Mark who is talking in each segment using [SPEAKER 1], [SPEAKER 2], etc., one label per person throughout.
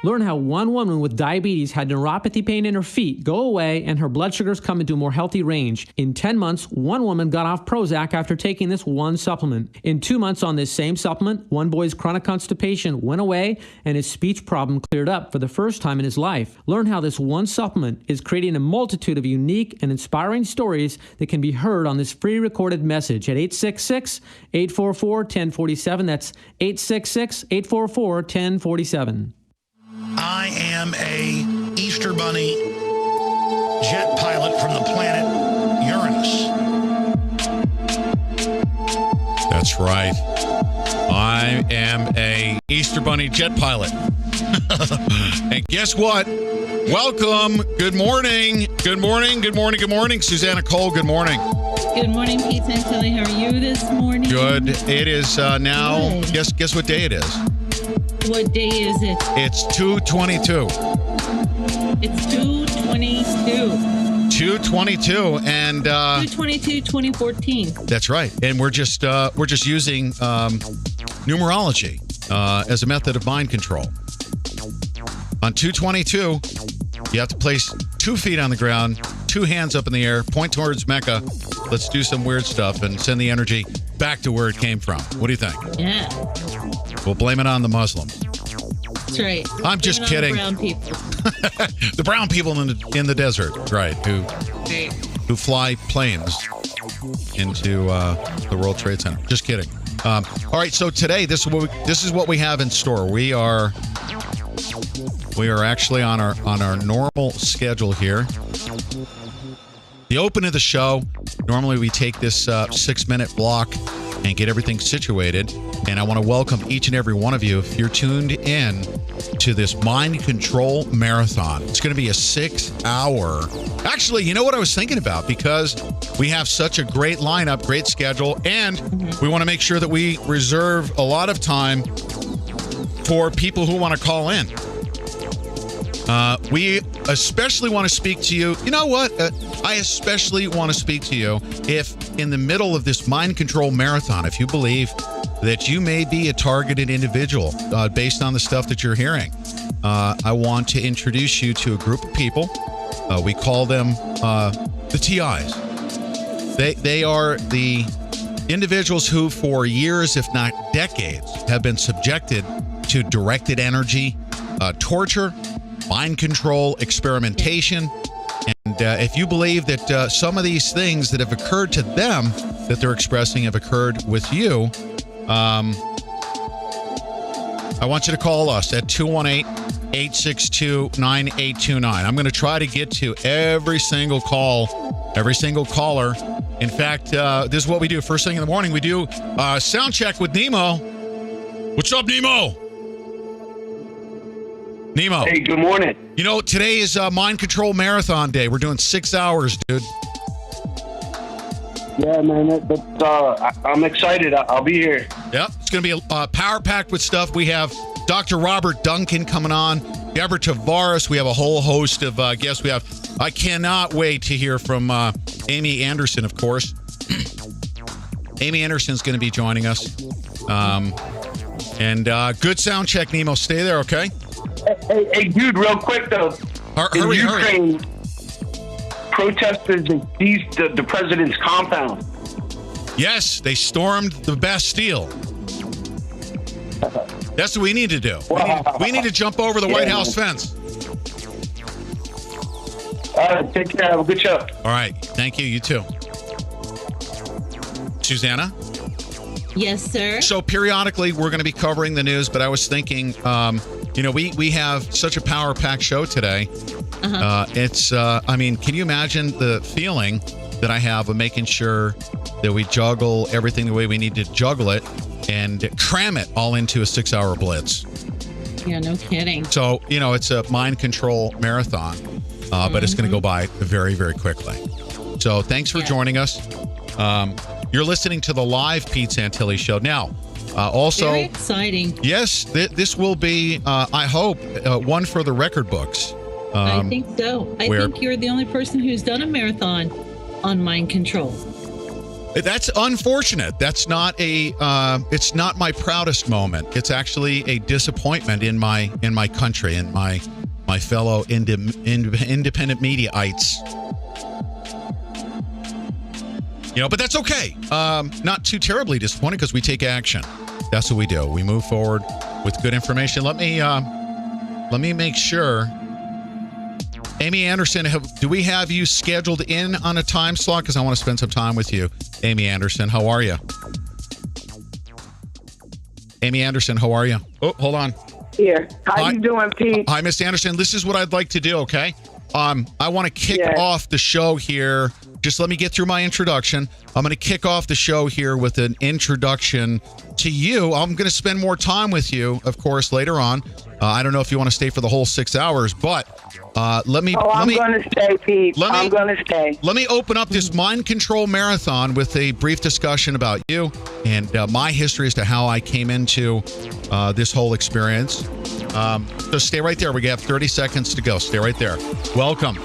[SPEAKER 1] Learn how one woman with diabetes had neuropathy pain in her feet go away and her blood sugars come into a more healthy range. In 10 months, one woman got off Prozac after taking this one supplement. In 2 months on this same supplement, one boy's chronic constipation went away and his speech problem cleared up for the first time in his life. Learn how this one supplement is creating a multitude of unique and inspiring stories that can be heard on this free recorded message at 866-844-1047. That's 866-844-1047.
[SPEAKER 2] I am a Easter Bunny jet pilot from the planet Uranus.
[SPEAKER 3] That's right. I am a Easter Bunny jet pilot. And guess what? Welcome. Good morning. Good morning. Good morning. Good morning. Susanna Cole, good morning.
[SPEAKER 4] Good morning, Pete Santilli. How are you this morning?
[SPEAKER 3] Good. It is now,
[SPEAKER 4] Good.
[SPEAKER 3] guess what day it is?
[SPEAKER 4] What day is it?
[SPEAKER 3] It's 2/22.
[SPEAKER 4] It's 2/22.
[SPEAKER 3] 2/22 and
[SPEAKER 4] 2/22/2014.
[SPEAKER 3] that's right. And we're just using numerology as a method of mind control. On 2/22, you have to place 2 feet on the ground, 2 hands up in the air, point towards Mecca. Let's do some weird stuff and send the energy back to where it came from. What do you think?
[SPEAKER 4] Yeah,
[SPEAKER 3] We'll blame it on the Muslims.
[SPEAKER 4] that's right.
[SPEAKER 3] I'm just
[SPEAKER 4] Blame it
[SPEAKER 3] kidding.
[SPEAKER 4] on the brown people.
[SPEAKER 3] The brown people in the desert, right? Who fly planes into the World Trade Center. Just kidding. All right, so today this is what we have in store. We are actually on our normal schedule here. The open of the show. Normally we take this 6-minute block and get everything situated. And I want to welcome each and every one of you if you're tuned in to this mind control marathon. It's going to be a 6-hour. Actually, you know what I was thinking about? Because we have such a great lineup, great schedule, and we want to make sure that we reserve a lot of time for people who want to call in. We especially want to speak to you. You know what? I especially want to speak to you if in the middle of this mind control marathon, if you believe that you may be a targeted individual based on the stuff that you're hearing. I want to introduce you to a group of people. We call them the TIs. They are the individuals who for years, if not decades, have been subjected to directed energy, torture, mind control, experimentation. And if you believe that some of these things that have occurred to them that they're expressing have occurred with you, I want you to call us at 218-862-9829. I'm going to try to get to every single call, every single caller. In fact, this is what we do. First thing in the morning, we do sound check with Nemo. What's up, Nemo? Nemo.
[SPEAKER 5] Hey, good morning.
[SPEAKER 3] You know, today is Mind Control Marathon Day. We're doing 6 hours, dude.
[SPEAKER 5] Yeah, man, I'm excited. I'll be here.
[SPEAKER 3] Yep, it's going to be power-packed with stuff. We have Dr. Robert Duncan coming on, Deborah Tavares. We have a whole host of guests. I cannot wait to hear from Amy Anderson, of course. Amy Anderson's going to be joining us. And good sound check, Nemo. Stay there, okay?
[SPEAKER 5] Hey, dude, real quick, though.
[SPEAKER 3] Hurry.
[SPEAKER 5] Ukraine, protesters seized the president's compound.
[SPEAKER 3] Yes, they stormed the Bastille. That's what we need to do. We need to jump over the White House fence.
[SPEAKER 5] All right, take care. Have a good show.
[SPEAKER 3] All right. Thank you. You too. Susanna?
[SPEAKER 4] Yes, sir.
[SPEAKER 3] So periodically we're going to be covering the news, but I was thinking, we have such a power-packed show today. Can you imagine the feeling that I have of making sure that we juggle everything the way we need to juggle it and cram it all into a 6-hour blitz?
[SPEAKER 4] Yeah, no kidding.
[SPEAKER 3] So, it's a mind control marathon, but it's going to go by very, very quickly. So thanks for joining us. You're listening to the live Pete Santilli Show. Now, also...
[SPEAKER 4] Very exciting.
[SPEAKER 3] Yes, this will be, I hope, one for the record books.
[SPEAKER 4] I think so. I think you're the only person who's done a marathon on mind control.
[SPEAKER 3] That's unfortunate. That's not it's not my proudest moment. It's actually a disappointment in my country and my fellow independent mediaites. But that's okay. Not too terribly disappointed because we take action. That's what we do. We move forward with good information. Let me make sure. Amy Anderson, do we have you scheduled in on a time slot? Because I want to spend some time with you. Amy Anderson, how are you? Amy Anderson, how are you? Oh, hold on.
[SPEAKER 6] Here. How you doing, Pete?
[SPEAKER 3] Hi, Miss Anderson. This is what I'd like to do, okay? I want to kick off the show here. Just let me get through my introduction. I'm going to kick off the show here with an introduction to you. I'm going to spend more time with you, of course, later on. I don't know if you want to stay for the whole 6 hours, but let me.
[SPEAKER 6] I'm going to stay, Pete. I'm going to stay.
[SPEAKER 3] Let me open up this mind control marathon with a brief discussion about you and my history as to how I came into this whole experience. So stay right there. We have 30 seconds to go. Stay right there. Welcome.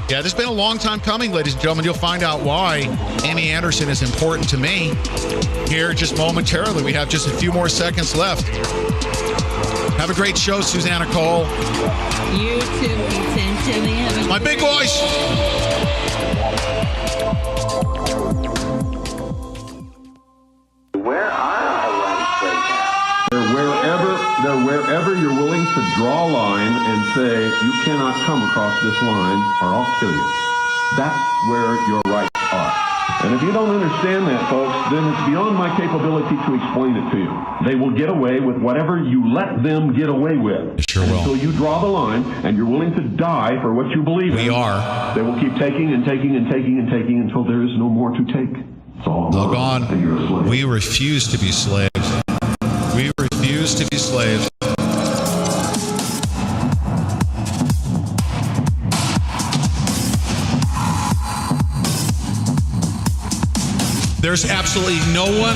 [SPEAKER 3] Yeah, this has been a long time coming, ladies and gentlemen. You'll find out why Amy Anderson is important to me here just momentarily. We have just a few more seconds left. Have a great show, Susanna Cole.
[SPEAKER 4] You too, Pete Santilli.
[SPEAKER 3] My big voice.
[SPEAKER 7] Where are our rights right now? They're wherever you're willing to draw a line and say, you cannot come across this line or I'll kill you. That's where your rights are. And if you don't understand that, folks, then it's beyond my capability to explain it to you. They will get away with whatever you let them get away with.
[SPEAKER 3] Sure will.
[SPEAKER 7] Until you draw the line and you're willing to die for what you believe in.
[SPEAKER 3] We are.
[SPEAKER 7] They will keep taking and taking and taking and taking until there is no more to take. It's all
[SPEAKER 3] gone.
[SPEAKER 7] And you're a slave.
[SPEAKER 3] We refuse to be slaves. We refuse to be slaves. There's absolutely no one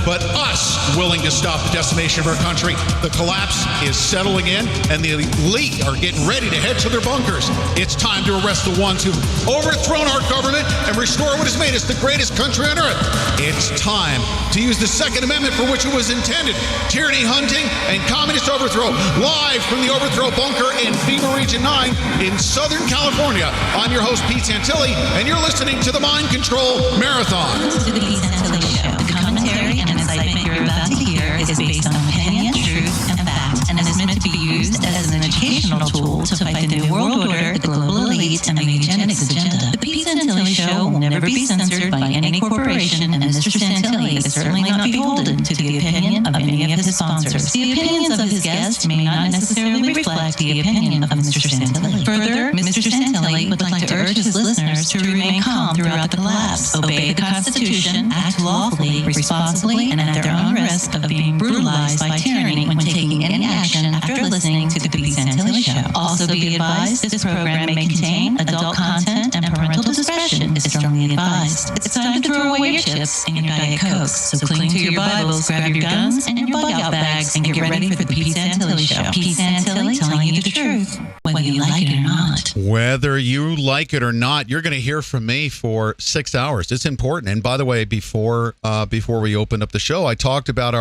[SPEAKER 3] but us willing to stop the decimation of our country. The collapse is settling in, and the elite are getting ready to head to their bunkers. It's time to arrest the ones who've overthrown our government and restore what has made us the greatest country on earth. It's time to use the Second Amendment for which it was intended. Tyranny hunting and communist overthrow. Live from the overthrow bunker in FEMA Region 9 in Southern California. I'm your host, Pete Santilli, and you're listening to the Mind Control Marathon.
[SPEAKER 8] To the Pete Santilli Show. The commentary and incitement you're about to hear is based on opinion, truth, and fact, and is meant to be used as an educational tool to fight the New World Order, the global elite, and the eugenics agenda. The Pete Santilli Show will never be censored by any corporation, and Mr. Santilli is certainly not beholden to the opinion of any of his sponsors. The opinions of his guests may not necessarily reflect the opinion of Mr. Santilli. Further, Mr. Santilli would like to urge his listeners to remain calm throughout the collapse, obey the Constitution, act lawfully, responsibly, and at their own risk of being brutalized by tyranny when taking any action after listening to the Pete Santilli Show. Also be advised, this program may contain adult content and parental discretion is strongly advised. It's time to throw away your chips and your Diet Cokes, so cling to your Bibles, grab your guns and your bug-out bags, and get ready for the Pete Santilli Show. Pete Santilli telling you the truth, whether you like it or not.
[SPEAKER 3] Whether you like it or not, you're going to hear from me for 6 hours. It's important. And by the way, before we opened up the show, I talked about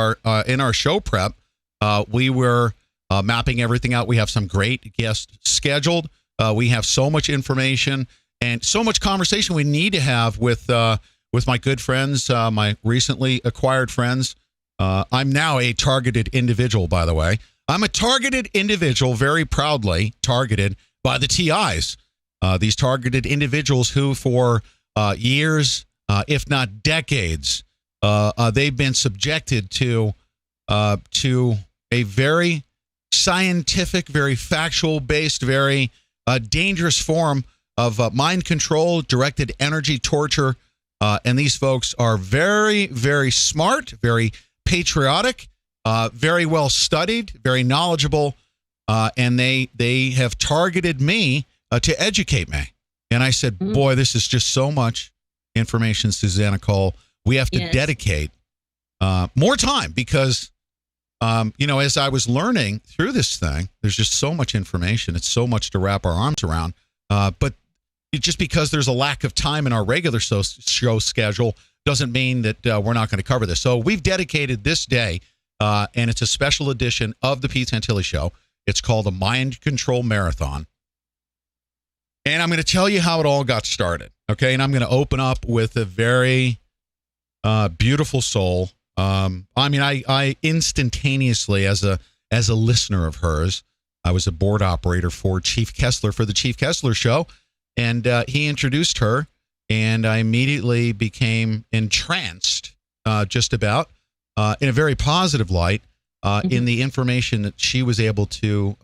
[SPEAKER 3] in our show prep, we were mapping everything out. We have some great guests scheduled. We have so much information and so much conversation we need to have with my good friends, my recently acquired friends. I'm now a targeted individual, by the way. I'm a targeted individual, very proudly targeted by the TIs. These targeted individuals who for years, if not decades, they've been subjected to a very scientific, very factual-based, very dangerous form of mind control, directed energy torture. And these folks are very, very smart, very patriotic, very well studied, very knowledgeable, and they have targeted me to educate me. And I said, boy, this is just so much information, Susanna Cole. We have to dedicate more time because, as I was learning through this thing, there's just so much information. It's so much to wrap our arms around. But just because there's a lack of time in our regular show schedule doesn't mean that we're not going to cover this. So we've dedicated this day, and it's a special edition of the Pete Santilli Show. It's called the Mind Control Marathon. And I'm going to tell you how it all got started, okay? And I'm going to open up with a very beautiful soul. I instantaneously, as a listener of hers, I was a board operator for Chief Kessler for the Chief Kessler Show, and he introduced her, and I immediately became entranced, just about, in a very positive light, in the information that she was able to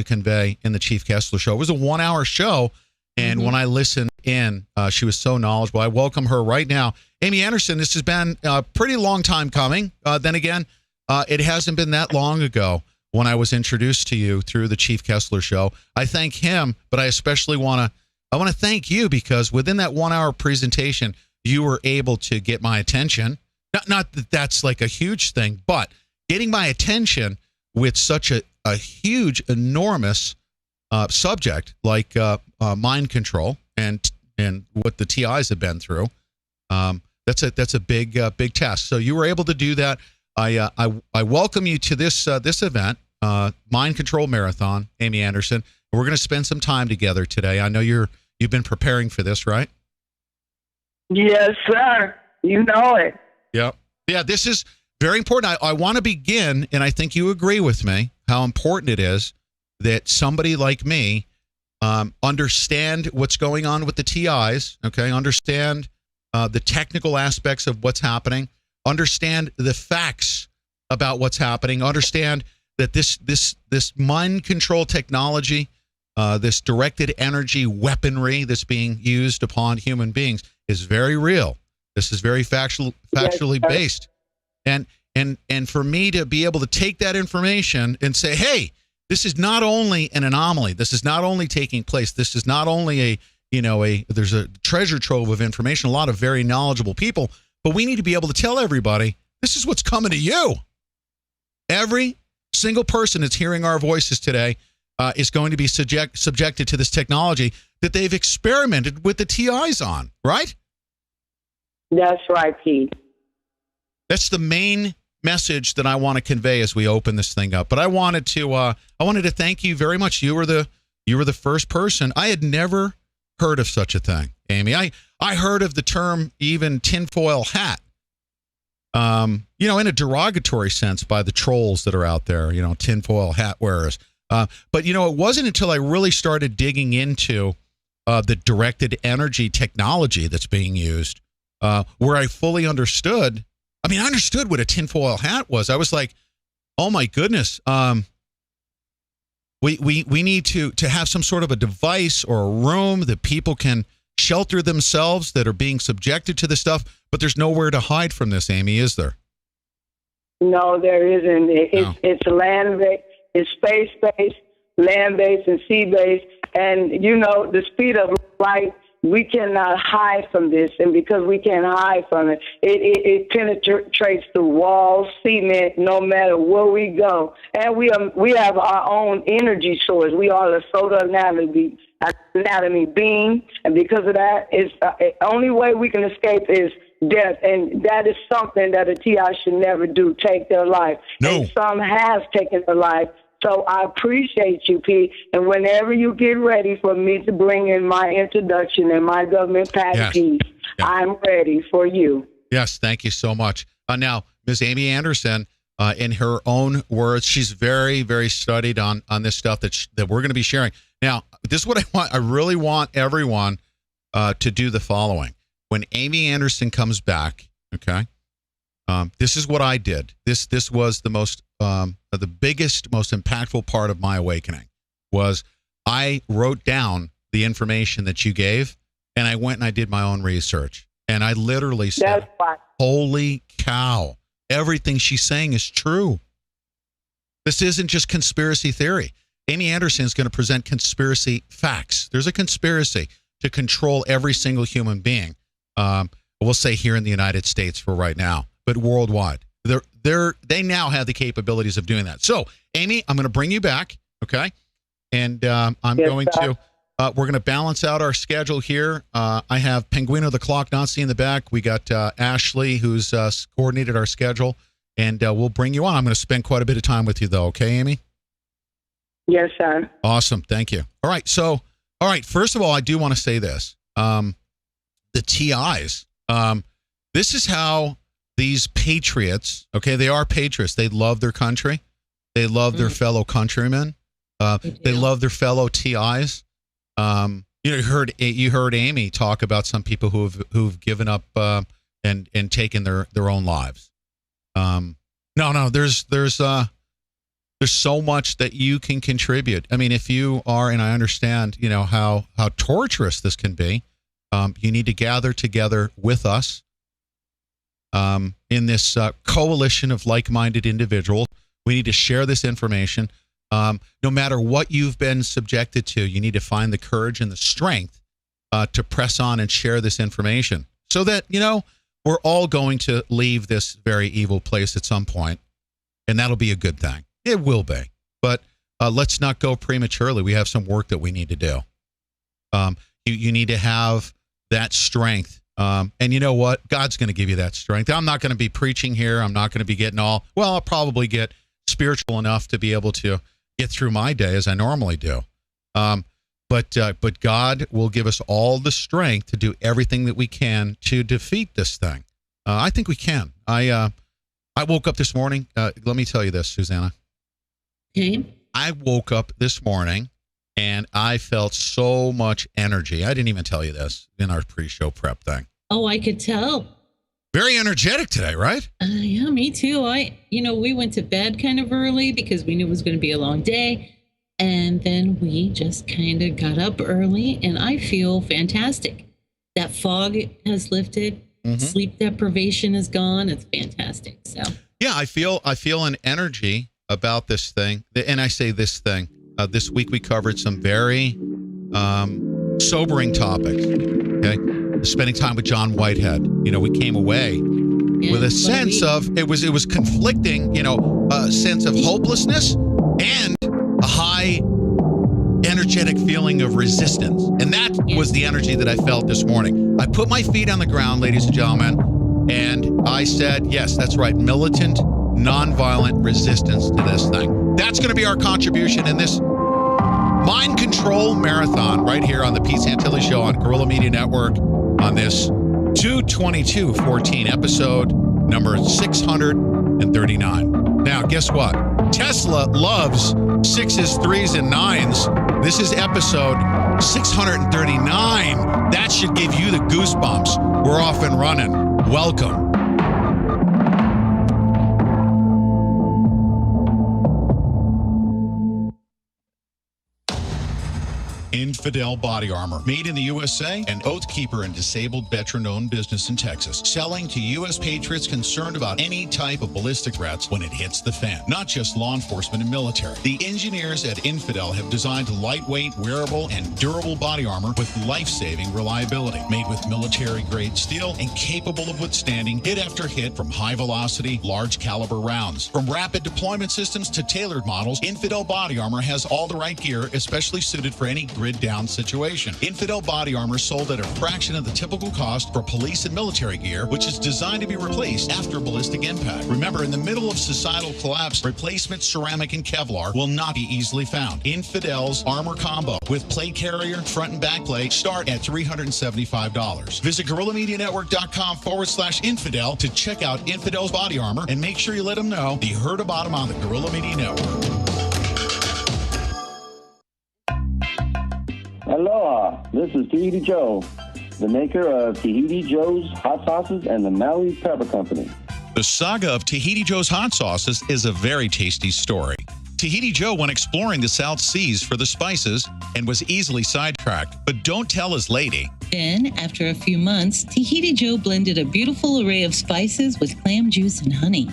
[SPEAKER 3] convey in the Chief Kessler Show. It was a 1-hour show, and when I listened in, she was so knowledgeable. I welcome her right now. Amy Anderson, this has been a pretty long time coming. Then again, it hasn't been that long ago when I was introduced to you through the Chief Kessler Show. I thank him, but I especially want to thank you, because within that 1-hour presentation, you were able to get my attention. Not that that's like a huge thing, but getting my attention with such a huge, enormous subject like mind control and what the TIs have been through. That's a big task. So you were able to do that. I welcome you to this event, Mind Control Marathon, Amy Anderson. We're going to spend some time together today. I know you've been preparing for this, right?
[SPEAKER 6] Yes, sir. You know it.
[SPEAKER 3] Yeah. This is very important. I want to begin, and I think you agree with me, how important it is that somebody like me understand what's going on with the TIs. Okay, understand the technical aspects of what's happening. Understand the facts about what's happening. Understand that this mind control technology, this directed energy weaponry that's being used upon human beings is very real. This is very factually based. And for me to be able to take that information and say, hey, this is not only an anomaly. This is not only taking place. This is not only there's a treasure trove of information, a lot of very knowledgeable people, but we need to be able to tell everybody, this is what's coming to you. Every single person that's hearing our voices today is going to be subjected to this technology that they've experimented with the TIs on, right?
[SPEAKER 6] That's right, Pete.
[SPEAKER 3] That's the main message that I want to convey as we open this thing up. But I wanted to thank you very much. You were the first person. I had never heard of such a thing, Amy. I heard of the term even tinfoil hat, in a derogatory sense by the trolls that are out there, tinfoil hat wearers. But it wasn't until I really started digging into the directed energy technology that's being used where I fully understood. I understood what a tinfoil hat was. I was like, oh my goodness. We need to have some sort of a device or a room that people can shelter themselves that are being subjected to this stuff, but there's nowhere to hide from this, Amy, is there?
[SPEAKER 6] No, there isn't. It's land-based, it's space-based, land-based, and sea-based. And, the speed of light, we cannot hide from this. And because we can't hide from it, it penetrates the walls, cement, no matter where we go. And we have our own energy source. We are the solar anatomy being. And because of that, the only way we can escape is death. And that is something that a TI should never do, take their life.
[SPEAKER 3] No.
[SPEAKER 6] And some has taken their life. So I appreciate you, Pete. And whenever you get ready for me to bring in my introduction and my government piece, I'm ready for you.
[SPEAKER 3] Yes, thank you so much. Now, Ms. Amy Anderson, in her own words, she's very, very studied on this stuff that we're going to be sharing. Now, this is what I want. I really want everyone to do the following. When Amy Anderson comes back, okay, this is what I did. This was the biggest, most impactful part of my awakening was I wrote down the information that you gave, and I went and I did my own research. And I literally said, holy cow, everything she's saying is true. This isn't just conspiracy theory. Amy Anderson is going to present conspiracy facts. There's a conspiracy to control every single human being. We'll say here in the United States for right now, but worldwide. They now have the capabilities of doing that. So, Amy, I'm going to bring you back, okay? And I'm going to we're going to balance out our schedule here. I have Penguino the Clock, Nancy in the back. We got Ashley, who's coordinated our schedule, and we'll bring you on. I'm going to spend quite a bit of time with you, though. Okay, Amy?
[SPEAKER 6] Yes, sir.
[SPEAKER 3] Awesome. Thank you. All right. So, first of all, I do want to say this. The TIs. This is how these patriots, okay, they are patriots. They love their country. They love their fellow countrymen. They love their fellow TIs. You heard Amy talk about some people who've given up and taken their own lives. There's so much that you can contribute. I mean, if you are, and I understand, how torturous this can be, you need to gather together with us in this coalition of like-minded individuals. We need to share this information. No matter what you've been subjected to, you need to find the courage and the strength to press on and share this information so that, we're all going to leave this very evil place at some point, and that'll be a good thing. It will be. But let's not go prematurely. We have some work that we need to do. You need to have that strength. And you know what? God's going to give you that strength. I'm not going to be preaching here. I'm not going to be getting I'll probably get spiritual enough to be able to get through my day as I normally do. But God will give us all the strength to do everything that we can to defeat this thing. I think we can. I woke up this morning. Let me tell you this, Susanna.
[SPEAKER 4] Okay.
[SPEAKER 3] I woke up this morning and I felt so much energy. I didn't even tell you this in our pre-show prep thing.
[SPEAKER 4] Oh, I could tell.
[SPEAKER 3] Very energetic today, right?
[SPEAKER 4] Yeah, me too. We went to bed kind of early because we knew it was going to be a long day. And then we just kind of got up early and I feel fantastic. That fog has lifted. Mm-hmm. Sleep deprivation is gone. It's fantastic. So
[SPEAKER 3] yeah, I feel an energy about this thing. And I say this thing. This week we covered some very sobering topics. Okay. Spending time with John Whitehead. We came away with a sense of it was conflicting, a sense of hopelessness and a high energetic feeling of resistance. And that was the energy that I felt this morning. I put my feet on the ground, ladies and gentlemen, and I said, yes, that's right, militant, nonviolent resistance to this thing. That's going to be our contribution in this mind control marathon right here on the Pete Santilli Show on Guerrilla Media Network on this 2/22/14 episode number 639. Now, guess what? Tesla loves 6s, 3s, and 9s. This is episode 639. That should give you the goosebumps. We're off and running. Welcome. Infidel Body Armor, made in the USA, an Oath Keeper and disabled veteran-owned business in Texas, selling to U.S. patriots concerned about any type of ballistic threats when it hits the fan. Not just law enforcement and military. The engineers at Infidel have designed lightweight, wearable, and durable body armor with life-saving reliability, made with military-grade steel and capable of withstanding hit after hit from high-velocity, large-caliber rounds. From rapid deployment systems to tailored models, Infidel Body Armor has all the right gear, especially suited for any grid-down situation. Infidel Body Armor sold at a fraction of the typical cost for police and military gear, which is designed to be replaced after ballistic impact. Remember, in the middle of societal collapse, replacement ceramic and Kevlar will not be easily found. Infidel's Armor Combo with plate carrier, front and back plate start at $375. Visit GuerrillaMediaNetwork.com/infidel to check out Infidel's Body Armor and make sure you let them know you heard about them on the Guerrilla Media Network.
[SPEAKER 5] Aloha, this is Tahiti Joe, the maker of Tahiti Joe's Hot Sauces and the Maui Pepper Company.
[SPEAKER 3] The saga of Tahiti Joe's Hot Sauces is a very tasty story. Tahiti Joe went exploring the South Seas for the spices and was easily sidetracked, but don't tell his lady.
[SPEAKER 4] Then, after a few months, Tahiti Joe blended a beautiful array of spices with clam juice and honey.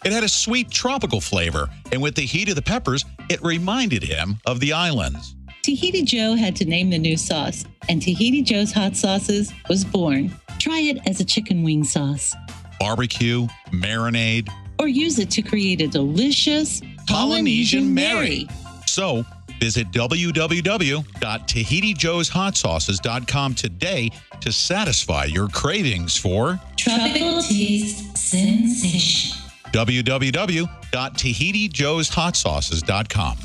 [SPEAKER 3] It had a sweet tropical flavor, and with the heat of the peppers, it reminded him of the islands.
[SPEAKER 4] Tahiti Joe had to name the new sauce, and Tahiti Joe's Hot Sauces was born. Try it as a chicken wing sauce.
[SPEAKER 3] Barbecue, marinade,
[SPEAKER 4] or use it to create a delicious Polynesian Mary.
[SPEAKER 3] So, Visit www.TahitiJoesHotSauces.com today to satisfy your cravings for
[SPEAKER 8] Tropical taste sensation.
[SPEAKER 3] www.TahitiJoesHotSauces.com.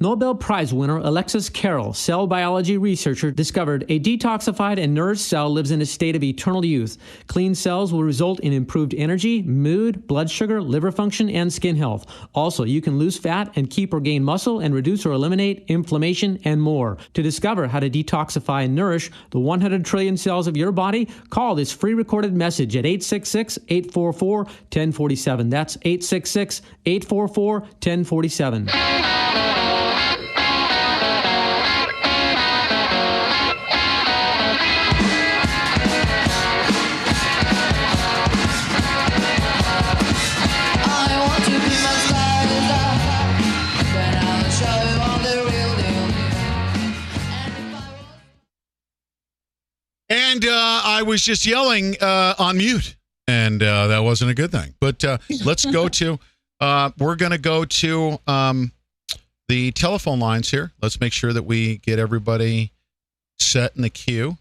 [SPEAKER 1] Nobel Prize winner Alexis Carrel, cell biology researcher, discovered a detoxified and nourished cell lives in a state of eternal youth. Clean cells will result in improved energy, mood, blood sugar, liver function, and skin health. Also, you can lose fat and keep or gain muscle and reduce or eliminate inflammation and more. To discover how to detoxify and nourish the 100 trillion cells of your body, call this free recorded message at 866-844-1047. That's 866-844-1047.
[SPEAKER 3] And I was just yelling on mute, and that wasn't a good thing. But let's go to, we're going to go to the telephone lines here. Let's make sure that we get everybody set in the queue.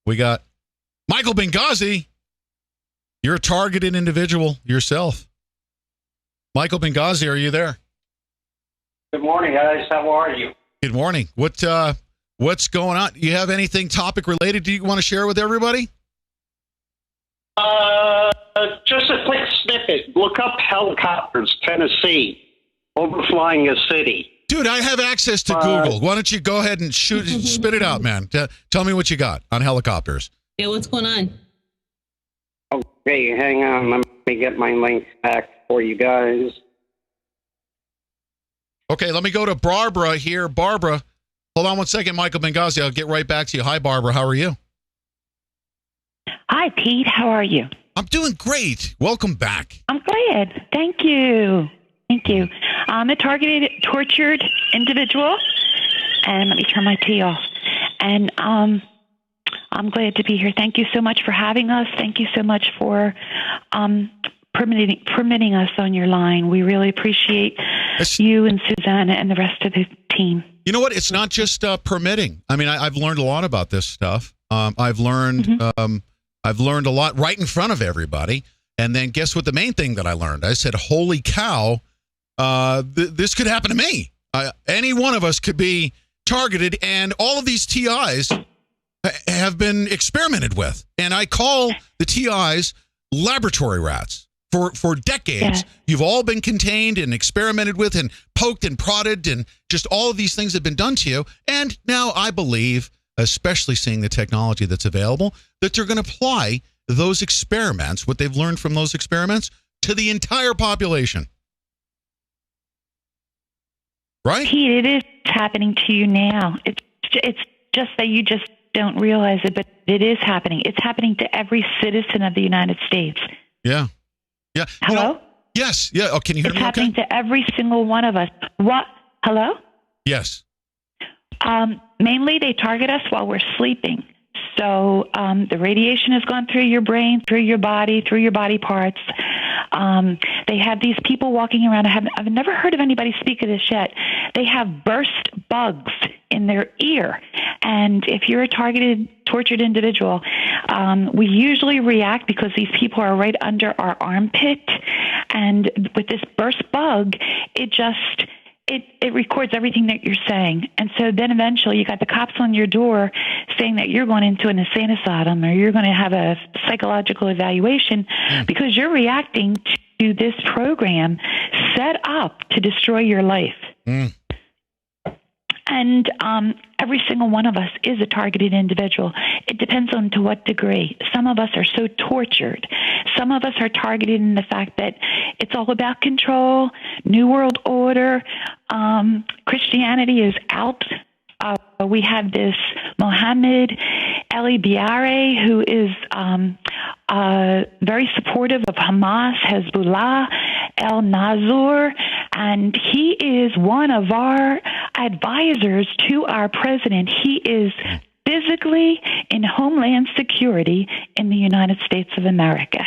[SPEAKER 3] We got Michael Benghazi. You're a targeted individual yourself. Michael Benghazi, are you there?
[SPEAKER 9] Good morning, guys. How are you?
[SPEAKER 3] Good morning. What's going on? You have anything topic related you want to share with everybody?
[SPEAKER 9] Just a quick snippet. Look up helicopters, Tennessee, overflying a city.
[SPEAKER 3] Dude, I have access to Google. Why don't you go ahead and spit it out, man? Tell me what you got on helicopters.
[SPEAKER 4] Yeah, what's going on?
[SPEAKER 9] Okay, hang on. Let me get my link back for you guys.
[SPEAKER 3] Okay, let me go to Barbara here. Barbara, hold on one second, Michael Benghazi. I'll get right back to you. Hi, Barbara. How are you?
[SPEAKER 10] Hi, Pete. How are you?
[SPEAKER 3] I'm doing great. Welcome back.
[SPEAKER 10] I'm glad. Thank you. Thank you. I'm a targeted, tortured individual. And let me turn my tea off. And I'm glad to be here. Thank you so much for having us. Thank you so much for permitting us on your line. We really appreciate you and Susanna and the rest of the team.
[SPEAKER 3] You know what? It's not just permitting. I mean, I've learned a lot about this stuff. I've learned a lot right in front of everybody. And then guess what? The main thing that I learned, I said, "Holy cow, this could happen to me. Any one of us could be targeted, and all of these TIs have been experimented with." And I call the TIs laboratory rats. For decades, you've all been contained and experimented with and poked and prodded, and just all of these things have been done to you. And now I believe, especially seeing the technology that's available, that they're going to apply those experiments, what they've learned from those experiments, to the entire population. Right?
[SPEAKER 10] Pete, it is happening to you now. It's just that you just don't realize it, but it is happening. It's happening to every citizen of the United States.
[SPEAKER 3] Yeah. Yeah.
[SPEAKER 10] Hello?
[SPEAKER 3] Yes. Yeah. Oh, can you hear me?
[SPEAKER 10] It's happening to every single one of us. What? Hello?
[SPEAKER 3] Yes.
[SPEAKER 10] Mainly they target us while we're sleeping. So the radiation has gone through your brain, through your body parts. They have these people walking around. I've never heard of anybody speak of this yet. They have burst bugs in their ear. And if you're a targeted, tortured individual, we usually react because these people are right under our armpit. And with this burst bug, it records everything that you're saying. And so then eventually you got the cops on your door saying that you're going into an insane asylum or you're going to have a psychological evaluation because you're reacting to this program set up to destroy your life. And every single one of us is a targeted individual. It depends on to what degree. Some of us are so tortured. Some of us are targeted in the fact that it's all about control, New World Order. Christianity is out. We have this Mohammed Ali Biare, who is very supportive of Hamas, Hezbollah, El Nazur, and he is one of our advisors to our president. He is physically in Homeland Security in the United States of America.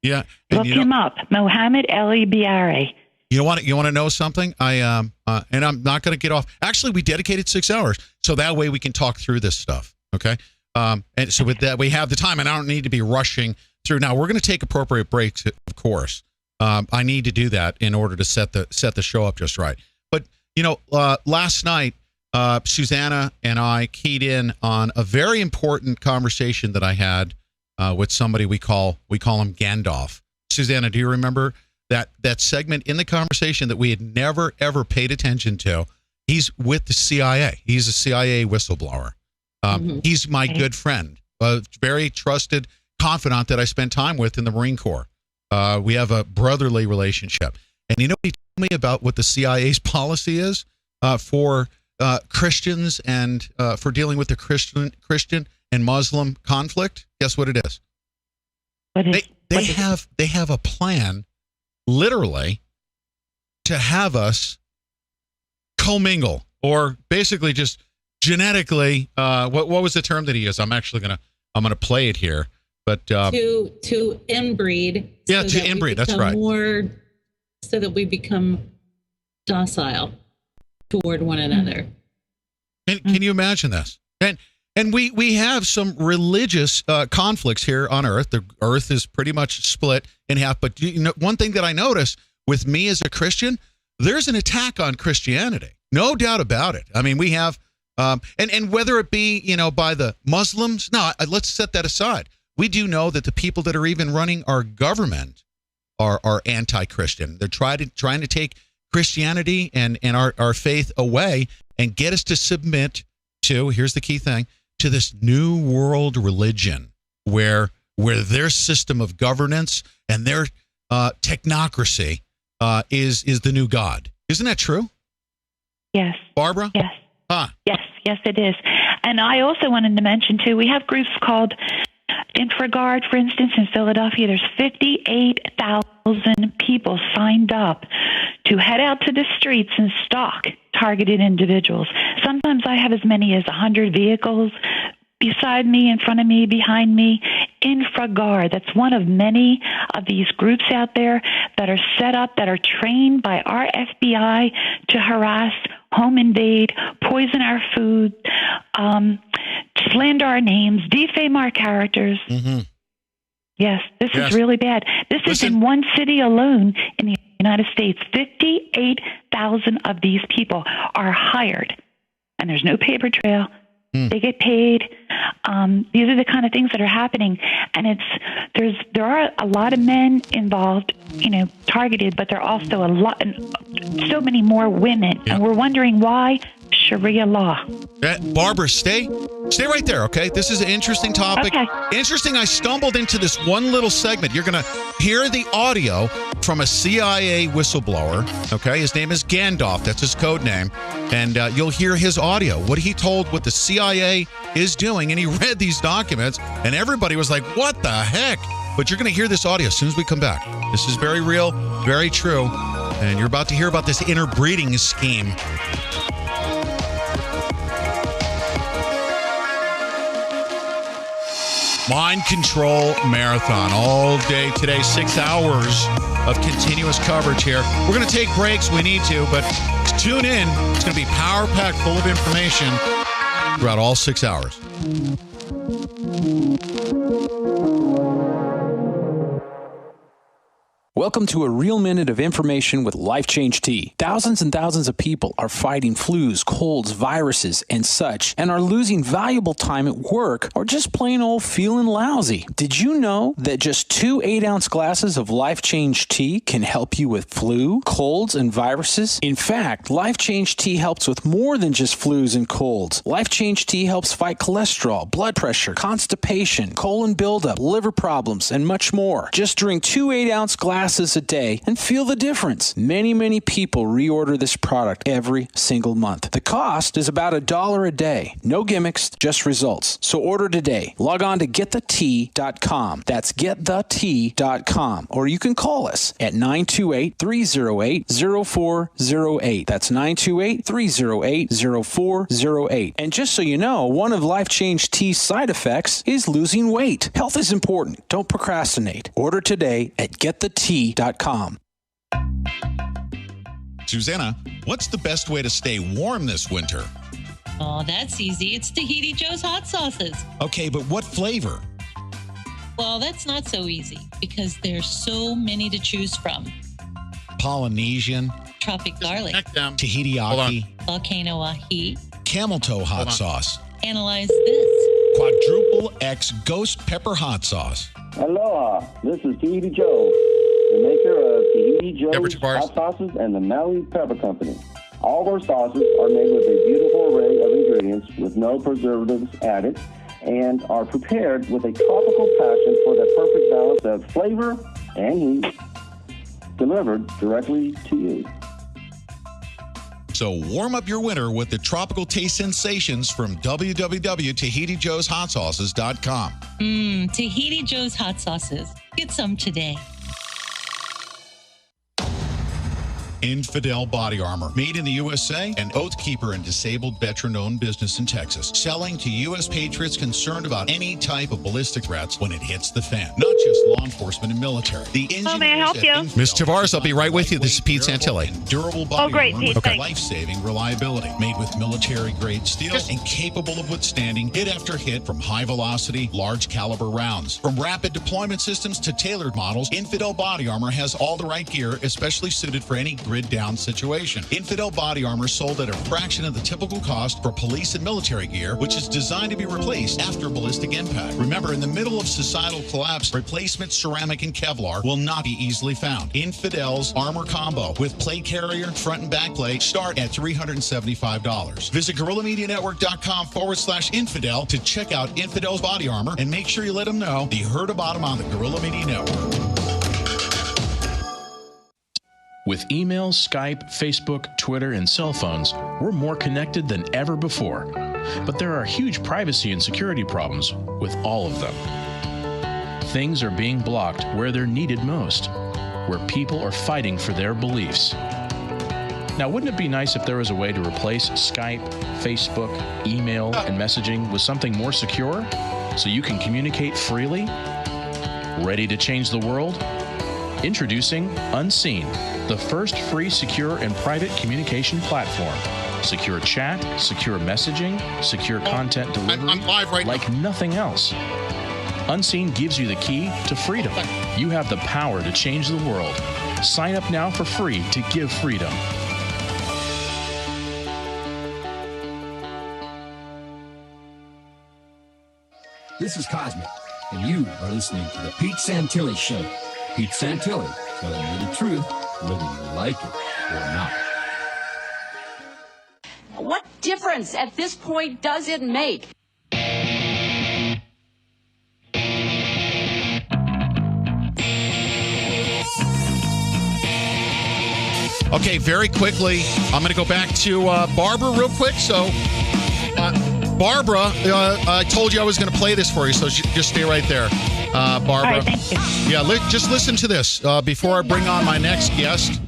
[SPEAKER 3] Yeah.
[SPEAKER 10] Look him up, Mohammed Ali Biare.
[SPEAKER 3] You want to know something? And I'm not going to get off. Actually, we dedicated 6 hours, so that way we can talk through this stuff. Okay. And so with that, we have the time, and I don't need to be rushing through. Now we're going to take appropriate breaks, of course. I need to do that in order to set the show up just right. But last night, Susanna and I keyed in on a very important conversation that I had with somebody we call him Gandalf. Susanna, do you remember that segment in the conversation that we had never ever paid attention to? He's with the CIA. He's a CIA whistleblower. He's my good friend, a very trusted confidant that I spent time with in the Marine Corps. We have a brotherly relationship. And you know what he told me about what the CIA's policy is for Christians and for dealing with the Christian and Muslim conflict? Guess what it is? They have a plan, literally, to have us commingle, or basically just genetically. What was the term that he used? I'm gonna play it here, but
[SPEAKER 4] to inbreed.
[SPEAKER 3] Yeah, to inbreed. That's right.
[SPEAKER 4] So that we become docile toward one another.
[SPEAKER 3] Can you imagine this? And we have some religious conflicts here on Earth. The Earth is pretty much split in half. But one thing that I notice with me as a Christian, there's an attack on Christianity. No doubt about it. I mean, we have, and whether it be, by the Muslims, no, let's set that aside. We do know that the people that are even running our government are anti-Christian. They're trying to take Christianity and our faith away and get us to submit to, here's the key thing, to this new world religion where their system of governance and their technocracy is the new God. Isn't that true?
[SPEAKER 10] Yes.
[SPEAKER 3] Barbara?
[SPEAKER 10] Yes.
[SPEAKER 3] Huh.
[SPEAKER 10] Yes, it is. And I also wanted to mention, too, we have groups called Infidel, for instance, in Philadelphia. There's 58,000 people signed up to head out to the streets and stalk targeted individuals. Sometimes I have as many as 100 vehicles beside me, in front of me, behind me. Infidel, that's one of many of these groups out there that are set up, that are trained by our FBI to harass, home invade, poison our food, slander our names, defame our characters.
[SPEAKER 3] Mm-hmm.
[SPEAKER 10] Yes, this is really bad. This is in one city alone in the United States. 58,000 of these people are hired, and there's no paper trail. They get paid. These are the kind of things that are happening, and there are a lot of men involved, targeted, but there are also so many more women, and we're wondering why. Sharia law.
[SPEAKER 3] Barbara, stay right there, okay? This is an interesting topic.
[SPEAKER 10] Okay.
[SPEAKER 3] Interesting. I stumbled into this one little segment. You're going to hear the audio from a CIA whistleblower, okay? His name is Gandalf. That's his code name. And you'll hear his audio, what he told what the CIA is doing. And he read these documents, and everybody was like, what the heck? But you're going to hear this audio as soon as we come back. This is very real, very true. And you're about to hear about this interbreeding scheme. Mind Control Marathon all day today, 6 hours of continuous coverage here. We're going to take breaks. We need to, but tune in. It's going to be power-packed, full of information throughout all 6 hours.
[SPEAKER 11] Welcome to a real minute of information with Life Change Tea. Thousands and thousands of people are fighting flus, colds, viruses, and such, and are losing valuable time at work or just plain old feeling lousy. Did you know that just 2 8-ounce glasses of Life Change Tea can help you with flu, colds, and viruses? In fact, Life Change Tea helps with more than just flus and colds. Life Change Tea helps fight cholesterol, blood pressure, constipation, colon buildup, liver problems, and much more. Just drink 2 8-ounce glasses a day and feel the difference. Many people reorder this product every single month. The cost is about $1 a day. No gimmicks, just results. So order today. Log on to getthetea.com. That's getthetea.com. Or you can call us at 928-308-0408. That's 928-308-0408. And just so you know, one of Life Change Tea's side effects is losing weight. Health is important. Don't procrastinate. Order today at getthetea.com.
[SPEAKER 3] Susanna, what's the best way to stay warm this winter?
[SPEAKER 4] Oh, that's easy. It's Tahiti Joe's hot sauces.
[SPEAKER 3] Okay, but what flavor?
[SPEAKER 4] Well, that's not so easy because there's so many to choose from.
[SPEAKER 3] Polynesian.
[SPEAKER 4] Tropic garlic.
[SPEAKER 3] Tahiti ahi.
[SPEAKER 4] Volcano ahi.
[SPEAKER 3] Camel toe hot sauce.
[SPEAKER 4] Analyze this.
[SPEAKER 3] Quadruple X ghost pepper hot sauce.
[SPEAKER 5] Aloha, this is Tahiti Joe, the maker of Tahiti Joe's hot sauces and the Maui Pepper Company. All of our sauces are made with a beautiful array of ingredients with no preservatives added and are prepared with a tropical passion for the perfect balance of flavor and heat delivered directly to you.
[SPEAKER 3] So warm up your winter with the tropical taste sensations from www.TahitiJoesHotSauces.com.
[SPEAKER 4] Tahiti Joe's hot sauces. Get some today.
[SPEAKER 3] Infidel Body Armor, made in the USA, an Oath Keeper and disabled veteran-owned business in Texas, selling to U.S. patriots concerned about any type of ballistic threats when it hits the fan, not just law enforcement and military. The
[SPEAKER 12] Hello, may I help you?
[SPEAKER 3] Ms. Tavares, I'll be right with you. This is Pete Santilli. Durable body
[SPEAKER 12] great,
[SPEAKER 3] armor
[SPEAKER 12] Pete,
[SPEAKER 3] with
[SPEAKER 12] thanks.
[SPEAKER 3] life-saving reliability, made with military-grade steel and capable of withstanding hit after hit from high-velocity, large-caliber rounds. From rapid deployment systems to tailored models, Infidel Body Armor has all the right gear, especially suited for any grid-down situation. Infidel Body Armor sold at a fraction of the typical cost for police and military gear, which is designed to be replaced after ballistic impact. Remember, in the middle of societal collapse, replacement ceramic and Kevlar will not be easily found. Infidel's Armor Combo with plate carrier, front and back plate start at $375. Visit GorillaMediaNetwork.com/infidel to check out Infidel's Body Armor and make sure you let them know you heard about them on the Gorilla Media Network.
[SPEAKER 13] With email, Skype, Facebook, Twitter, and cell phones, we're more connected than ever before. But there are huge privacy and security problems with all of them. Things are being blocked where they're needed most, where people are fighting for their beliefs. Now, wouldn't it be nice if there was a way to replace Skype, Facebook, email, and messaging with something more secure so you can communicate freely? Ready to change the world? Introducing Unseen, the first free, secure, and private communication platform. Secure chat, secure messaging, secure content delivery,
[SPEAKER 3] I'm live right
[SPEAKER 13] like nothing else. Unseen gives you the key to freedom. You have the power to change the world. Sign up now for free to give freedom.
[SPEAKER 14] This is Cosmic, and you are listening to the Pete Santilli Show. Pete Santilli, telling you the truth, whether you like it or not.
[SPEAKER 15] What difference at this point does it make?
[SPEAKER 3] Okay, very quickly, I'm going to go back to Barbara real quick. So, Barbara, I told you I was going to play this for you, so just stay right there. Barbara.
[SPEAKER 10] All right, thank you.
[SPEAKER 3] Yeah, just listen to this. Before I bring on my next guest,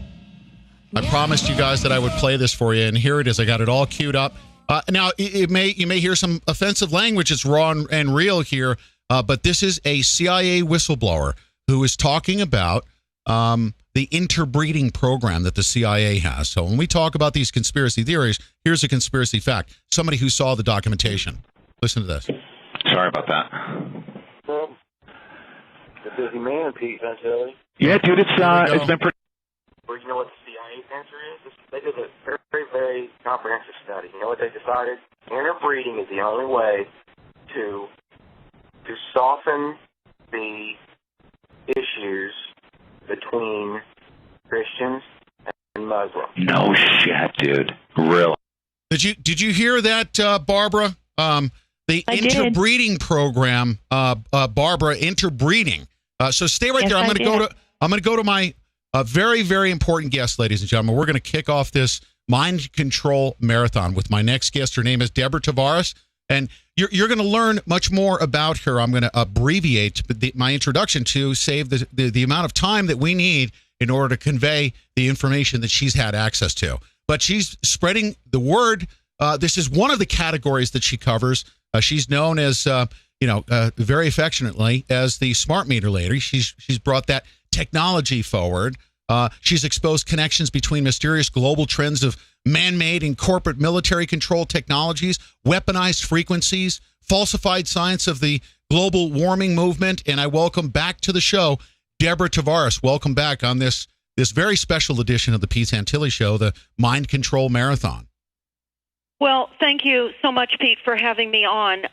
[SPEAKER 3] I promised you guys that I would play this for you, and here it is. I got it all queued up. Now, you may hear some offensive language. It's raw and real here, but this is a CIA whistleblower who is talking about the interbreeding program that the CIA has. So when we talk about these conspiracy theories, here's a conspiracy fact. Somebody who saw the documentation. Listen to this.
[SPEAKER 16] Sorry about that.
[SPEAKER 17] The busy man, Pete Santilli.
[SPEAKER 16] Yeah, dude, it's been pretty.
[SPEAKER 17] Well, you know what the CIA's answer is? They did a very, very, very comprehensive study. You know what they decided? Interbreeding is the only way to soften the issues between Christians and Muslims.
[SPEAKER 16] No shit, dude. Really?
[SPEAKER 3] Did you hear that, Barbara? The interbreeding program, Barbara, interbreeding. So stay right there. I'm going to go to my very, very important guest, ladies and gentlemen. We're going to kick off this mind control marathon with my next guest. Her name is Deborah Tavares, and you're going to learn much more about her. I'm going to abbreviate my introduction to save the amount of time that we need in order to convey the information that she's had access to. But she's spreading the word. This is one of the categories that she covers. She's known as, very affectionately as the smart meter lady. She's brought that technology forward. She's exposed connections between mysterious global trends of man-made and corporate military control technologies, weaponized frequencies, falsified science of the global warming movement. And I welcome back to the show Deborah Tavares. Welcome back on this very special edition of the Pete Santilli Show, the Mind Control Marathon.
[SPEAKER 12] Well, thank you so much, Pete, for having me on.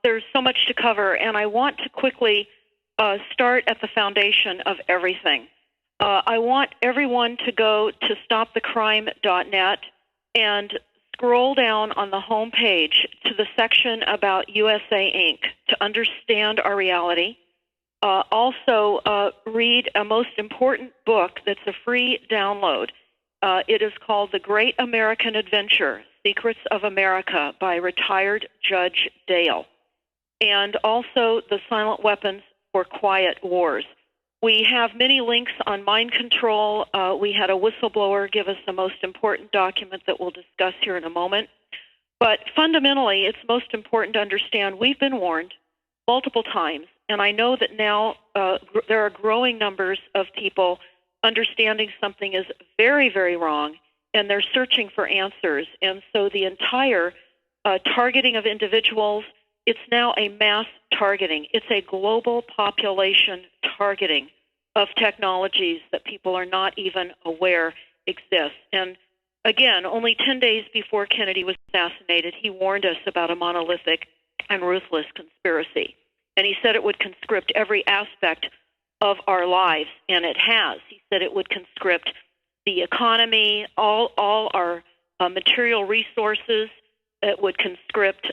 [SPEAKER 12] There's so much to cover, and I want to quickly start at the foundation of everything. I want everyone to go to stopthecrime.net and scroll down on the home page to the section about USA Inc. to understand our reality. Also, read a most important book that's a free download. It is called The Great American Adventure, Secrets of America by retired Judge Dale. And also The Silent Weapons for Quiet Wars. We have many links on mind control. We had a whistleblower give us the most important document that we'll discuss here in a moment. But fundamentally, it's most important to understand we've been warned multiple times, and I know that now there are growing numbers of people understanding something is very, very wrong, and they're searching for answers. And so the entire targeting of individuals, it's now a mass targeting. It's a global population targeting of technologies that people are not even aware exist. And again, only 10 days before Kennedy was assassinated, he warned us about a monolithic and ruthless conspiracy. And he said it would conscript every aspect of our lives, and it has. He said it would conscript the economy, all our material resources. It would conscript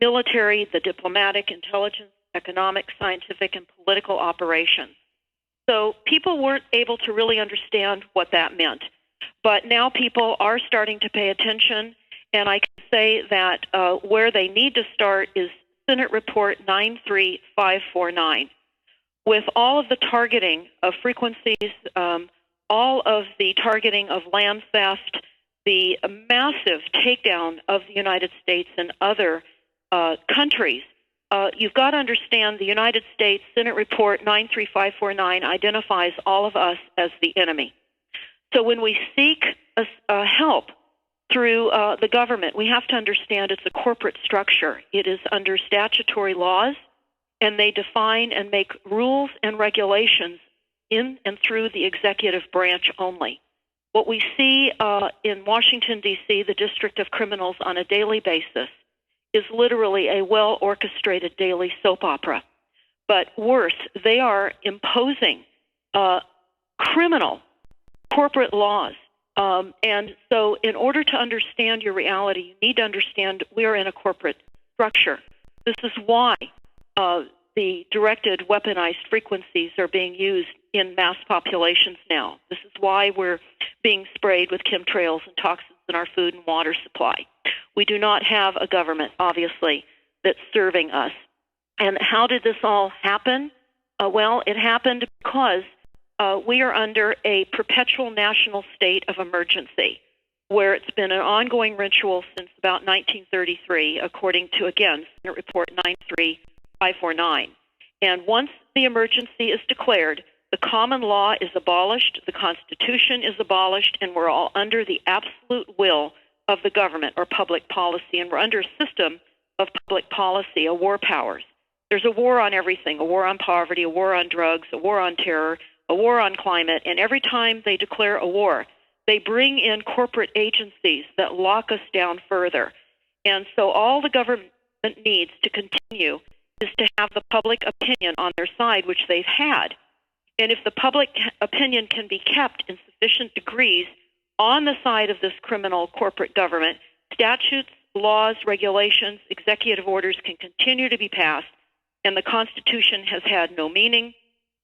[SPEAKER 12] military, the diplomatic, intelligence, economic, scientific, and political operations. So people weren't able to really understand what that meant. But now people are starting to pay attention, and I can say that where they need to start is Senate Report 93549. With all of the targeting of frequencies, all of the targeting of land theft, the massive takedown of the United States and other countries, you've got to understand the United States Senate Report 93549 identifies all of us as the enemy. So when we seek help through the government, we have to understand it's a corporate structure. It is under statutory laws, and they define and make rules and regulations in and through the executive branch only. What we see in Washington, D.C., the District of Criminals, on a daily basis is literally a well-orchestrated daily soap opera. But worse, they are imposing criminal corporate laws. And so in order to understand your reality, you need to understand we are in a corporate structure. This is why the directed weaponized frequencies are being used in mass populations now. This is why we're being sprayed with chemtrails and toxins in our food and water supply. We do not have a government, obviously, that's serving us. And how did this all happen? Well, it happened because we are under a perpetual national state of emergency, where it's been an ongoing ritual since about 1933, according to, again, Senate Report 93549. And once the emergency is declared, the common law is abolished, the Constitution is abolished, and we're all under the absolute will of the government or public policy, and we're under a system of public policy, a war powers. There's a war on everything, a war on poverty, a war on drugs, a war on terror, a war on climate, and every time they declare a war, they bring in corporate agencies that lock us down further. And so all the government needs to continue is to have the public opinion on their side, which they've had. And if the public opinion can be kept in sufficient degrees on the side of this criminal corporate government, statutes, laws, regulations, executive orders can continue to be passed, and the Constitution has had no meaning.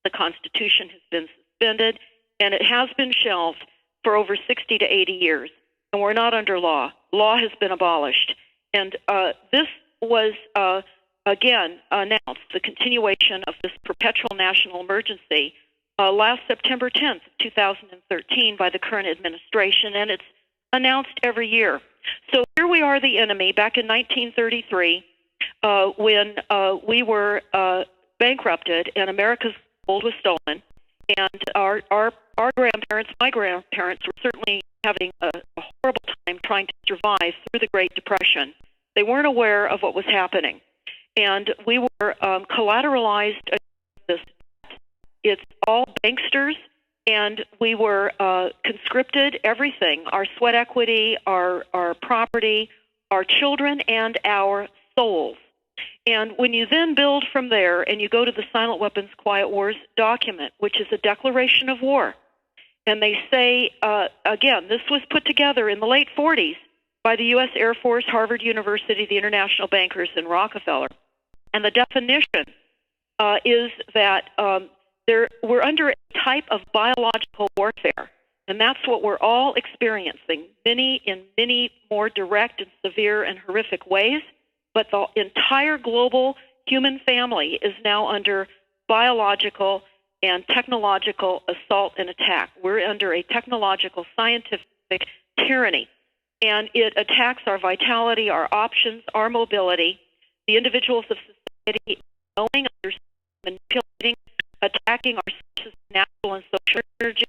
[SPEAKER 12] The Constitution has been suspended, and it has been shelved for over 60 to 80 years, and we're not under law. Law has been abolished. And this was, again, announced, the continuation of this perpetual national emergency last September 10th, 2013 by the current administration, and it's announced every year. So here we are, the enemy, back in 1933, when we were bankrupted and America's gold was stolen, And our grandparents, my grandparents, were certainly having a horrible time trying to survive through the Great Depression. They weren't aware of what was happening. And we were collateralized against this. It's all banksters, and we were conscripted, everything, our sweat equity, our property, our children, and our souls. And when you then build from there and you go to the Silent Weapons Quiet Wars document, which is a declaration of war, and they say, again, this was put together in the late 40s by the U.S. Air Force, Harvard University, the International Bankers, and Rockefeller. And the definition is that we're under a type of biological warfare, and that's what we're all experiencing, in many more direct and severe and horrific ways. But the entire global human family is now under biological and technological assault and attack. We're under a technological, scientific tyranny, and it attacks our vitality, our options, our mobility, the individuals of society, knowing, understanding, manipulating, attacking our sources of natural and social energy,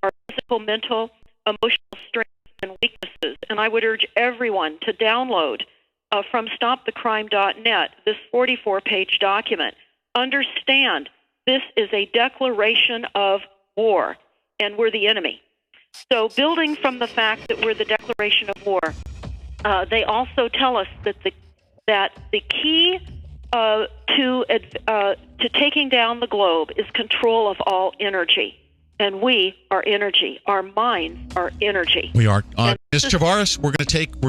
[SPEAKER 12] our physical, mental, emotional strengths and weaknesses. And I would urge everyone to download from stopthecrime.net this 44-page document. Understand this is a declaration of war, and we're the enemy. So building from the fact that we're the declaration of war, they also tell us that the key to taking down the globe is control of all energy. And we are energy. Our minds are energy.
[SPEAKER 3] We are. Ms. Tavares, we're going to take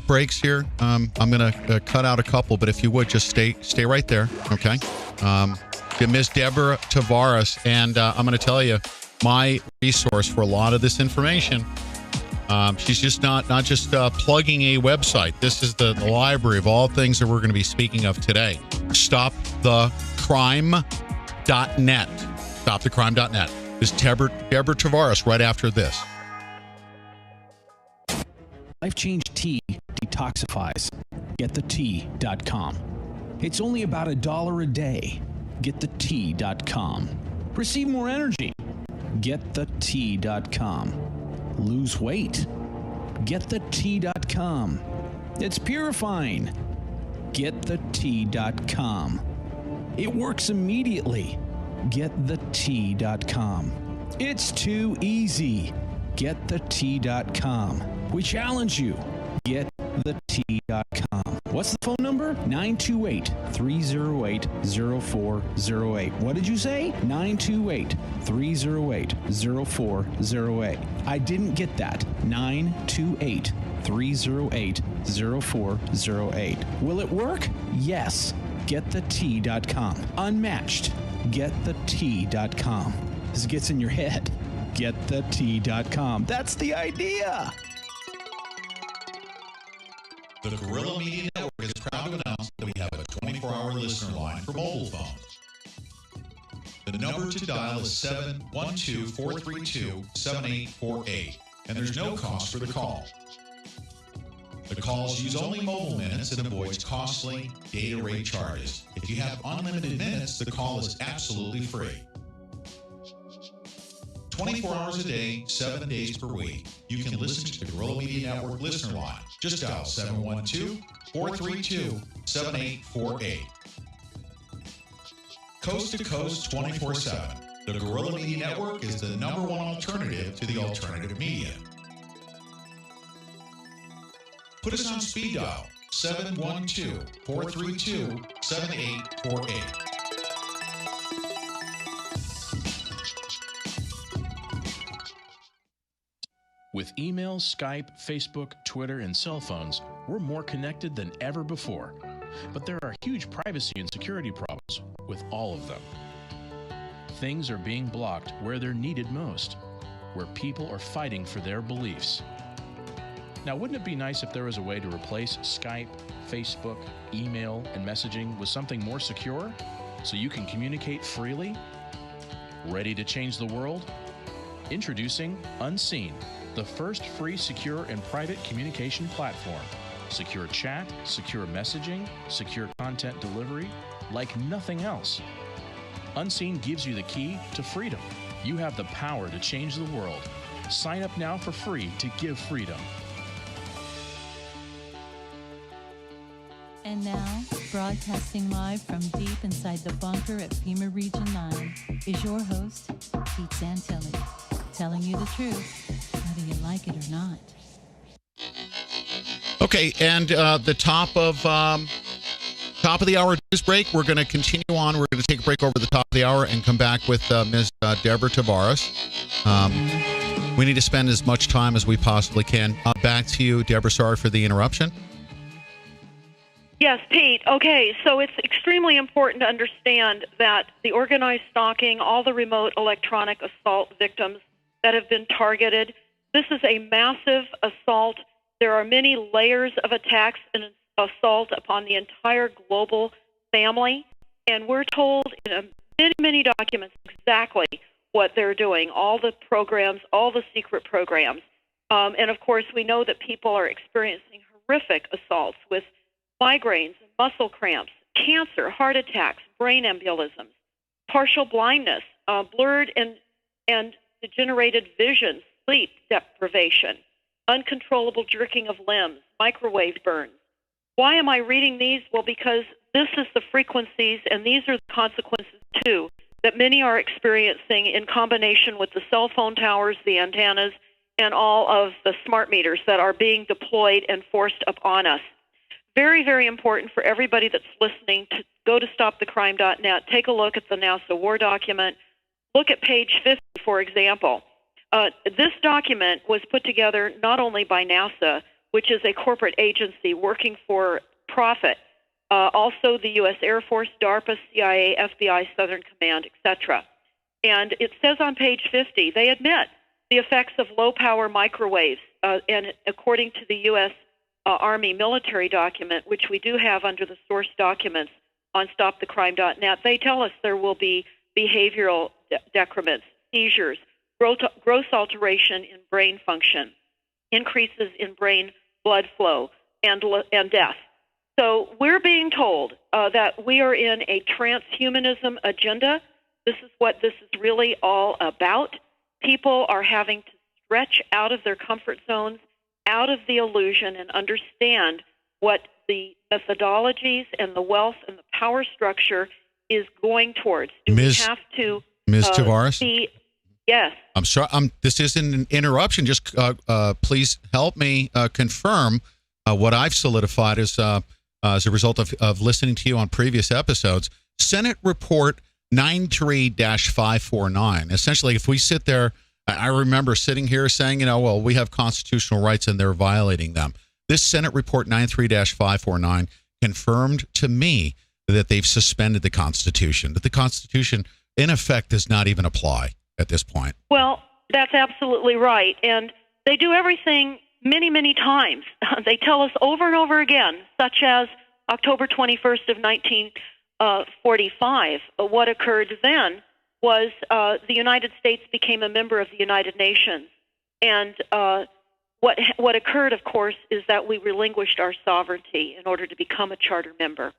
[SPEAKER 3] breaks here. I'm going to cut out a couple, but if you would just stay right there, okay? Ms. Deborah Tavares, and I'm going to tell you my resource for a lot of this information. She's just not just plugging a website. This is the library of all things that we're going to be speaking of today. StopTheCrime.net. StopTheCrime.net. This is Deborah Tavares right after this.
[SPEAKER 11] Life Change Tea detoxifies. GetTheTea.com. It's only about $1 a day. GetTheTea.com. Receive more energy. GetTheTea.com. Lose weight. GetTheTea.com. It's purifying. GetTheTea.com. It works immediately. GetTheTea.com. It's too easy. GetTheTea.com. We challenge you. GetTheTea.com. What's the phone number? 928-308-0408. What did you say? 928-308-0408. I didn't get that. 928-308-0408. Will it work? Yes. GetTheTea.com. Unmatched. GetTheTea.com. This gets in your head. GetTheTea.com. That's the idea.
[SPEAKER 3] The Guerrilla Media Network is proud to announce that we have a 24-hour listener line for mobile phones. The number to dial is 712-432-7848, and there's no cost for the call. The calls use only mobile minutes and avoids costly data rate charges. If you have unlimited minutes, the call is absolutely free. 24 hours a day, 7 days per week. You can listen to the Guerrilla Media Network listener line. Just dial 712-432-7848. Coast to coast, 24/7. The Guerrilla Media Network is the #1 alternative to the alternative media. Put us on speed dial, 712-432-7848.
[SPEAKER 13] With email, Skype, Facebook, Twitter, and cell phones, we're more connected than ever before. But there are huge privacy and security problems with all of them. Things are being blocked where they're needed most, where people are fighting for their beliefs. Now, wouldn't it be nice if there was a way to replace Skype, Facebook, email, and messaging with something more secure so you can communicate freely? Ready to change the world? Introducing Unseen, the first free, secure, and private communication platform. Secure chat, secure messaging, secure content delivery, like nothing else. Unseen gives you the key to freedom. You have the power to change the world. Sign up now for free to give freedom.
[SPEAKER 18] And now, broadcasting live from deep inside the bunker at FEMA Region 9 is your host, Pete Santilli, telling you the truth, whether you like it or not.
[SPEAKER 3] Okay, and the top of the hour news break, we're going to continue on. We're going to take a break over the top of the hour and come back with Ms. Deborah Tavares. We need to spend as much time as we possibly can. Back to you, Deborah. Sorry for the interruption.
[SPEAKER 12] Yes, Pete. Okay, so it's extremely important to understand that the organized stalking, all the remote electronic assault victims that have been targeted, this is a massive assault. There are many layers of attacks and assault upon the entire global family, and we're told in many, many documents exactly what they're doing, all the programs, all the secret programs. And, of course, we know that people are experiencing horrific assaults with migraines, muscle cramps, cancer, heart attacks, brain embolisms, partial blindness, blurred and degenerated vision, sleep deprivation, uncontrollable jerking of limbs, microwave burns. Why am I reading these? Well, because this is the frequencies, and these are the consequences, too, that many are experiencing in combination with the cell phone towers, the antennas, and all of the smart meters that are being deployed and forced upon us. Very, very important for everybody that's listening to go to stopthecrime.net, take a look at the NASA war document, look at page 50, for example. This document was put together not only by NASA, which is a corporate agency working for profit, also the U.S. Air Force, DARPA, CIA, FBI, Southern Command, etc. And it says on page 50, they admit the effects of low-power microwaves, and according to the U.S. Army military document, which we do have under the source documents on stopthecrime.net, they tell us there will be behavioral decrements, seizures, gross alteration in brain function, increases in brain blood flow, and death. So we're being told that we are in a transhumanism agenda. This is what this is really all about. People are having to stretch out of their comfort zones, out of the illusion, and understand what the methodologies and the wealth and the power structure is going towards. Do we have to
[SPEAKER 3] Ms. Tavares?
[SPEAKER 12] Yes.
[SPEAKER 3] I'm sorry. This isn't an interruption. Just please help me confirm what I've solidified as a result of listening to you on previous episodes. Senate Report 93-549. Essentially, if we sit there, I remember sitting here saying, well, we have constitutional rights and they're violating them. This Senate Report 93-549 confirmed to me that they've suspended the Constitution, that the Constitution, in effect, does not even apply at this point.
[SPEAKER 12] Well, that's absolutely right. And they do everything many, many times. They tell us over and over again, such as October 21st of 1945. What occurred then was the United States became a member of the United Nations. And what occurred, of course, is that we relinquished our sovereignty in order to become a charter member.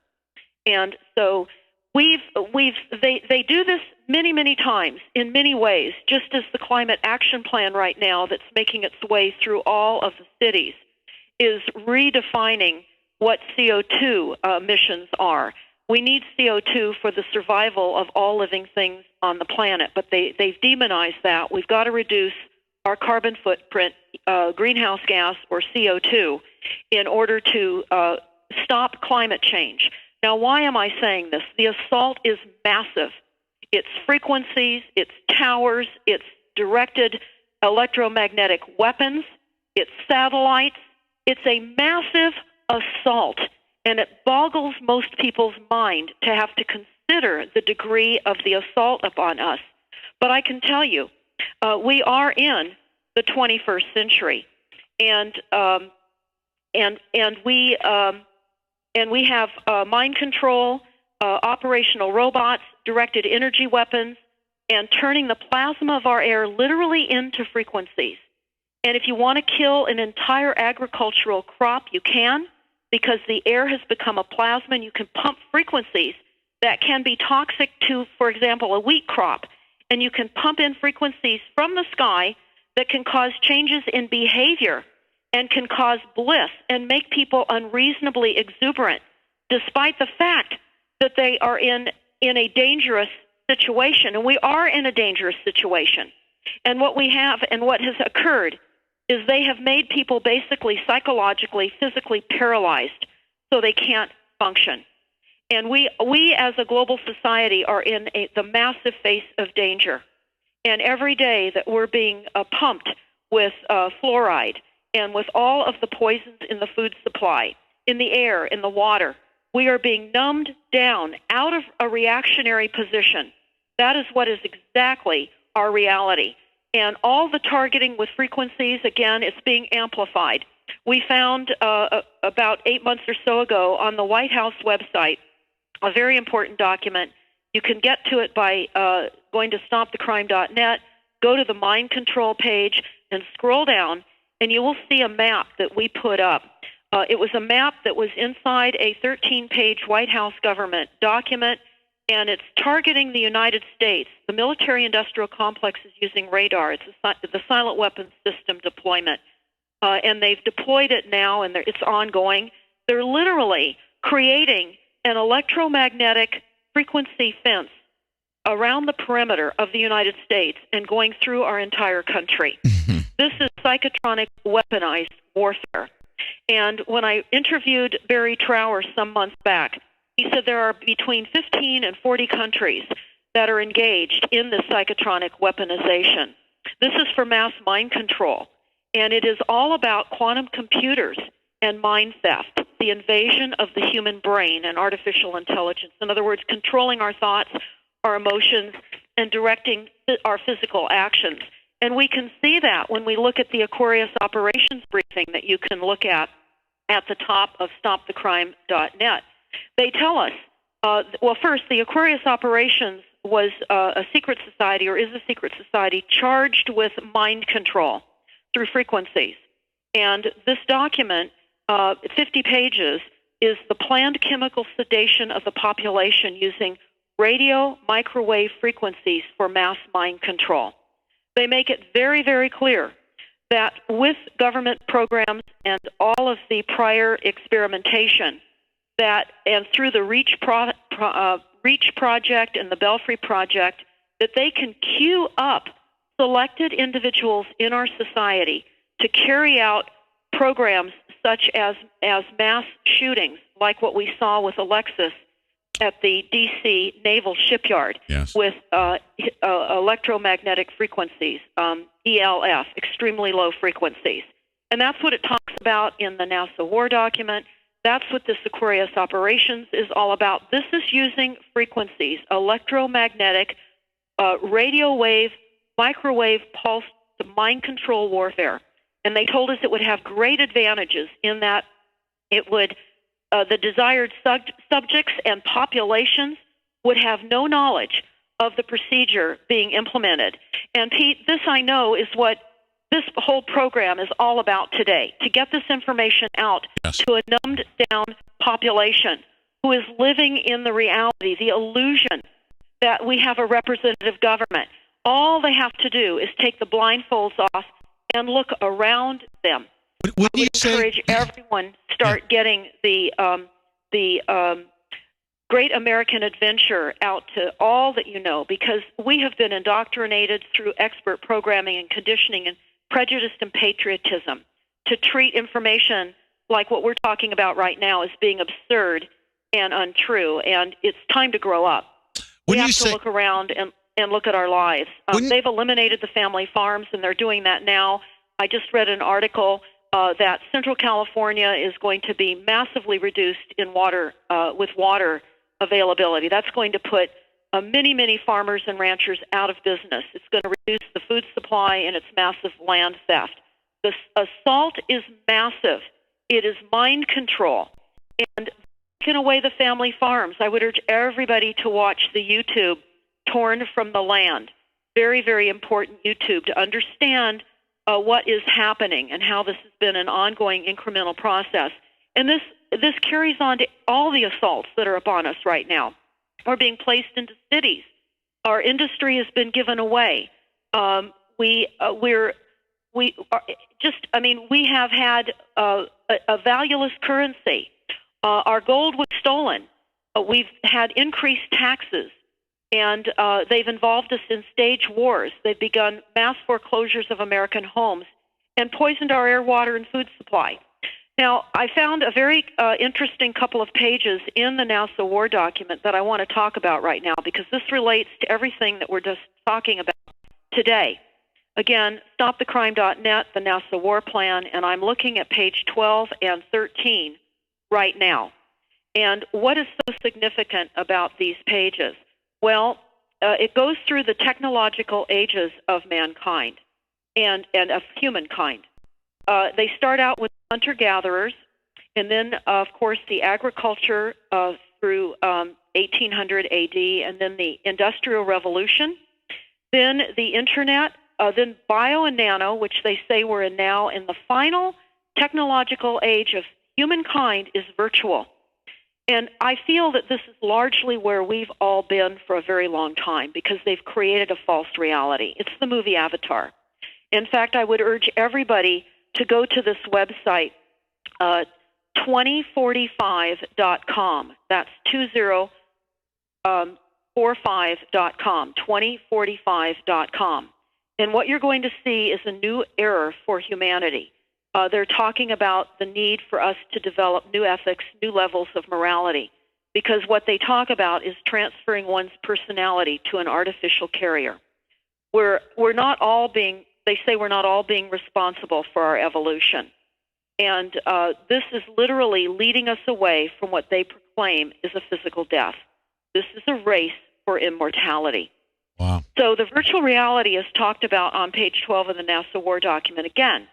[SPEAKER 12] And so they do this many, many times in many ways, just as the climate action plan right now that's making its way through all of the cities is redefining what CO2 emissions are. We need CO2 for the survival of all living things on the planet, but they've demonized that. We've got to reduce our carbon footprint, greenhouse gas, or CO2, in order to stop climate change. Now, why am I saying this? The assault is massive. It's frequencies, it's towers, it's directed electromagnetic weapons, it's satellites. It's a massive assault, and it boggles most people's mind to have to consider the degree of the assault upon us. But I can tell you, we are in the 21st century, and we have mind control, operational robots, directed energy weapons, and turning the plasma of our air literally into frequencies. And if you want to kill an entire agricultural crop, you can, because the air has become a plasma and you can pump frequencies that can be toxic to, for example, a wheat crop. And you can pump in frequencies from the sky that can cause changes in behavior and can cause bliss and make people unreasonably exuberant, despite the fact that they are in a dangerous situation. And we are in a dangerous situation. And what we have and what has occurred is they have made people basically psychologically, physically paralyzed so they can't function. And we as a global society are in the massive face of danger. And every day that we're being pumped with fluoride and with all of the poisons in the food supply, in the air, in the water, we are being numbed down out of a reactionary position. That is what is exactly our reality. And all the targeting with frequencies, again, it's being amplified. We found about 8 months or so ago on the White House website a very important document. You can get to it by going to stopthecrime.net, go to the mind control page, and scroll down, and you will see a map that we put up. It was a map that was inside a 13-page White House government document, and it's targeting the United States. The military-industrial complex is using radar. It's the silent weapons system deployment, and they've deployed it now, and it's ongoing. They're literally creating an electromagnetic frequency fence around the perimeter of the United States and going through our entire country. This is psychotronic weaponized warfare. And when I interviewed Barry Trower some months back, he said there are between 15 and 40 countries that are engaged in this psychotronic weaponization. This is for mass mind control, and it is all about quantum computers and mind theft, the invasion of the human brain and artificial intelligence. In other words, controlling our thoughts, our emotions, and directing our physical actions. And we can see that when we look at the Aquarius operations briefing that you can look at the top of stopthecrime.net. They tell us, well, first, the Aquarius operations was a secret society, or is a secret society, charged with mind control through frequencies. And this document, 50 pages, is the planned chemical sedation of the population using radio microwave frequencies for mass mind control. They make it very, very clear that with government programs and all of the prior experimentation, that and through the Reach Project and the Belfry Project, that they can queue up selected individuals in our society to carry out programs such as mass shootings, like what we saw with Alexis at the D.C. Naval Shipyard, with electromagnetic frequencies, ELF, extremely low frequencies. And that's what it talks about in the NASA war document. That's what this Aquarius operations is all about. This is using frequencies, electromagnetic, radio wave, microwave pulse, to mind control warfare. And they told us it would have great advantages in that it would, the desired subjects and populations would have no knowledge of the procedure being implemented. And Pete, this I know is what this whole program is all about today, to get this information out to a numbed down population who is living in the reality, the illusion that we have a representative government. All they have to do is take the blindfolds off and look around them. I would encourage everyone to start getting the Great American Adventure out to all that you know, because we have been indoctrinated through expert programming and conditioning and prejudice and patriotism to treat information like what we're talking about right now as being absurd and untrue, and it's time to grow up. We have to look around and look at our lives. They've eliminated the family farms, and they're doing that now. I just read an article that Central California is going to be massively reduced in water, with water availability. That's going to put many, many farmers and ranchers out of business. It's going to reduce the food supply, and it's massive land theft. The assault is massive. It is mind control. And taking away the family farms, I would urge everybody to watch the YouTube Torn from the Land. Very, very important YouTube to understand what is happening and how this has been an ongoing incremental process. And this carries on to all the assaults that are upon us right now. are being placed into cities. Our industry has been given away. We have had a valueless currency. Our gold was stolen. We've had increased taxes, and they've involved us in stage wars. They've begun mass foreclosures of American homes and poisoned our air, water, and food supply. Now, I found a very interesting couple of pages in the NASA war document that I want to talk about right now, because this relates to everything that we're just talking about today. Again, stopthecrime.net, the NASA war plan, and I'm looking at page 12 and 13 right now. And what is so significant about these pages? Well, it goes through the technological ages of mankind and of humankind. They start out with hunter-gatherers, and then, of course, the agriculture through 1800 AD, and then the Industrial Revolution, then the Internet, then bio and nano, which they say we're in now, and the final technological age of humankind is virtual. And I feel that this is largely where we've all been for a very long time, because they've created a false reality. It's the movie Avatar. In fact, I would urge everybody to go to this website, 2045.com. That's 2045.com, 2045.com. And what you're going to see is a new era for humanity. They're talking about the need for us to develop new ethics, new levels of morality, because what they talk about is transferring one's personality to an artificial carrier. We're not all being, they say we're not all being responsible for our evolution. And this is literally leading us away from what they proclaim is a physical death. This is a race for immortality.
[SPEAKER 3] Wow.
[SPEAKER 12] So the virtual reality is talked about on page 12 of the NASA war document. Again,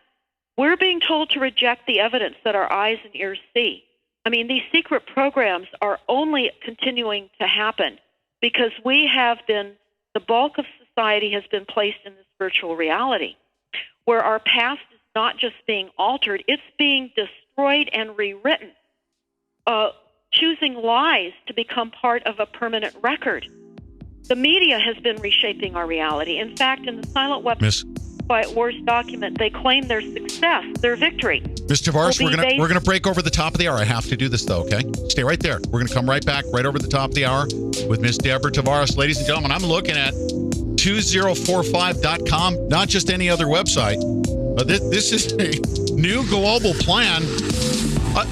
[SPEAKER 12] we're being told to reject the evidence that our eyes and ears see. I mean, these secret programs are only continuing to happen because we have been, the bulk of society has been placed in this virtual reality, where our past is not just being altered, it's being destroyed and rewritten, choosing lies to become part of a permanent record. The media has been reshaping our reality. In fact, in the Silent Weapons Quiet Wars document, they claim their success, their victory.
[SPEAKER 3] Ms. Tavares, we're gonna break over the top of the hour. I have to do this though, okay? Stay right there. We're gonna come right back, right over the top of the hour with Ms. Deborah Tavares. Ladies and gentlemen, I'm looking at 2045.com, not just any other website. But this is a new global plan,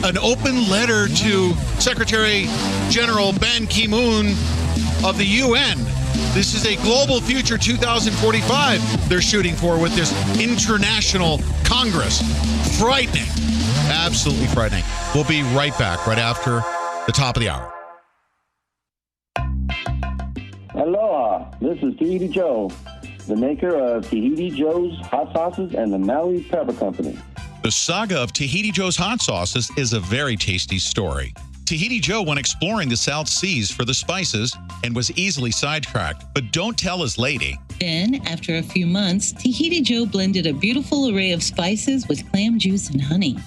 [SPEAKER 3] an open letter to Secretary General Ban Ki-moon of the UN. This is a global future 2045 they're shooting for with this international Congress. Frightening. Absolutely frightening. We'll be right back right after the top of the hour.
[SPEAKER 5] Aloha, this is Tahiti Joe, the maker of Tahiti Joe's Hot Sauces and the Maui Pepper Company.
[SPEAKER 3] The saga of Tahiti Joe's Hot Sauces is a very tasty story. Tahiti Joe went exploring the South Seas for the spices and was easily sidetracked, but don't tell his lady.
[SPEAKER 19] Then, after a few months, Tahiti Joe blended a beautiful array of spices with clam juice and honey.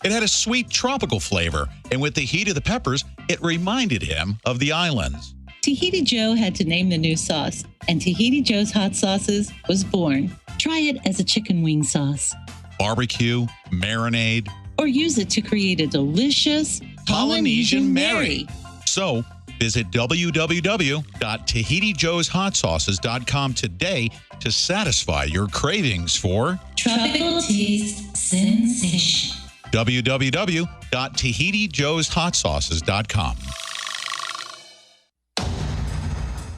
[SPEAKER 3] It had a sweet tropical flavor, and with the heat of the peppers, it reminded him of the islands.
[SPEAKER 19] Tahiti Joe had to name the new sauce, and Tahiti Joe's Hot Sauces was born. Try it as a chicken wing sauce.
[SPEAKER 3] Barbecue, marinade,
[SPEAKER 19] or use it to create a delicious Polynesian Mary.
[SPEAKER 3] So, visit www.tahitijoeshotsauces.com today to satisfy your cravings for
[SPEAKER 19] tropical taste sensation.
[SPEAKER 3] www.tahitijoeshotsauces.com.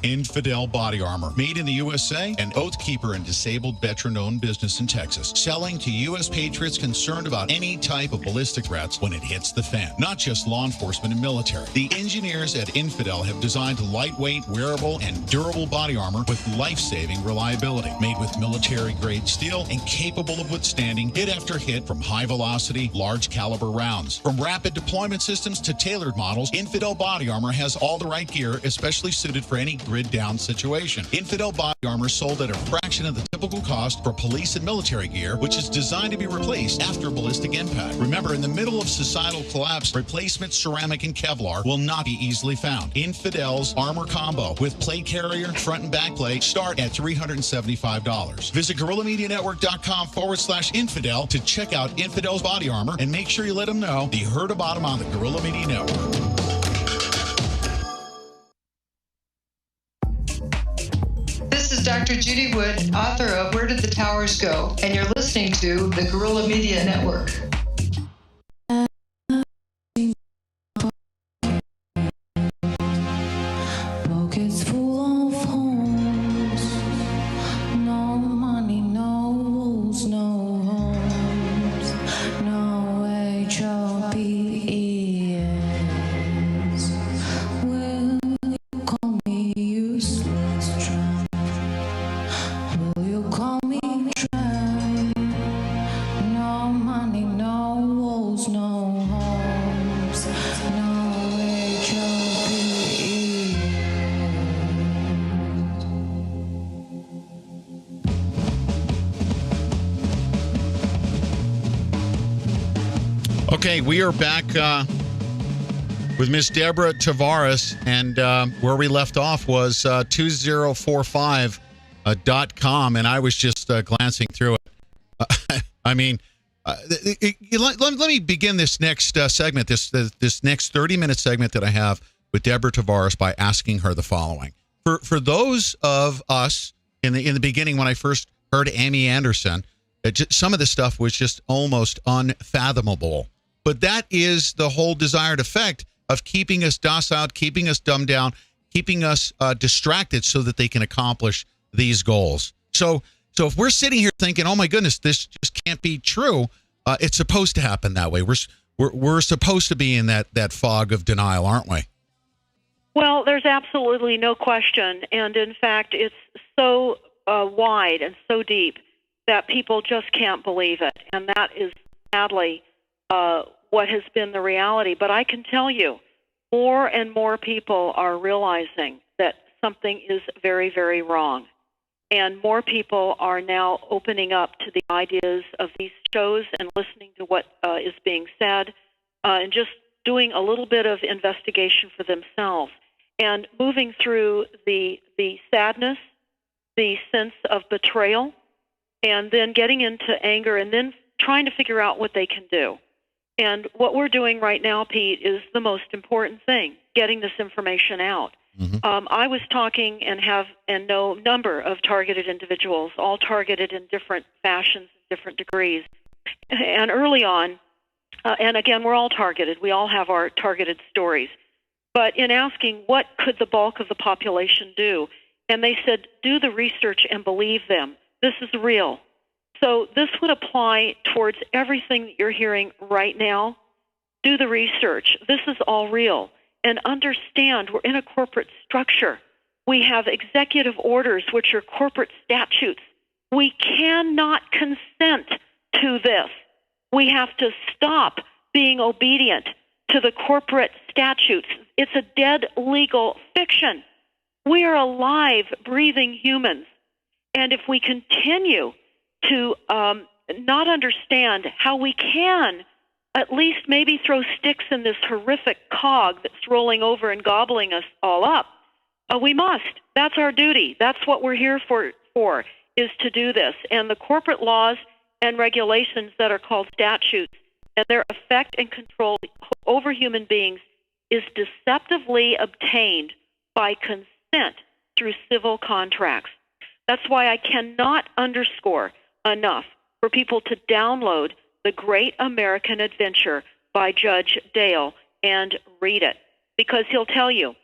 [SPEAKER 3] Infidel Body Armor, made in the USA, an Oath Keeper and disabled veteran-owned business in Texas, selling to U.S. patriots concerned about any type of ballistic threats when it hits the fan. Not just law enforcement and military. The engineers at Infidel have designed lightweight, wearable, and durable body armor with life-saving reliability, made with military-grade steel and capable of withstanding hit after hit from high-velocity, large-caliber rounds. From rapid deployment systems to tailored models, Infidel Body Armor has all the right gear, especially suited for any grid-down situation. Infidel body armor sold at a fraction of the typical cost for police and military gear, which is designed to be replaced after ballistic impact. Remember, in the middle of societal collapse, replacement ceramic and Kevlar will not be easily found. Infidel's armor combo with plate carrier, front and back plate start at $375. Visit GorillaMediaNetwork.com/infidel to check out Infidel's body armor and make sure you let them know you heard about them on the Gorilla Media Network.
[SPEAKER 20] This is Dr. Judy Wood, author of Where Did the Towers Go? And you're listening to the Gorilla Media Network.
[SPEAKER 21] Pockets full of homes, no money, no rules, no homes, no HOPES. Will you call me useless tramp? Will you call me tramp? No money, no rules, no homes, no HOPES.
[SPEAKER 3] Okay, we are back with Miss Deborah Tavares, and where we left off was 2045.com, and I was just glancing through it. I mean, let me begin this next segment, this next 30-minute segment that I have with Deborah Tavares by asking her the following. For those of us in the beginning when I first heard Amy Anderson, some of the stuff was just almost unfathomable. But that is the whole desired effect of keeping us docile, keeping us dumbed down, keeping us distracted so that they can accomplish these goals. So if we're sitting here thinking, oh my goodness, this just can't be true, it's supposed to happen that way. We're supposed to be in that fog of denial, aren't we?
[SPEAKER 12] Well, there's absolutely no question. And in fact, it's so wide and so deep that people just can't believe it. And that is sadly what has been the reality. But I can tell you, more and more people are realizing that something is very, very wrong. And more people are now opening up to the ideas of these shows and listening to what is being said and just doing a little bit of investigation for themselves and moving through the sadness, the sense of betrayal, and then getting into anger and then trying to figure out what they can do. And what we're doing right now, Pete, is the most important thing, getting this information out. Mm-hmm. I was talking and know a number of targeted individuals, all targeted in different fashions, different degrees. And early on, and again, we're all targeted. We all have our targeted stories. But in asking what could the bulk of the population do, and they said, do the research and believe them. This is real. So this would apply towards everything that you're hearing right now. Do the research. This is all real. And understand we're in a corporate structure. We have executive orders, which are corporate statutes. We cannot consent to this. We have to stop being obedient to the corporate statutes. It's a dead legal fiction. We are alive, breathing humans. And if we continue to not understand how we can at least maybe throw sticks in this horrific cog that's rolling over and gobbling us all up, we must. That's our duty. That's what we're here for, is to do this. And the corporate laws and regulations that are called statutes and their effect and control over human beings is deceptively obtained by consent through civil contracts. That's why I cannot underscore enough for people to download The Great American Adventure by Judge Dale and read it, because he'll tell you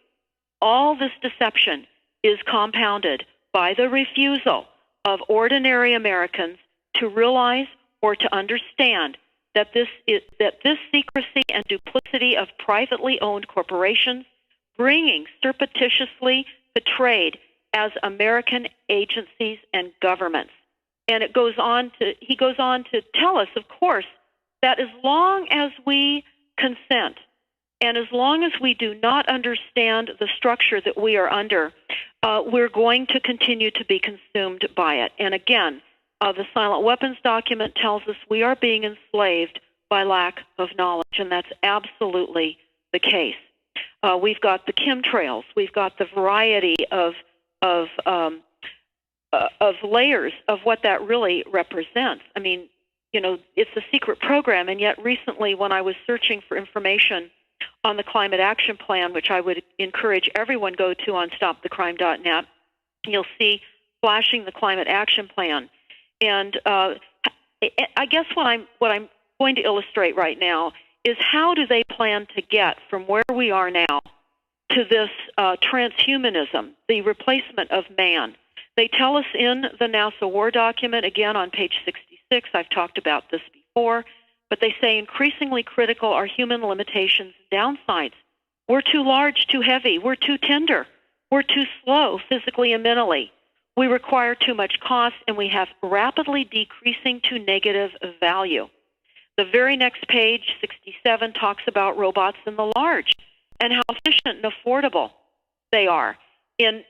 [SPEAKER 12] all this deception is compounded by the refusal of ordinary Americans to realize or to understand that this secrecy and duplicity of privately owned corporations bringing surreptitiously portrayed as American agencies and governments. And he goes on to tell us, of course, that as long as we consent And as long as we do not understand the structure that we are under, we're going to continue to be consumed by it. And again, the Silent Weapons document tells us we are being enslaved by lack of knowledge, and that's absolutely the case. We've got the chemtrails. We've got the variety of layers of what that really represents. I mean, you know, it's a secret program, and yet recently when I was searching for information on the Climate Action Plan, which I would encourage everyone go to on stopthecrime.net, you'll see flashing the Climate Action Plan. And I guess what I'm going to illustrate right now is how do they plan to get from where we are now to this transhumanism, the replacement of man. They tell us in the NASA War document, again on page 66, I've talked about this before, but they say increasingly critical are human limitations and downsides. We're too large, too heavy, we're too tender, we're too slow physically and mentally. We require too much cost, and we have rapidly decreasing to negative value. The very next page, 67, talks about robots in the large and how efficient and affordable they are. And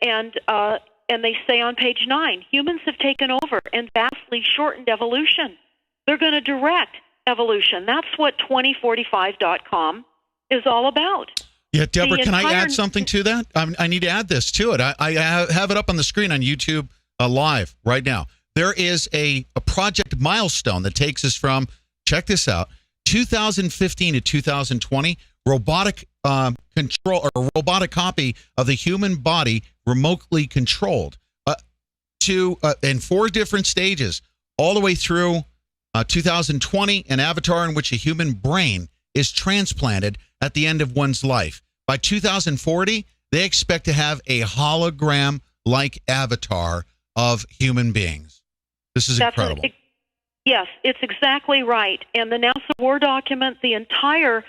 [SPEAKER 12] they say on page 9, humans have taken over and vastly shortened evolution. They're going to direct evolution. That's what 2045.com is all about.
[SPEAKER 3] Yeah, Deborah, can I add something to that? I need to add this to it. I have it up on the screen on YouTube live right now. There is a project milestone that takes us from, check this out, 2015 to 2020, robotic control or robotic copy of the human body remotely controlled in 4 different stages, all the way through 2020, an avatar in which a human brain is transplanted at the end of one's life. By 2040, they expect to have a hologram-like avatar of human beings. This is incredible.
[SPEAKER 12] Yes, it's exactly right. And the NASA War document, the entire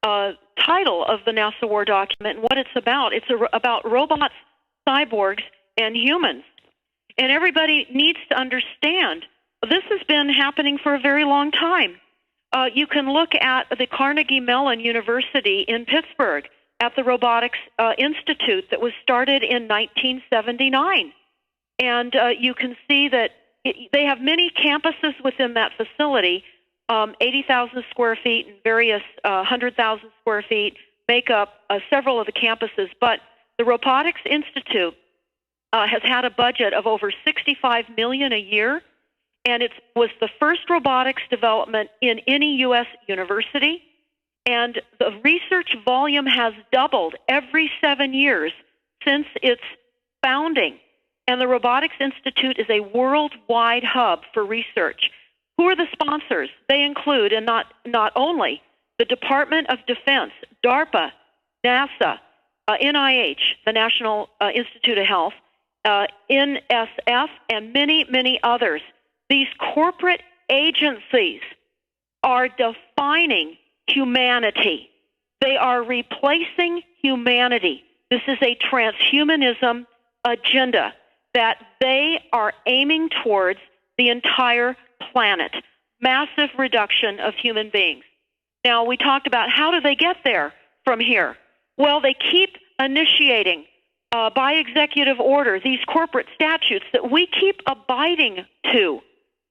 [SPEAKER 12] title of the NASA War document and what it's about about robots, cyborgs, and humans. And everybody needs to understand this has been happening for a very long time. You can look at the Carnegie Mellon University in Pittsburgh at the Robotics Institute that was started in 1979. And you can see that they have many campuses within that facility, 80,000 square feet and various 100,000 square feet make up several of the campuses. But the Robotics Institute has had a budget of over $65 million a year, and it was the first robotics development in any U.S. university. And the research volume has doubled every 7 years since its founding. And the Robotics Institute is a worldwide hub for research. Who are the sponsors? They include, and not only, the Department of Defense, DARPA, NASA, NIH, the National Institute of Health, NSF, and many, many others. These corporate agencies are defining humanity. They are replacing humanity. This is a transhumanism agenda that they are aiming towards the entire planet. Massive reduction of human beings. Now, we talked about how do they get there from here? Well, they keep initiating by executive order these corporate statutes that we keep abiding to.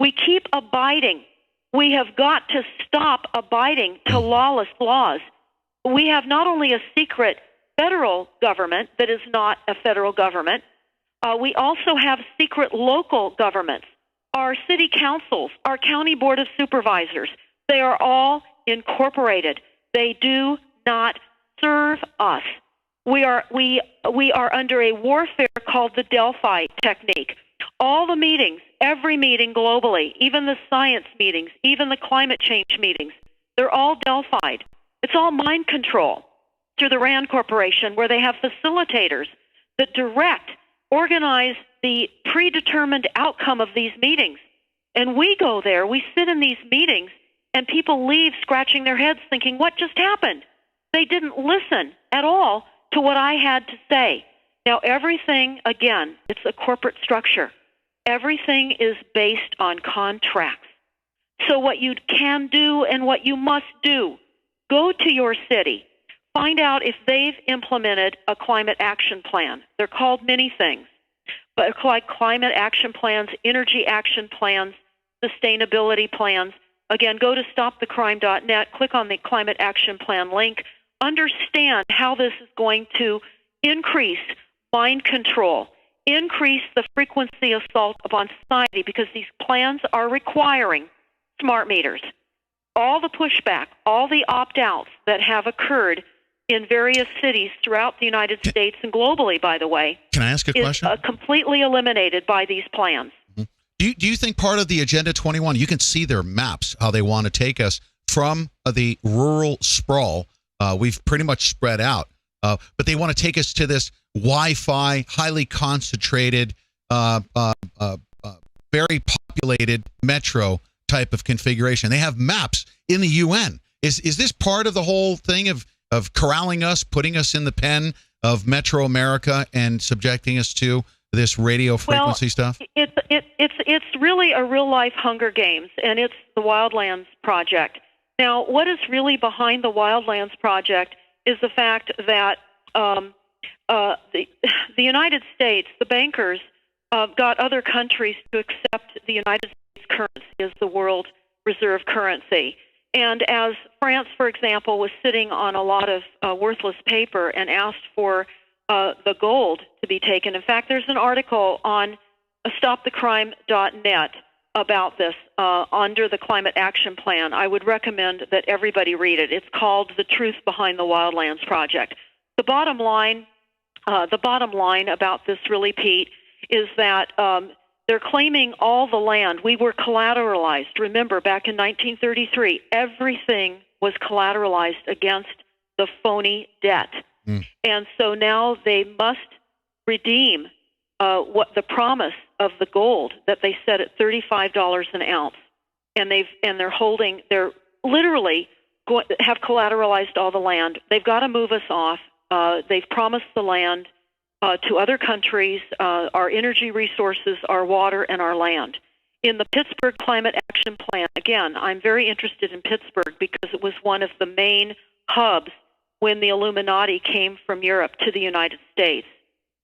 [SPEAKER 12] We keep abiding. We have got to stop abiding to lawless laws. We have not only a secret federal government that is not a federal government, we also have secret local governments, our city councils, our county board of supervisors. They are all incorporated. They do not serve us. We are under a warfare called the Delphi technique. All the meetings, every meeting globally, even the science meetings, even the climate change meetings, they're all Delphied. It's all mind control through the RAND Corporation, where they have facilitators that organize the predetermined outcome of these meetings. And we go there, we sit in these meetings, and people leave scratching their heads thinking, what just happened? They didn't listen at all to what I had to say. Now, everything, again, it's a corporate structure. Everything is based on contracts. So what you can do and what you must do, go to your city, find out if they've implemented a climate action plan. They're called many things, but like climate action plans, energy action plans, sustainability plans. Again, go to stopthecrime.net, click on the climate action plan link, understand how this is going to increase mind control, increase the frequency of assault upon society, because these plans are requiring smart meters. All the pushback, all the opt-outs that have occurred in various cities throughout the United States and globally, by the way,
[SPEAKER 3] can I ask a question?
[SPEAKER 12] Is completely eliminated by these plans.
[SPEAKER 3] Do you think part of the Agenda 21, you can see their maps, how they want to take us from the rural sprawl. We've pretty much spread out, but they want to take us to this Wi-Fi, highly concentrated, very populated metro type of configuration. They have maps in the UN. Is this part of the whole thing of corralling us, putting us in the pen of Metro America and subjecting us to this radio frequency stuff?
[SPEAKER 12] It's really a real life Hunger Games, and it's the Wildlands Project. Now, what is really behind the Wildlands Project is the fact that the United States, the bankers, got other countries to accept the United States currency as the world reserve currency. And as France, for example, was sitting on a lot of worthless paper and asked for the gold to be taken. In fact, there's an article on stopthecrime.net about this under the Climate Action Plan. I would recommend that everybody read it. It's called The Truth Behind the Wildlands Project. The bottom line about this, really, Pete, is that they're claiming all the land. We were collateralized. Remember, back in 1933, everything was collateralized against the phony debt. And so now they must redeem what the promise of the gold that they set at $35 an ounce, and they're literally have collateralized all the land. They've got to move us off. They've promised the land to other countries, our energy resources, our water, and our land. In the Pittsburgh Climate Action Plan, again, I'm very interested in Pittsburgh because it was one of the main hubs when the Illuminati came from Europe to the United States.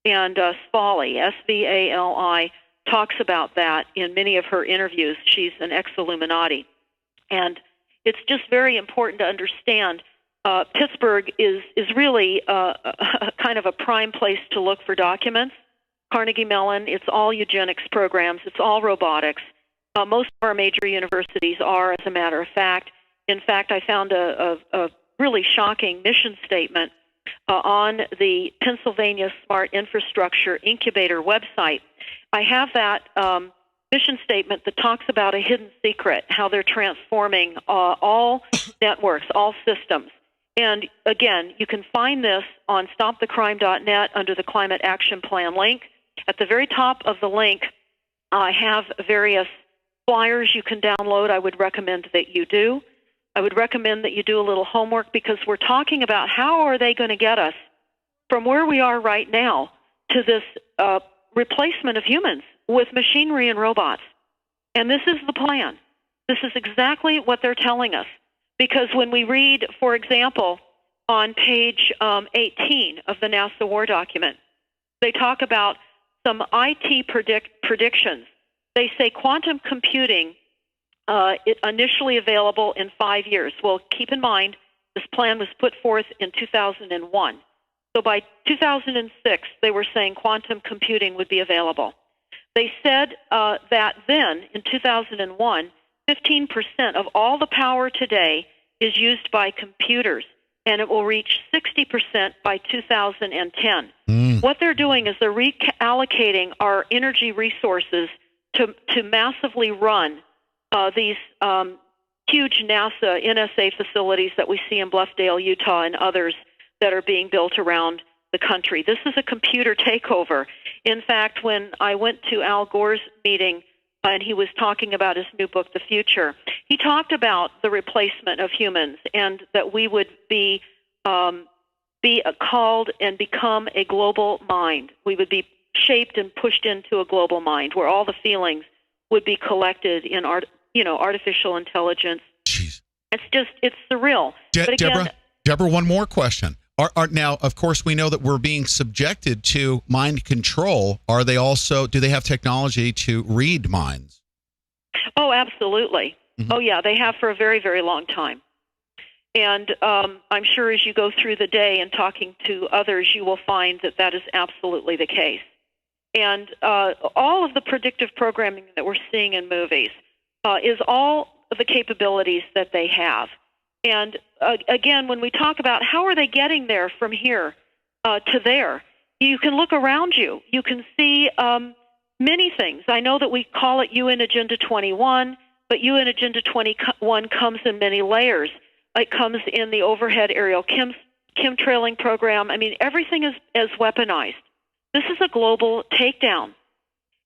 [SPEAKER 12] And Svali, S-V-A-L-I, talks about that in many of her interviews. She's an ex-Illuminati. And it's just very important to understand Pittsburgh is really kind of a prime place to look for documents. Carnegie Mellon, it's all eugenics programs. It's all robotics. Most of our major universities are, as a matter of fact. In fact, I found a really shocking mission statement on the Pennsylvania Smart Infrastructure Incubator website. I have that mission statement that talks about a hidden secret, how they're transforming all networks, all systems. And again, you can find this on stopthecrime.net under the Climate Action Plan link. At the very top of the link, I have various flyers you can download. I would recommend that you do. I would recommend that you do a little homework, because we're talking about how are they going to get us from where we are right now to this replacement of humans with machinery and robots. And this is the plan. This is exactly what they're telling us. Because when we read, for example, on page 18 of the NASA War document, they talk about some IT predictions. They say quantum computing initially available in 5 years. Well, keep in mind, this plan was put forth in 2001. So by 2006, they were saying quantum computing would be available. They said that then, in 2001, 15% of all the power today is used by computers, and it will reach 60% by 2010. What they're doing is they're reallocating our energy resources to massively run these huge NSA facilities that we see in Bluffdale, Utah, and others that are being built around the country. This is a computer takeover. In fact, when I went to Al Gore's meeting and he was talking about his new book, The Future, he talked about the replacement of humans and that we would be called and become a global mind. We would be shaped and pushed into a global mind where all the feelings would be collected in artificial intelligence.
[SPEAKER 3] Jeez.
[SPEAKER 12] It's surreal. But again,
[SPEAKER 3] Deborah, one more question. Now, of course, we know that we're being subjected to mind control. Are they also? Do they have technology to read minds?
[SPEAKER 12] Oh, absolutely. Mm-hmm. Oh, yeah, they have for a very, very long time. And I'm sure as you go through the day and talking to others, you will find that that is absolutely the case. And all of the predictive programming that we're seeing in movies is all the capabilities that they have. And again, when we talk about how are they getting there from here to there, you can look around you. You can see many things. I know that we call it UN Agenda 21, but UN Agenda 21 comes in many layers. It comes in the overhead aerial chemtrailing program. I mean, everything is weaponized. This is a global takedown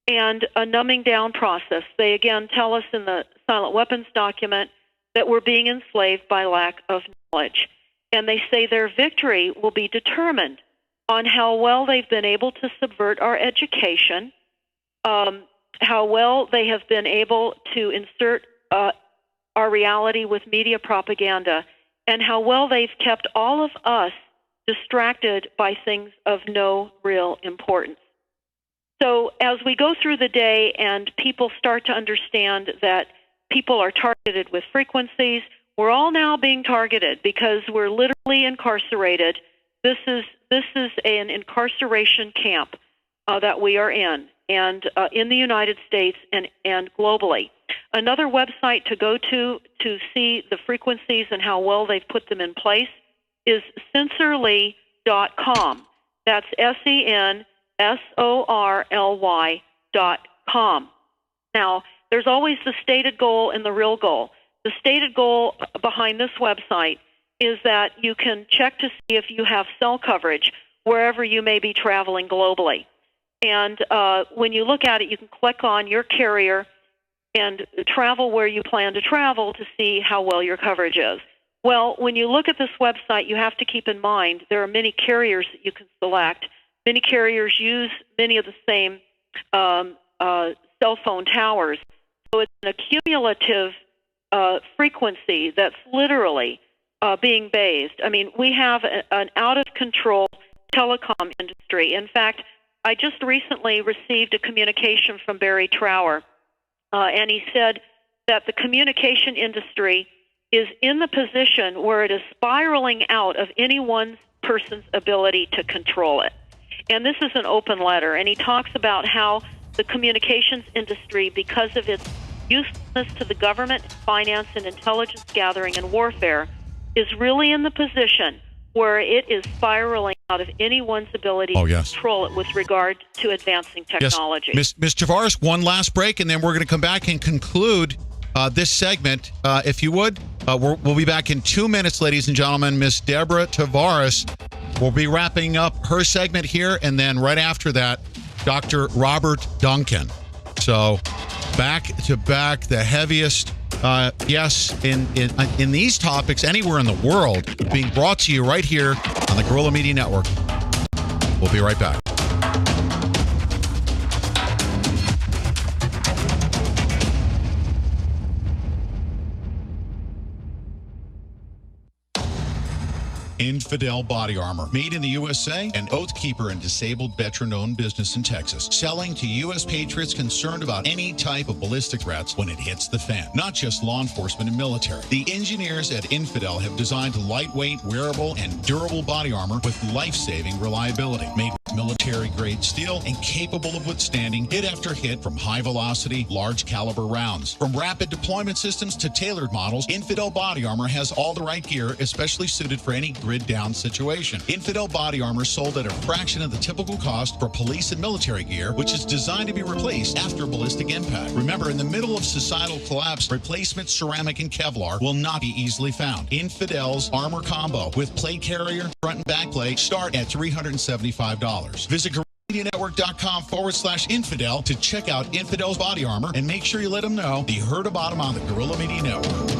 [SPEAKER 12] and a numbing down process. They, again, tell us in the silent weapons document that we're being enslaved by lack of knowledge. And they say their victory will be determined on how well they've been able to subvert our education, how well they have been able to insert our reality with media propaganda, and how well they've kept all of us distracted by things of no real importance. So as we go through the day and people start to understand that people are targeted with frequencies, we're all now being targeted because we're literally incarcerated. This is an incarceration camp that we are in, and in the United States and globally. Another website to go to see the frequencies and how well they've put them in place is sensorly.com. That's sensorly.com. Now, there's always the stated goal and the real goal. The stated goal behind this website is that you can check to see if you have cell coverage wherever you may be traveling globally. And when you look at it, you can click on your carrier and travel where you plan to travel to see how well your coverage is. Well, when you look at this website, you have to keep in mind there are many carriers that you can select. Many carriers use many of the same cell phone towers. So it's an accumulative frequency that's literally being bathed. I mean, we have an out-of-control telecom industry. In fact, I just recently received a communication from Barry Trower, and he said that the communication industry is in the position where it is spiraling out of any one person's ability to control it. And this is an open letter, and he talks about how the communications industry, because of its usefulness to the government, finance, and intelligence gathering and warfare, is really in the position where it is spiraling out of anyone's ability to control it with regard to advancing technology.
[SPEAKER 3] Yes. Ms. Tavares, one last break, and then we're going to come back and conclude this segment. If you would, we'll be back in 2 minutes, ladies and gentlemen. Ms. Deborah Tavares will be wrapping up her segment here, and then right after that, Dr. Robert Duncan. So back to back, the heaviest in these topics anywhere in the world, being brought to you right here on the Guerrilla Media Network. We'll be right back. Infidel Body Armor, made in the USA, an Oathkeeper and disabled veteran-owned business in Texas, selling to U.S. patriots concerned about any type of ballistic threats when it hits the fan, not just law enforcement and military. The engineers at Infidel have designed lightweight, wearable, and durable body armor with life-saving reliability, made with military-grade steel and capable of withstanding hit after hit from high-velocity, large-caliber rounds. From rapid deployment systems to tailored models, Infidel Body Armor has all the right gear, especially suited for any grid-down situation. Infidel Body Armor sold at a fraction of the typical cost for police and military gear, which is designed to be replaced after ballistic impact. Remember, in the middle of societal collapse, replacement ceramic and Kevlar will not be easily found. Infidel's Armor Combo with plate carrier, front and back plate start at $375. Visit GuerrillaMediaNetwork.com/infidel to check out Infidel's Body Armor and make sure you let them know you heard about them on the Guerrilla Media Network.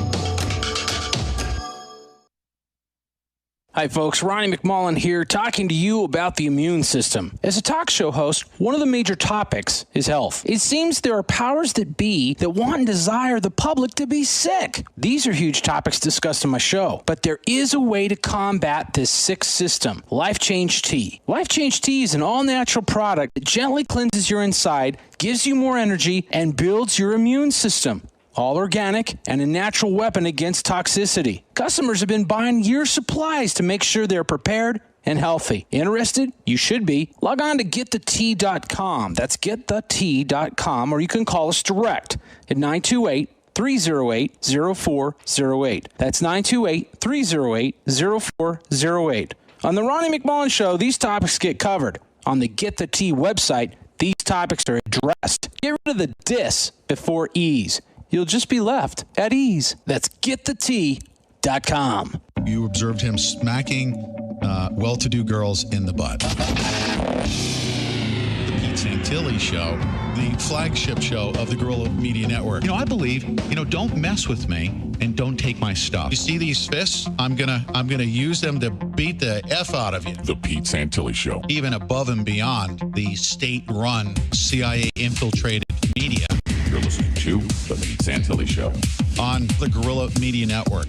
[SPEAKER 11] Hi folks, Ronnie McMullen here, talking to you about the immune system. As a talk show host, one of the major topics is health. It seems there are powers that be that want and desire the public to be sick. These are huge topics discussed on my show, but there is a way to combat this sick system. Life Change Tea. Life Change Tea is an all-natural product that gently cleanses your inside, gives you more energy, and builds your immune system. All organic and a natural weapon against toxicity. Customers have been buying year supplies to make sure they're prepared and healthy. Interested? You should be. Log on to getthetea.com. That's getthetea.com, or you can call us direct at 928-308-0408. That's 928-308-0408. On the Ronnie McMullen Show, these topics get covered. On the Get the Tea website, these topics are addressed. Get rid of the dis before ease. You'll just be left at ease. That's getthetea.com.
[SPEAKER 3] You observed him smacking well-to-do girls in the butt. The Pete Santilli Show, the flagship show of the Guerrilla Media Network. You know, I believe, don't mess with me and don't take my stuff. You see these fists? I'm gonna use them to beat the F out of you.
[SPEAKER 2] The Pete Santilli Show.
[SPEAKER 3] Even above and beyond the state-run, CIA-infiltrated media.
[SPEAKER 2] You're listening to The Pete Santilli Show
[SPEAKER 3] on the Guerrilla Media Network.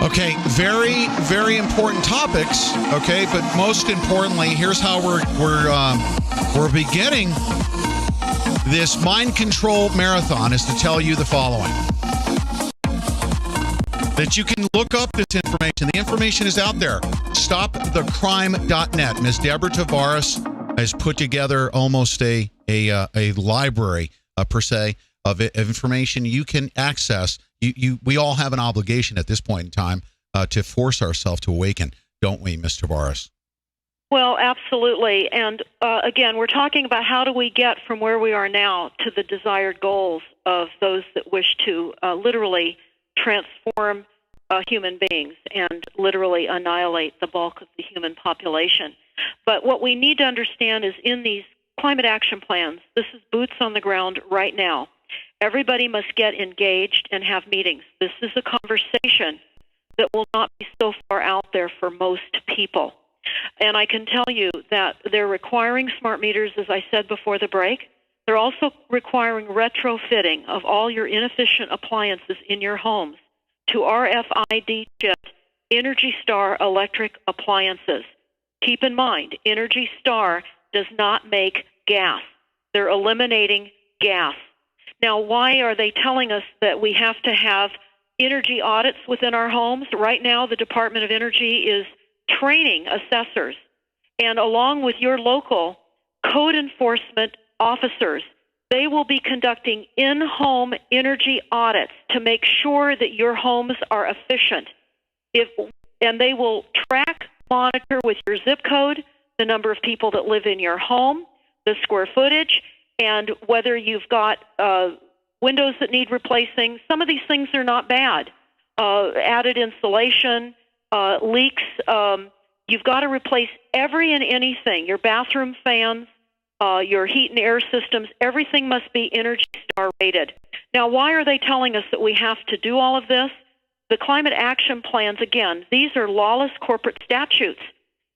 [SPEAKER 3] Okay, very, very important topics. Okay, but most importantly, here's how we're beginning this mind control marathon is to tell you the following. That you can look up this information. The information is out there. StopTheCrime.net. Ms. Deborah Tavares has put together almost a library, per se, of information you can access. We all have an obligation at this point in time to force ourselves to awaken, don't we, Ms. Tavares?
[SPEAKER 12] Well, absolutely. And again, we're talking about how do we get from where we are now to the desired goals of those that wish to literally transform human beings and literally annihilate the bulk of the human population. But what we need to understand is in these climate action plans, this is boots on the ground right now. Everybody must get engaged and have meetings. This is a conversation that will not be so far out there for most people. And I can tell you that they're requiring smart meters, as I said before the break. They're also requiring retrofitting of all your inefficient appliances in your homes to RFID chipped Energy Star electric appliances. Keep in mind, Energy Star does not make gas. They're eliminating gas. Now, why are they telling us that we have to have energy audits within our homes? Right now, the Department of Energy is training assessors, and along with your local code enforcement officers, they will be conducting in-home energy audits to make sure that your homes are efficient. And they will track, monitor with your zip code the number of people that live in your home, the square footage, and whether you've got windows that need replacing. Some of these things are not bad. Added insulation, leaks. You've got to replace every and anything. Your bathroom fans, your heat and air systems, everything must be Energy Star rated. Now, why are they telling us that we have to do all of this? The climate action plans, again, these are lawless corporate statutes,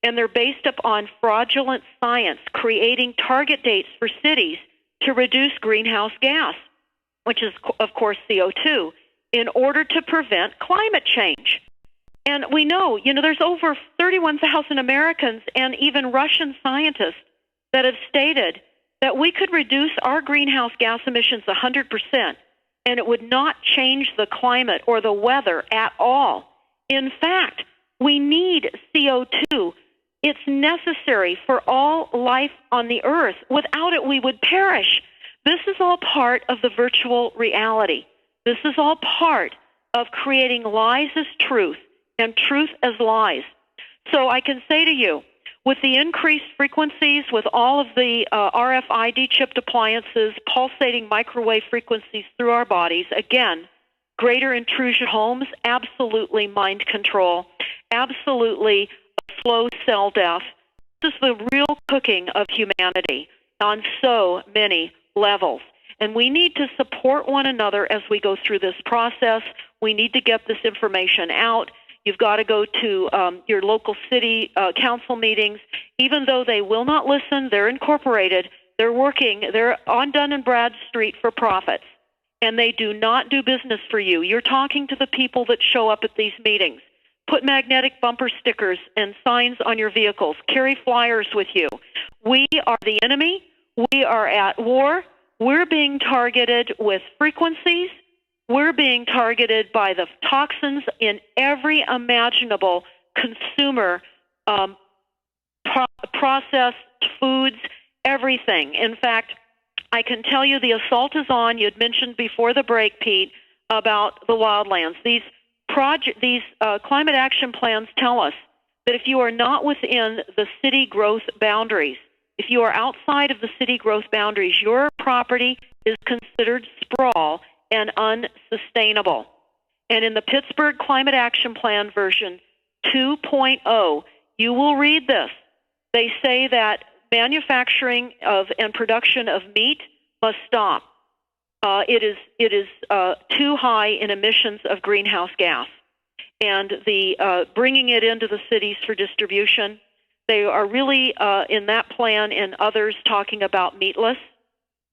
[SPEAKER 12] and they're based upon fraudulent science, creating target dates for cities to reduce greenhouse gas, which is, of course, CO2, in order to prevent climate change. And we know, there's over 31,000 Americans and even Russian scientists that have stated that we could reduce our greenhouse gas emissions 100%, and it would not change the climate or the weather at all. In fact, we need CO2. It's necessary for all life on the earth. Without it, we would perish. This is all part of the virtual reality. This is all part of creating lies as truth and truth as lies. So I can say to you, with the increased frequencies, with all of the RFID chipped appliances, pulsating microwave frequencies through our bodies, again, greater intrusion homes, absolutely mind control, absolutely flow cell death, is the real cooking of humanity on so many levels. And we need to support one another as we go through this process. We need to get this information out. You've got to go to your local city council meetings. Even though they will not listen, they're incorporated. They're working. They're on Dun & Brad Street for profits, and they do not do business for you. You're talking to the people that show up at these meetings. Put magnetic bumper stickers and signs on your vehicles. Carry flyers with you. We are the enemy. We are at war. We're being targeted with frequencies. We're being targeted by the toxins in every imaginable consumer processed foods, everything. In fact, I can tell you the assault is on. You had mentioned before the break, Pete, about the wildlands. These climate action plans tell us that if you are not within the city growth boundaries, if you are outside of the city growth boundaries, your property is considered sprawl and unsustainable. And in the Pittsburgh Climate Action Plan version 2.0, you will read this. They say that manufacturing of and production of meat must stop. It is too high in emissions of greenhouse gas. And the bringing it into the cities for distribution, they are really in that plan and others talking about meatless,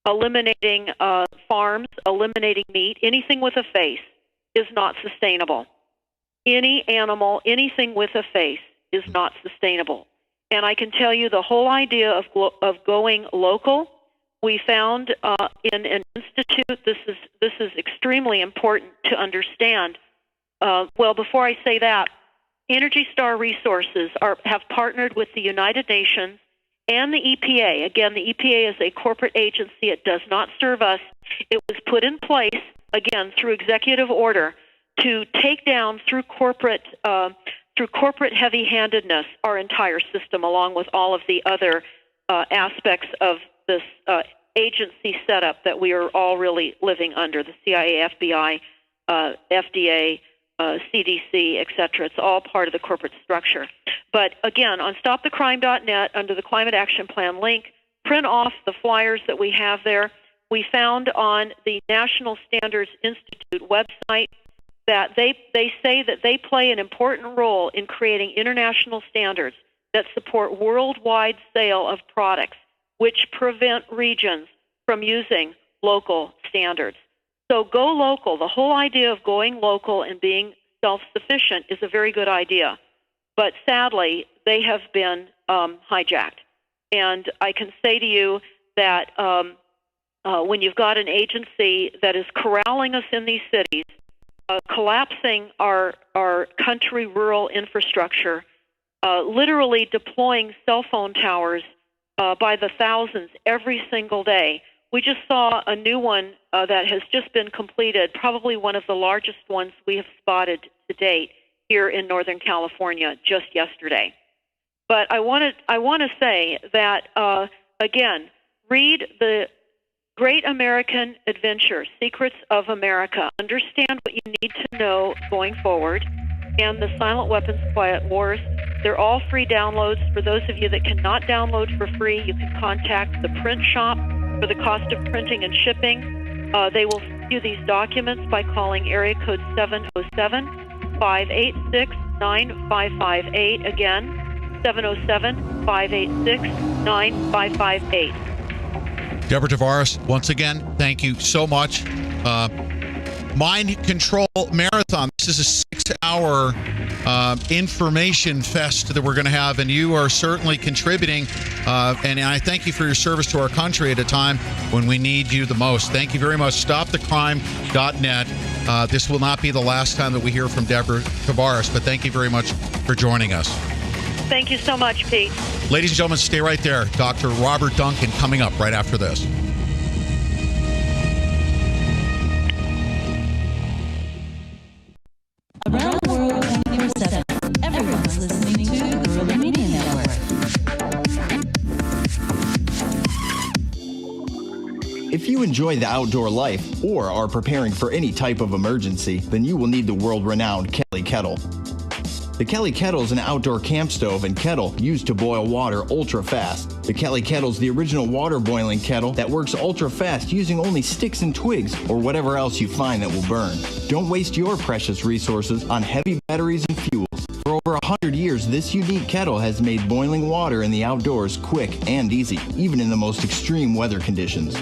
[SPEAKER 12] eliminating farms, eliminating meat. Anything with a face is not sustainable. Any animal, anything with a face is not sustainable. And I can tell you the whole idea of going local, we found in an institute, this is extremely important to understand. Well, before I say that, Energy Star Resources have partnered with the United Nations and the EPA. Again, the EPA is a corporate agency. It does not serve us. It was put in place, again, through executive order to take down through corporate heavy-handedness our entire system, along with all of the other aspects of this agency setup that we are all really living under, the CIA, FBI, FDA, CDC, et cetera. It's all part of the corporate structure. But again, on stopthecrime.net, under the Climate Action Plan link, print off the flyers that we have there. We found on the National Standards Institute website that they say that they play an important role in creating international standards that support worldwide sale of products which prevent regions from using local standards. So go local. The whole idea of going local and being self-sufficient is a very good idea. But sadly, they have been hijacked. And I can say to you that when you've got an agency that is corralling us in these cities, collapsing our country rural infrastructure, literally deploying cell phone towers by the thousands every single day. We just saw a new one that has just been completed, probably one of the largest ones we have spotted to date here in Northern California just yesterday. But I want to say that, again, read the Great American Adventure, Secrets of America. Understand what you need to know going forward. And the Silent Weapons, Quiet Wars. They're all free downloads. For those of you that cannot download for free, you can contact the print shop for the cost of printing and shipping. They will send you these documents by calling area code 707-586-9558. Again, 707-586-9558.
[SPEAKER 3] Deborah Tavares, once again, thank you so much. Mind Control Marathon. This is a 6-hour information fest that we're going to have, and you are certainly contributing. And I thank you for your service to our country at a time when we need you the most. Thank you very much. StopTheCrime.net. This will not be the last time that we hear from Deborah Tavares, but thank you very much for joining us.
[SPEAKER 12] Thank you so much, Pete.
[SPEAKER 3] Ladies and gentlemen, stay right there. Dr. Robert Duncan coming up right after this.
[SPEAKER 18] Around the world, 24/7. Everyone's listening to the Guerrilla Media Network.
[SPEAKER 7] If you enjoy the outdoor life or are preparing for any type of emergency, then you will need the world-renowned Kettle. The Kelly Kettle is an outdoor camp stove and kettle used to boil water ultra fast. The Kelly Kettle is the original water boiling kettle that works ultra fast using only sticks and twigs or whatever else you find that will burn. Don't waste your precious resources on heavy batteries and fuels. For over 100 years, this unique kettle has made boiling water in the outdoors quick and easy, even in the most extreme weather conditions.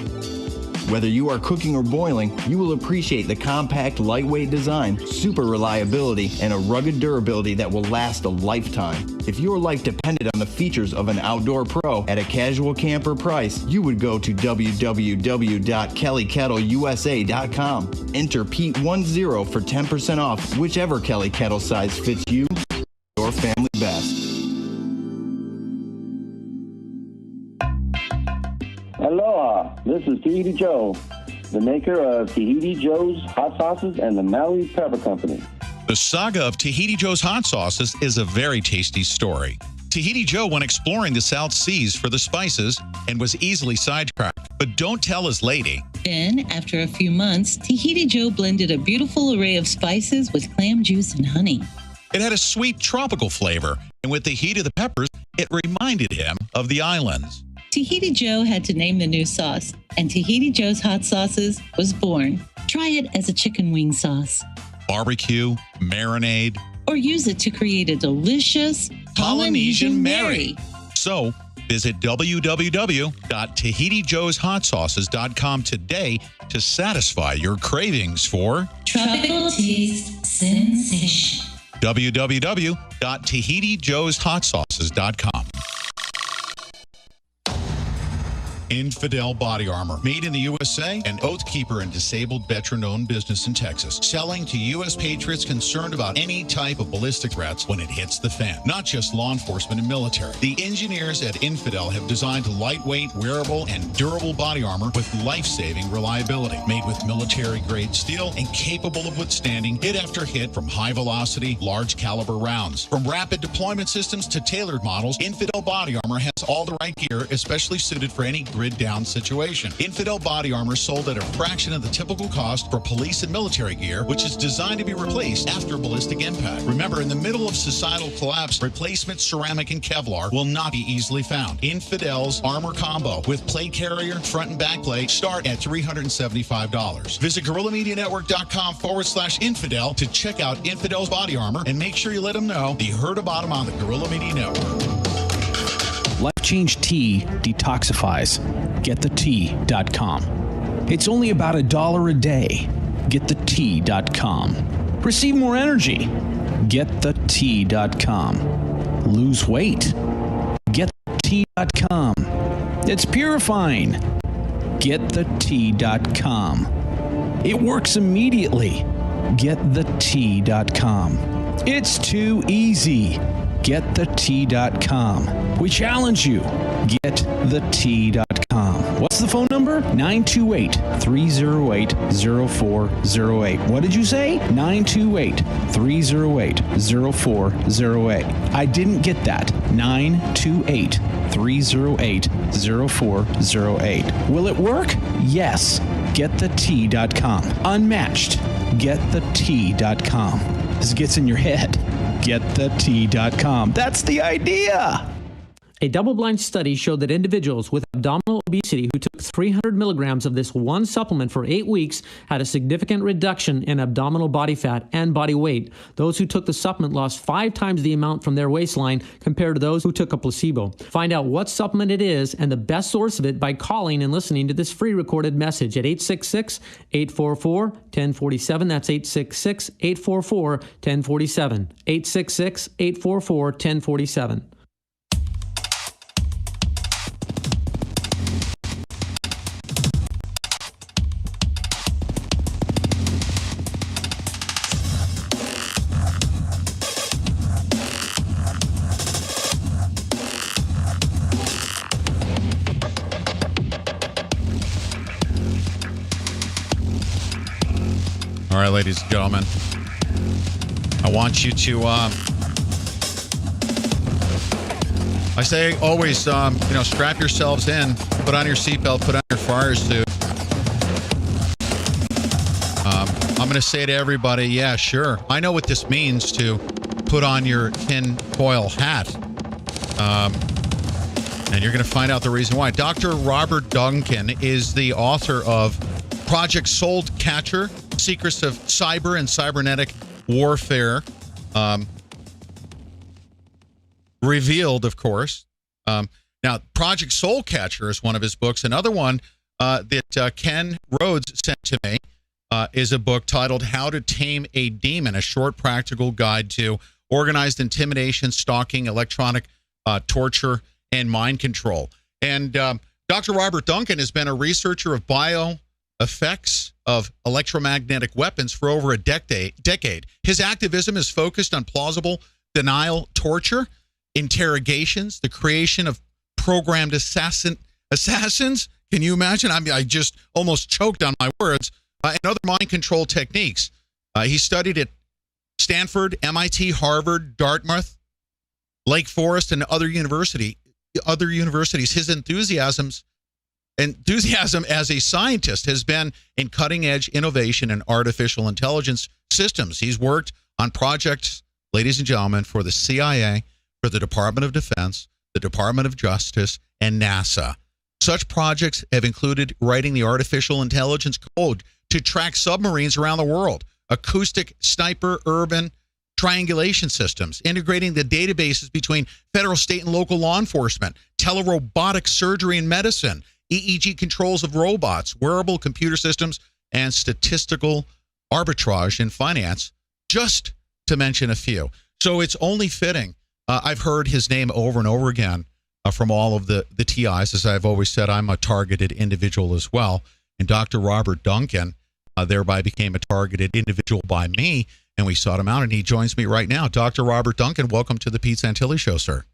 [SPEAKER 7] Whether you are cooking or boiling, you will appreciate the compact, lightweight design, super reliability, and a rugged durability that will last a lifetime. If your life depended on the features of an outdoor pro at a casual camper price, you would go to www.kellykettleusa.com. Enter Pete10 for 10% off whichever Kelly Kettle size fits you, your family best.
[SPEAKER 5] Aloha, this is Tahiti Joe, the maker of Tahiti Joe's Hot Sauces and the Maui Pepper Company.
[SPEAKER 3] The saga of Tahiti Joe's hot sauces is a very tasty story. Tahiti Joe went exploring the South Seas for the spices and was easily sidetracked. But don't tell his lady.
[SPEAKER 19] Then, after a few months, Tahiti Joe blended a beautiful array of spices with clam juice and honey.
[SPEAKER 3] It had a sweet tropical flavor, and with the heat of the peppers, it reminded him of the islands.
[SPEAKER 19] Tahiti Joe had to name the new sauce, and Tahiti Joe's Hot Sauces was born. Try it as a chicken wing sauce.
[SPEAKER 3] Barbecue, marinade,
[SPEAKER 19] or use it to create a delicious Polynesian Mary.
[SPEAKER 3] So, visit www.tahitijoeshotsauces.com today to satisfy your cravings for
[SPEAKER 19] tropical taste sensation.
[SPEAKER 3] www.tahitijoeshotsauces.com. Infidel Body Armor, made in the USA, an Oathkeeper and disabled veteran-owned business in Texas, selling to U.S. patriots concerned about any type of ballistic threats when it hits the fan, not just law enforcement and military. The engineers at Infidel have designed lightweight, wearable, and durable body armor with life-saving reliability, made with military-grade steel and capable of withstanding hit after hit from high-velocity, large-caliber rounds. From rapid deployment systems to tailored models, Infidel Body Armor has all the right gear, especially suited for any grid-down situation. Infidel Body Armor sold at a fraction of the typical cost for police and military gear, which is designed to be replaced after ballistic impact. Remember, in the middle of societal collapse, replacement ceramic and Kevlar will not be easily found. Infidel's Armor Combo with plate carrier, front and back plate start at $375. Visit GorillaMediaNetwork.com/infidel to check out Infidel's Body Armor and make sure you let them know you heard about them on the Gorilla Media Network.
[SPEAKER 11] Life Change Tea detoxifies. GetTheTea.com. It's only about $1 a day. GetTheTea.com. Receive more energy. GetTheTea.com. Lose weight. GetTheTea.com. It's purifying. GetTheTea.com. It works immediately. GetTheTea.com. It's too easy. GetTheTea.com. We challenge you. GetTheTea.com. What's the phone number? 928-308-0408. What did you say? 928-308-0408. I didn't get that. 928-308-0408. Will it work? Yes. GetTheTea.com. Unmatched. GetTheTea.com. This gets in your head. GetTheTea.com. That's the idea.
[SPEAKER 1] A double-blind study showed that individuals with abdominal obesity who took 300 milligrams of this one supplement for 8 weeks had a significant reduction in abdominal body fat and body weight. Those who took the supplement lost 5 times the amount from their waistline compared to those who took a placebo. Find out what supplement it is and the best source of it by calling and listening to this free recorded message at 866-844-1047. That's 866-844-1047. 866-844-1047.
[SPEAKER 3] All right, ladies and gentlemen, I want you to, I say always, strap yourselves in, put on your seatbelt, put on your fire suit. I'm going to say to everybody, yeah, sure. I know what this means to put on your tinfoil hat. And you're going to find out the reason why. Dr. Robert Duncan is the author of Project Soul Catcher, Secrets of Cyber and Cybernetic Warfare. Revealed, of course. Now, Project Soul Catcher is one of his books. Another one that Ken Rhoades sent to me is a book titled How to Tame a Demon, a short practical guide to organized intimidation, stalking, electronic torture, and mind control. And Dr. Robert Duncan has been a researcher of bioeffects of electromagnetic weapons for over a decade. His activism is focused on plausible denial torture, interrogations, the creation of programmed assassins. Can you imagine? I just almost choked on my words. And other mind control techniques. He studied at Stanford, MIT, Harvard, Dartmouth, Lake Forest, and other universities. His enthusiasm as a scientist has been in cutting-edge innovation and artificial intelligence systems. He's worked on projects, ladies and gentlemen, for the CIA, for the Department of Defense, the Department of Justice, and NASA. Such projects have included writing the artificial intelligence code to track submarines around the world, acoustic sniper urban triangulation systems, integrating the databases between federal, state, and local law enforcement, telerobotic surgery and medicine, EEG controls of robots, wearable computer systems, and statistical arbitrage in finance, just to mention a few. So it's only fitting. I've heard his name over and over again from all of the TIs. As I've always said, I'm a targeted individual as well. And Dr. Robert Duncan thereby became a targeted individual by me, and we sought him out, and he joins me right now. Dr. Robert Duncan, welcome to the Pete Santilli Show, sir.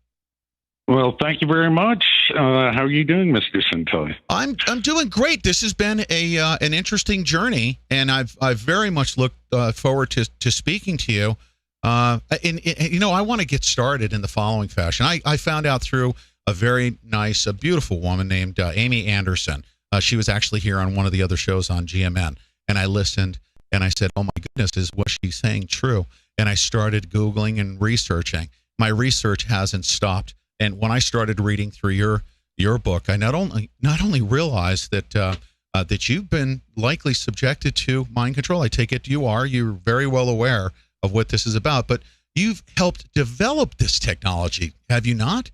[SPEAKER 6] Well, thank you very much. How are you doing, Mr. Santilli?
[SPEAKER 3] I'm doing great. This has been an interesting journey, and I've very much looked forward to speaking to you. And you know, I want to get started in the following fashion. I found out through a very nice, a beautiful woman named Amy Anderson. She was actually here on one of the other shows on GMN, and I listened. And I said, oh, my goodness, is what she's saying true? And I started Googling and researching. My research hasn't stopped. And when I started reading through your book, I not only realized that that you've been likely subjected to mind control. I take it you're very well aware of what this is about. But you've helped develop this technology, have you not?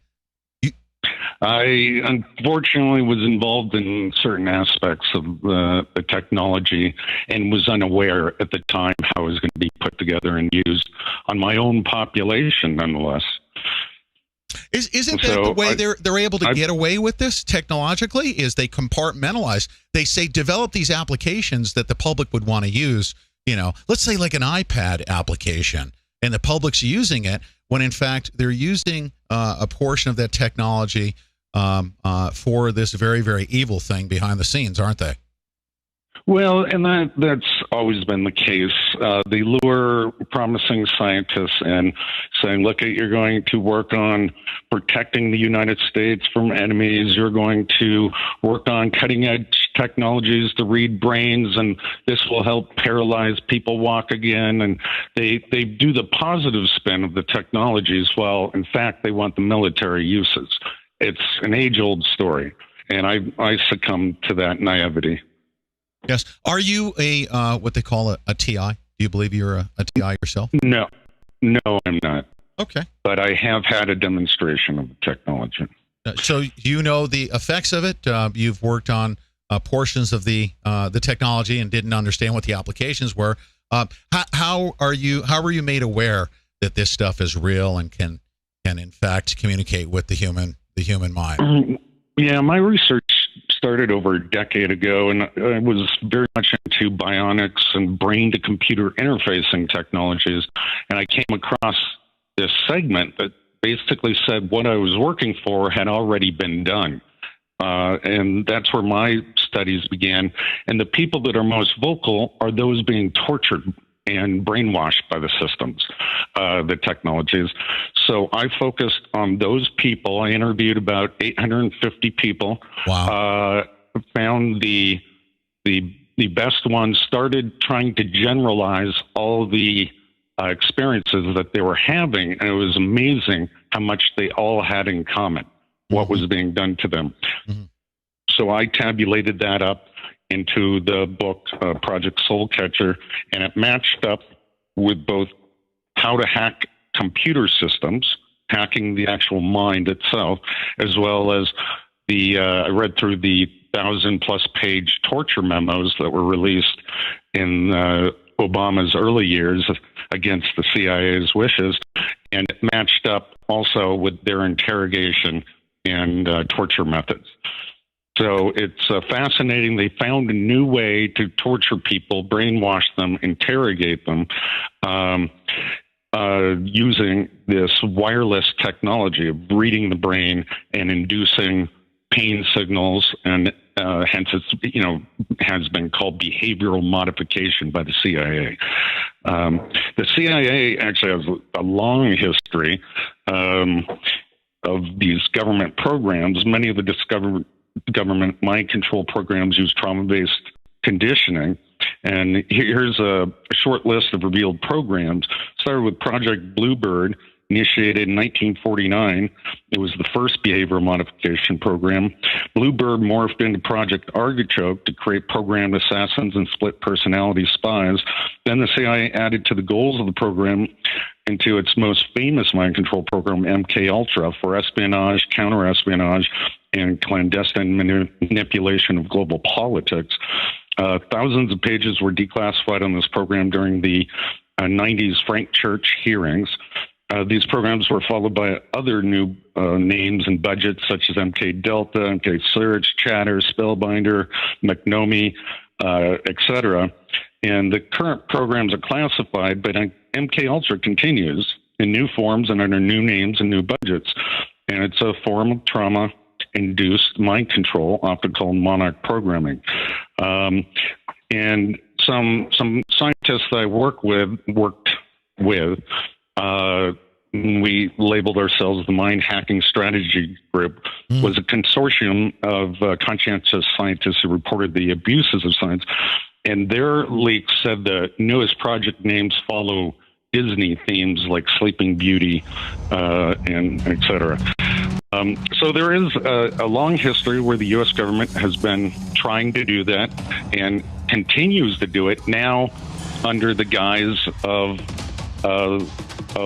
[SPEAKER 6] I unfortunately was involved in certain aspects of the technology and was unaware at the time how it was going to be put together and used on my own population, nonetheless.
[SPEAKER 3] Isn't that the way they're able to get away with this technologically? Is they compartmentalize? They say develop these applications that the public would want to use. You know, let's say like an iPad application, and the public's using it when in fact they're using a portion of that technology for this very, very evil thing behind the scenes, aren't they?
[SPEAKER 6] Well, and that's always been the case. They lure promising scientists and saying, look, you're going to work on protecting the United States from enemies. You're going to work on cutting edge technologies to read brains, and this will help paralyze people walk again. And they do the positive spin of the technologies while, in fact, they want the military uses. It's an age-old story, and I succumb to that naivety.
[SPEAKER 3] Yes. Are you a what they call a TI? Do you believe you're a TI yourself?
[SPEAKER 6] No, I'm not.
[SPEAKER 3] Okay.
[SPEAKER 6] But I have had a demonstration of the technology.
[SPEAKER 3] So you know the effects of it. You've worked on portions of the technology and didn't understand what the applications were. How were you made aware that this stuff is real and can in fact communicate with the human mind?
[SPEAKER 6] Yeah, my research started over a decade ago, and I was very much into bionics and brain-to-computer interfacing technologies, and I came across this segment that basically said what I was working for had already been done. And that's where my studies began. And the people that are most vocal are those being tortured and brainwashed by the systems, the technologies. So I focused on those people. I interviewed about 850 people.
[SPEAKER 3] Wow.
[SPEAKER 6] Found the best ones, started trying to generalize all the experiences that they were having, and it was amazing how much they all had in common, what was being done to them. So I tabulated that up into the book, Project Soul Catcher, and it matched up with both how to hack computer systems, hacking the actual mind itself, as well as I read through the 1,000+ page torture memos that were released in Obama's early years against the CIA's wishes, and it matched up also with their interrogation and torture methods. So it's fascinating. They found a new way to torture people, brainwash them, interrogate them, using this wireless technology of reading the brain and inducing pain signals, and hence it's has been called behavioral modification by the CIA. The CIA actually has a long history of these government programs. Many of the government mind control programs use trauma-based conditioning. And here's a short list of revealed programs. Started with Project Bluebird, initiated in 1949. It was the first behavioral modification program. Bluebird morphed into Project Artichoke to create programmed assassins and split personality spies. Then the CIA added to the goals of the program into its most famous mind control program, MK Ultra, for espionage, counter-espionage, and clandestine manipulation of global politics. Thousands of pages were declassified on this program during the 90s Frank Church hearings. These programs were followed by other new names and budgets such as MK Delta, MK Surge, Chatter, Spellbinder, McNomie, etc. And the current programs are classified, but MK Ultra continues in new forms and under new names and new budgets. And it's a form of trauma-induced mind control, often called monarch programming. And some scientists I worked with, we labeled ourselves the Mind Hacking Strategy Group, was a consortium of conscientious scientists who reported the abuses of science. And their leaks said the newest project names follow Disney themes like Sleeping Beauty and et cetera. So there is a long history where the U.S. government has been trying to do that and continues to do it now under the guise of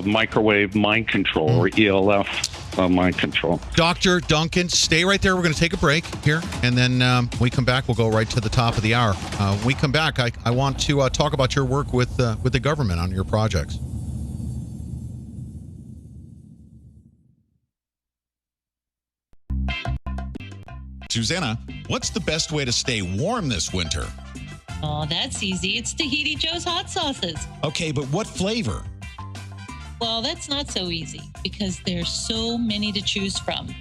[SPEAKER 6] microwave mind control, or ELF mind control. Dr. Duncan, stay right there. We're going to take a break here, and then when we come back, we'll go right to the top of the hour. When we come back, I want to talk about your work with the government on your projects.
[SPEAKER 3] Susanna, what's the best way to stay warm this winter?
[SPEAKER 19] Oh, that's easy. It's Tahiti Joe's hot sauces.
[SPEAKER 3] Okay, but what flavor?
[SPEAKER 19] Well, that's not so easy because there's so many to choose from.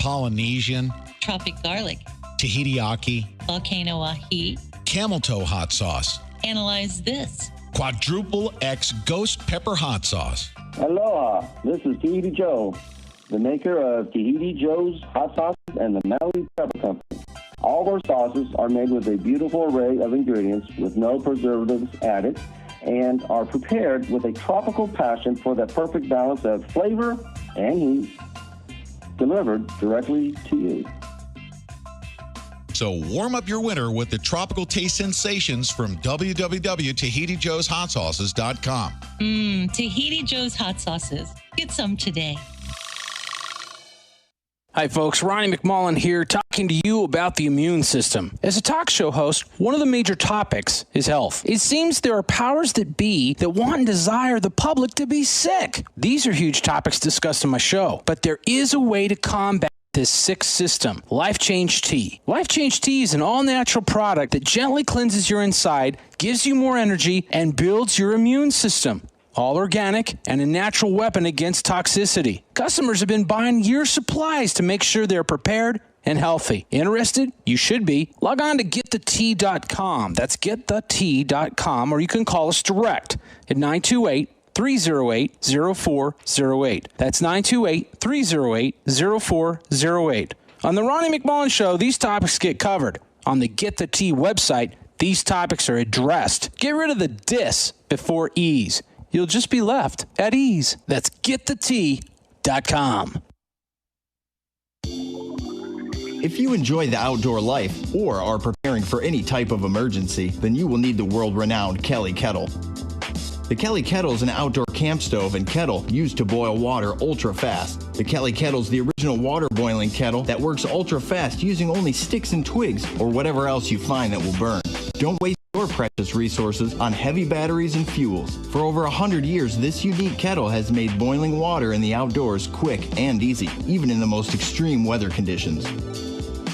[SPEAKER 3] Polynesian,
[SPEAKER 19] Tropic garlic,
[SPEAKER 3] Tahiti ahi,
[SPEAKER 19] volcano ahi,
[SPEAKER 3] camel toe hot sauce.
[SPEAKER 19] Analyze this.
[SPEAKER 3] Quadruple X ghost pepper hot sauce.
[SPEAKER 5] Aloha, this is Tahiti Joe, the maker of Tahiti Joe's hot sauces and the Maui Pepper Company. All of our sauces are made with a beautiful array of ingredients with no preservatives added, and are prepared with a tropical passion for that perfect balance of flavor and heat delivered directly to you.
[SPEAKER 3] So warm up your winter with the tropical taste sensations from www.TahitiJoesHotSauces.com.
[SPEAKER 19] Tahiti Joe's hot sauces. Get some today.
[SPEAKER 11] Hi folks, Ronnie McMullen here, talking to you about the immune system. As a talk show host, one of the major topics is health. It seems there are powers that be that want and desire the public to be sick. These are huge topics discussed on my show, but there is a way to combat this sick system. Life Change Tea. Life Change Tea is an all-natural product that gently cleanses your inside, gives you more energy, and builds your immune system. All organic and a natural weapon against toxicity. Customers have been buying year supplies to make sure they're prepared and healthy. Interested? You should be. Log on to getthetea.com. That's getthetea.com, or you can call us direct at 928-308-0408. That's 928-308-0408. On the Ronnie McMullen Show, these topics get covered. On the Get the Tea website, these topics are addressed. Get rid of the dis before ease. You'll just be left at ease. That's getthetea.com.
[SPEAKER 7] If you enjoy the outdoor life or are preparing for any type of emergency, then you will need the world-renowned Kelly Kettle. The Kelly Kettle is an outdoor camp stove and kettle used to boil water ultra fast. The Kelly Kettle is the original water boiling kettle that works ultra fast using only sticks and twigs or whatever else you find that will burn. Don't waste your precious resources on heavy batteries and fuels. For over 100 years, this unique kettle has made boiling water in the outdoors quick and easy, even in the most extreme weather conditions.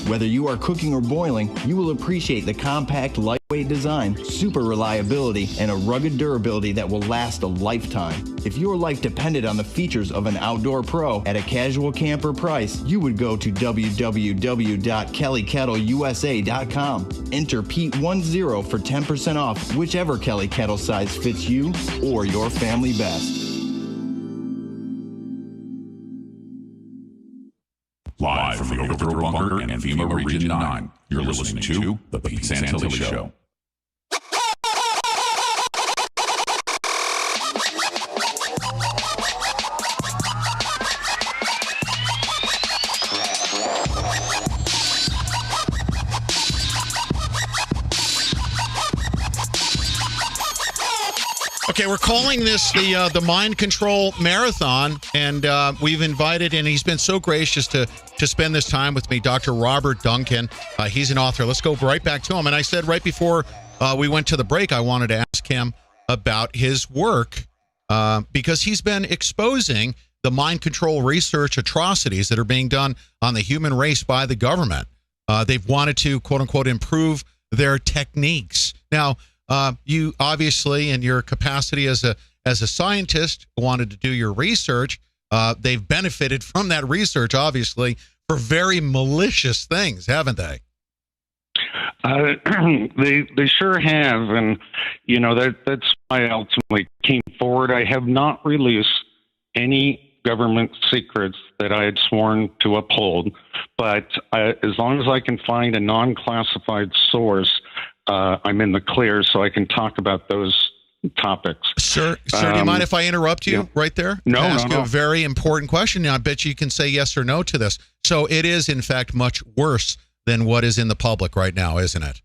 [SPEAKER 7] Whether you are cooking or boiling, you will appreciate the compact, lightweight design, super reliability, and a rugged durability that will last a lifetime. If your life depended on the features of an outdoor pro at a casual camper price, you would go to www.kellykettleusa.com. Enter Pete10 for 10% off whichever Kelly Kettle size fits you or your family best.
[SPEAKER 2] Live from the Overthrow Bunker and FEMA Region 9, you're listening to The Pete Santilli Show.
[SPEAKER 3] Okay, we're calling this the Mind Control Marathon, and we've invited, and he's been so gracious to spend this time with me, Dr. Robert Duncan. He's an author. Let's go right back to him. And I said right before we went to the break, I wanted to ask him about his work because he's been exposing the mind control research atrocities that are being done on the human race by the government. They've wanted to, quote unquote, improve their techniques. Now, you obviously, in your capacity as a scientist, wanted to do your research. They've benefited from that research, obviously, for very malicious things, haven't they?
[SPEAKER 6] They sure have, and you know that's why I ultimately came forward. I have not released any government secrets that I had sworn to uphold, but as long as I can find a non-classified source, I'm in the clear, so I can talk about those topics.
[SPEAKER 3] Sir, do you mind if I interrupt you right there?
[SPEAKER 6] No,
[SPEAKER 3] I ask
[SPEAKER 6] no.
[SPEAKER 3] you a very important question. Now, I bet you can say yes or no to this. So it is, in fact, much worse than what is in the public right now, isn't it?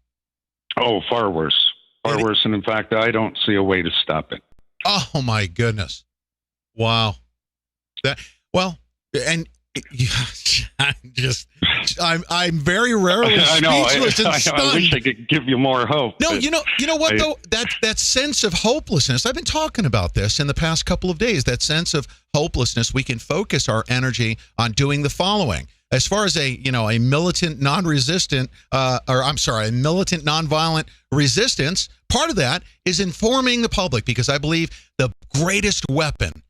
[SPEAKER 6] Oh, far worse. Far worse. And in fact, I don't see a way to stop it.
[SPEAKER 3] Oh, my goodness. Wow. I'm very rarely speechless and stunned.
[SPEAKER 6] I wish I could give you more hope.
[SPEAKER 3] No, you know what though? That sense of hopelessness. I've been talking about this in the past couple of days. That sense of hopelessness. We can focus our energy on doing the following. As far as a militant non-resistant, a militant nonviolent resistance, part of that is informing the public, because I believe the greatest weapon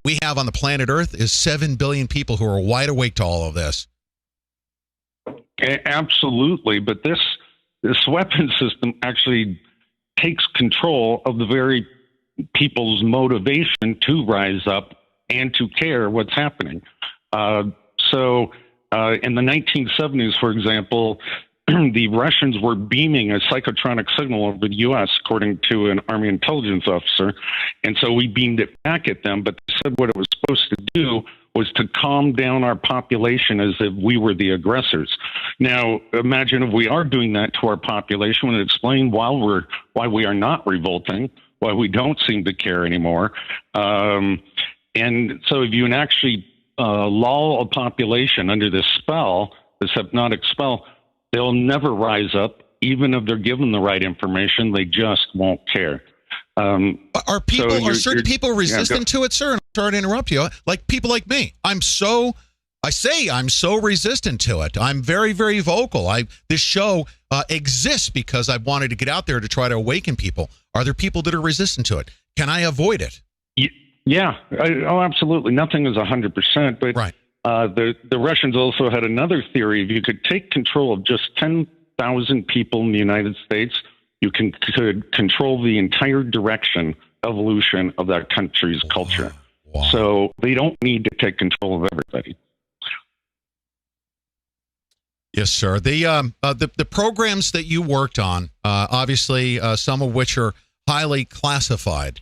[SPEAKER 3] we have on the planet Earth is 7 billion people who are wide awake to all of this.
[SPEAKER 6] Absolutely, but this weapon system actually takes control of the very people's motivation to rise up and to care what's happening. So in the 1970s, for example, the Russians were beaming a psychotronic signal over the U.S., according to an Army intelligence officer. And so we beamed it back at them, but they said what it was supposed to do was to calm down our population as if we were the aggressors. Now, imagine if we are doing that to our population and explain why we are not revolting, why we don't seem to care anymore. And so if you can actually lull a population under this spell, this hypnotic spell, they'll never rise up. Even if they're given the right information, they just won't care.
[SPEAKER 3] Are certain people resistant to it, sir? I'm sorry to interrupt you. Like people like me, I'm so resistant to it. I'm very, very vocal. This show exists because I wanted to get out there to try to awaken people. Are there people that are resistant to it? Can I avoid it?
[SPEAKER 6] Yeah. Absolutely. Nothing is 100%. But
[SPEAKER 3] right.
[SPEAKER 6] The Russians also had another theory. If you could take control of just 10,000 people in the United States, you could control the entire direction, evolution of that country's culture.
[SPEAKER 3] Wow.
[SPEAKER 6] So they don't need to take control of everybody.
[SPEAKER 3] Yes, sir. The programs that you worked on, obviously, some of which are highly classified.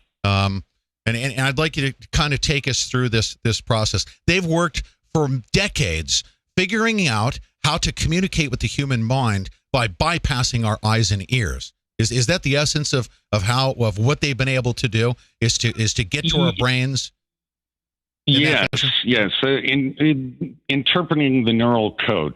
[SPEAKER 3] And I'd like you to kind of take us through this process. They've worked for decades figuring out how to communicate with the human mind by bypassing our eyes and ears. Is that the essence of what they've been able to do? Is to get to our brains?
[SPEAKER 6] Yes. In interpreting the neural code.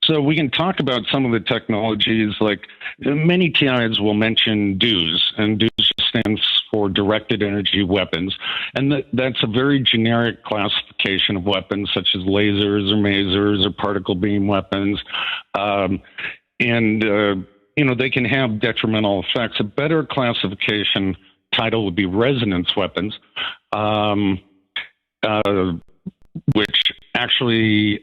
[SPEAKER 6] So we can talk about some of the technologies, like many TIs will mention DEWs, and DEWs stands for directed energy weapons. And that's a very generic classification of weapons, such as lasers or masers or particle beam weapons. They can have detrimental effects. A better classification title would be resonance weapons, which actually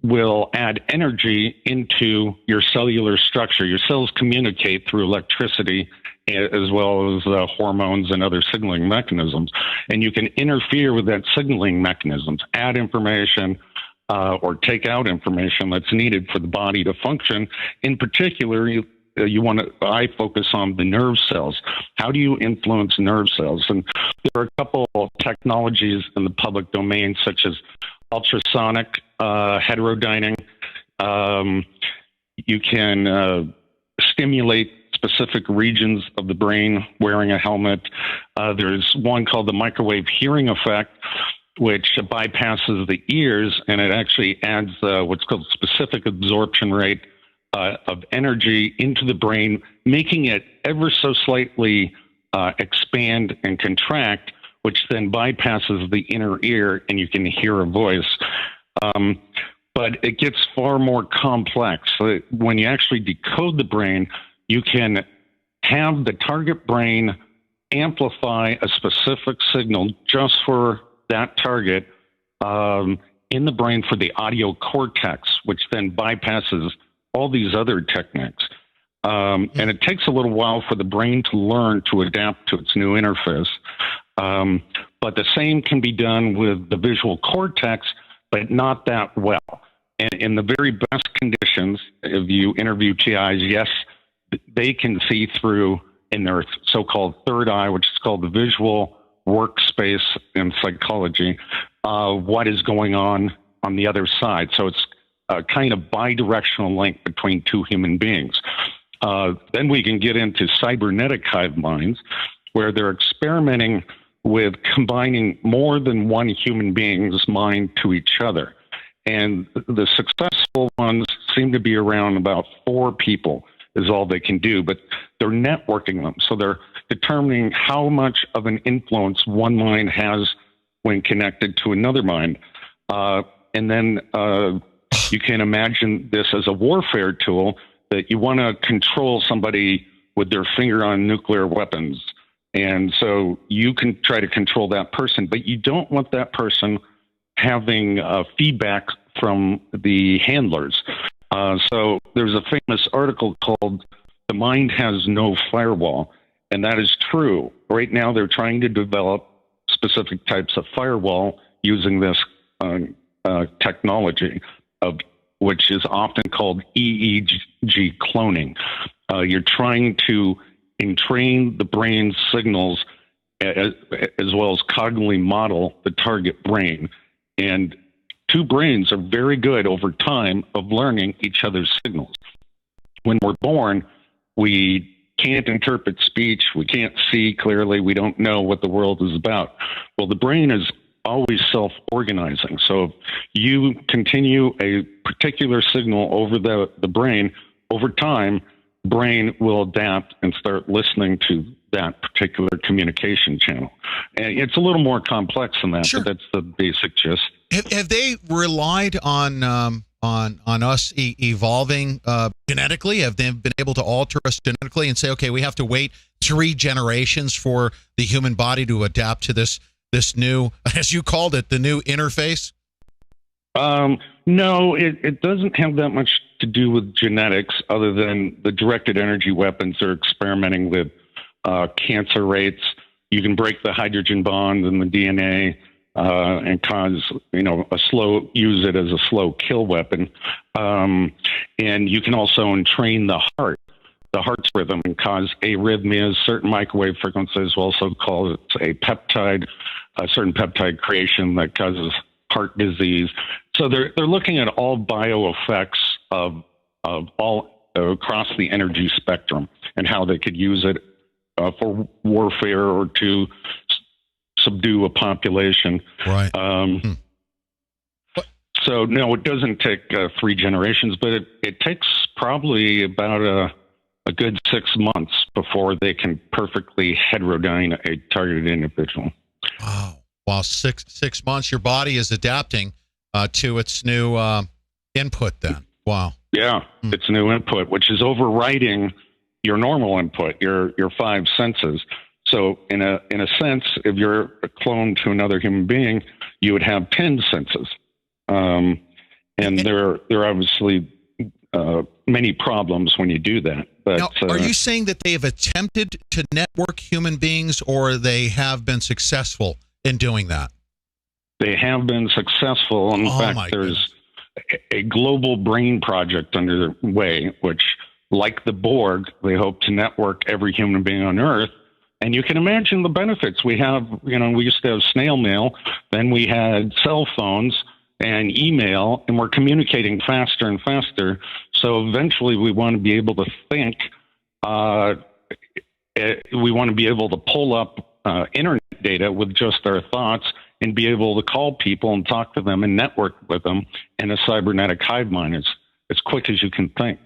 [SPEAKER 6] will add energy into your cellular structure. Your cells communicate through electricity as well as hormones and other signaling mechanisms. And you can interfere with that signaling mechanisms, add information or take out information that's needed for the body to function. In particular, I focus on the nerve cells. How do you influence nerve cells? And there are a couple of technologies in the public domain, such as ultrasonic heterodyning. You can stimulate specific regions of the brain wearing a helmet. There's one called the microwave hearing effect, which bypasses the ears, and it actually adds what's called specific absorption rate of energy into the brain, making it ever so slightly expand and contract, which then bypasses the inner ear, and you can hear a voice. But it gets far more complex. So when you actually decode the brain, you can have the target brain amplify a specific signal just for that target in the brain for the audio cortex, which then bypasses all these other techniques. And it takes a little while for the brain to learn to adapt to its new interface. But the same can be done with the visual cortex, but not that well. And in the very best conditions, if you interview TIs, yes, they can see through in their so-called third eye, which is called the visual workspace in psychology, what is going on the other side. So it's a kind of bi-directional link between two human beings. Then we can get into cybernetic hive minds, where they're experimenting with combining more than one human being's mind to each other. And the successful ones seem to be around about 4 people is all they can do, but they're networking them. So they're determining how much of an influence one mind has when connected to another mind. And then you can imagine this as a warfare tool, that you want to control somebody with their finger on nuclear weapons. And so you can try to control that person, but you don't want that person having feedback from the handlers. So there's a famous article called "The Mind Has No Firewall," and that is true. Right now they're trying to develop specific types of firewall using this technology, which is often called EEG cloning. You're trying to entrain the brain's signals as well as cognitively model the target brain. And two brains are very good over time of learning each other's signals. When we're born, we can't interpret speech, we can't see clearly, we don't know what the world is about. Well, the brain is always self-organizing. So if you continue a particular signal over the brain, over time, brain will adapt and start listening to that particular communication channel. And it's a little more complex than that, but that's the basic gist.
[SPEAKER 3] Have they relied on us evolving genetically? Have they been able to alter us genetically and say, okay, we have to wait 3 generations for the human body to adapt to this new, as you called it, the new interface?
[SPEAKER 6] No, it doesn't have that much to do with genetics, other than the directed energy weapons are experimenting with cancer rates. You can break the hydrogen bond in the DNA and cause, use it as a slow kill weapon. And you can also entrain the heart heart's rhythm and cause arrhythmias. Certain microwave frequencies will also cause a certain peptide creation that causes heart disease. So they're looking at all bioeffects of all across the energy spectrum and how they could use it for warfare or to subdue a population.
[SPEAKER 3] Right.
[SPEAKER 6] So no, it doesn't take 3 generations, but it takes probably about a good 6 months before they can perfectly heterodyne a targeted individual.
[SPEAKER 3] Wow. While 6 months, your body is adapting to its new input then. Wow.
[SPEAKER 6] Yeah, it's new input, which is overriding your normal input, your 5 senses. So in a sense, if you're a clone to another human being, you would have 10 senses. And there are obviously many problems when you do that. But
[SPEAKER 3] now, are you saying that they have attempted to network human beings, or they have been successful in doing that?
[SPEAKER 6] They have been successful. In fact, there's a global brain project underway, which, like the Borg, they hope to network every human being on Earth. And you can imagine the benefits. We have, we used to have snail mail, then we had cell phones and email, and we're communicating faster and faster. So eventually we want to be able to think, we want to be able to pull up internet data with just our thoughts and be able to call people and talk to them and network with them in a cybernetic hive mind as quick as you can think.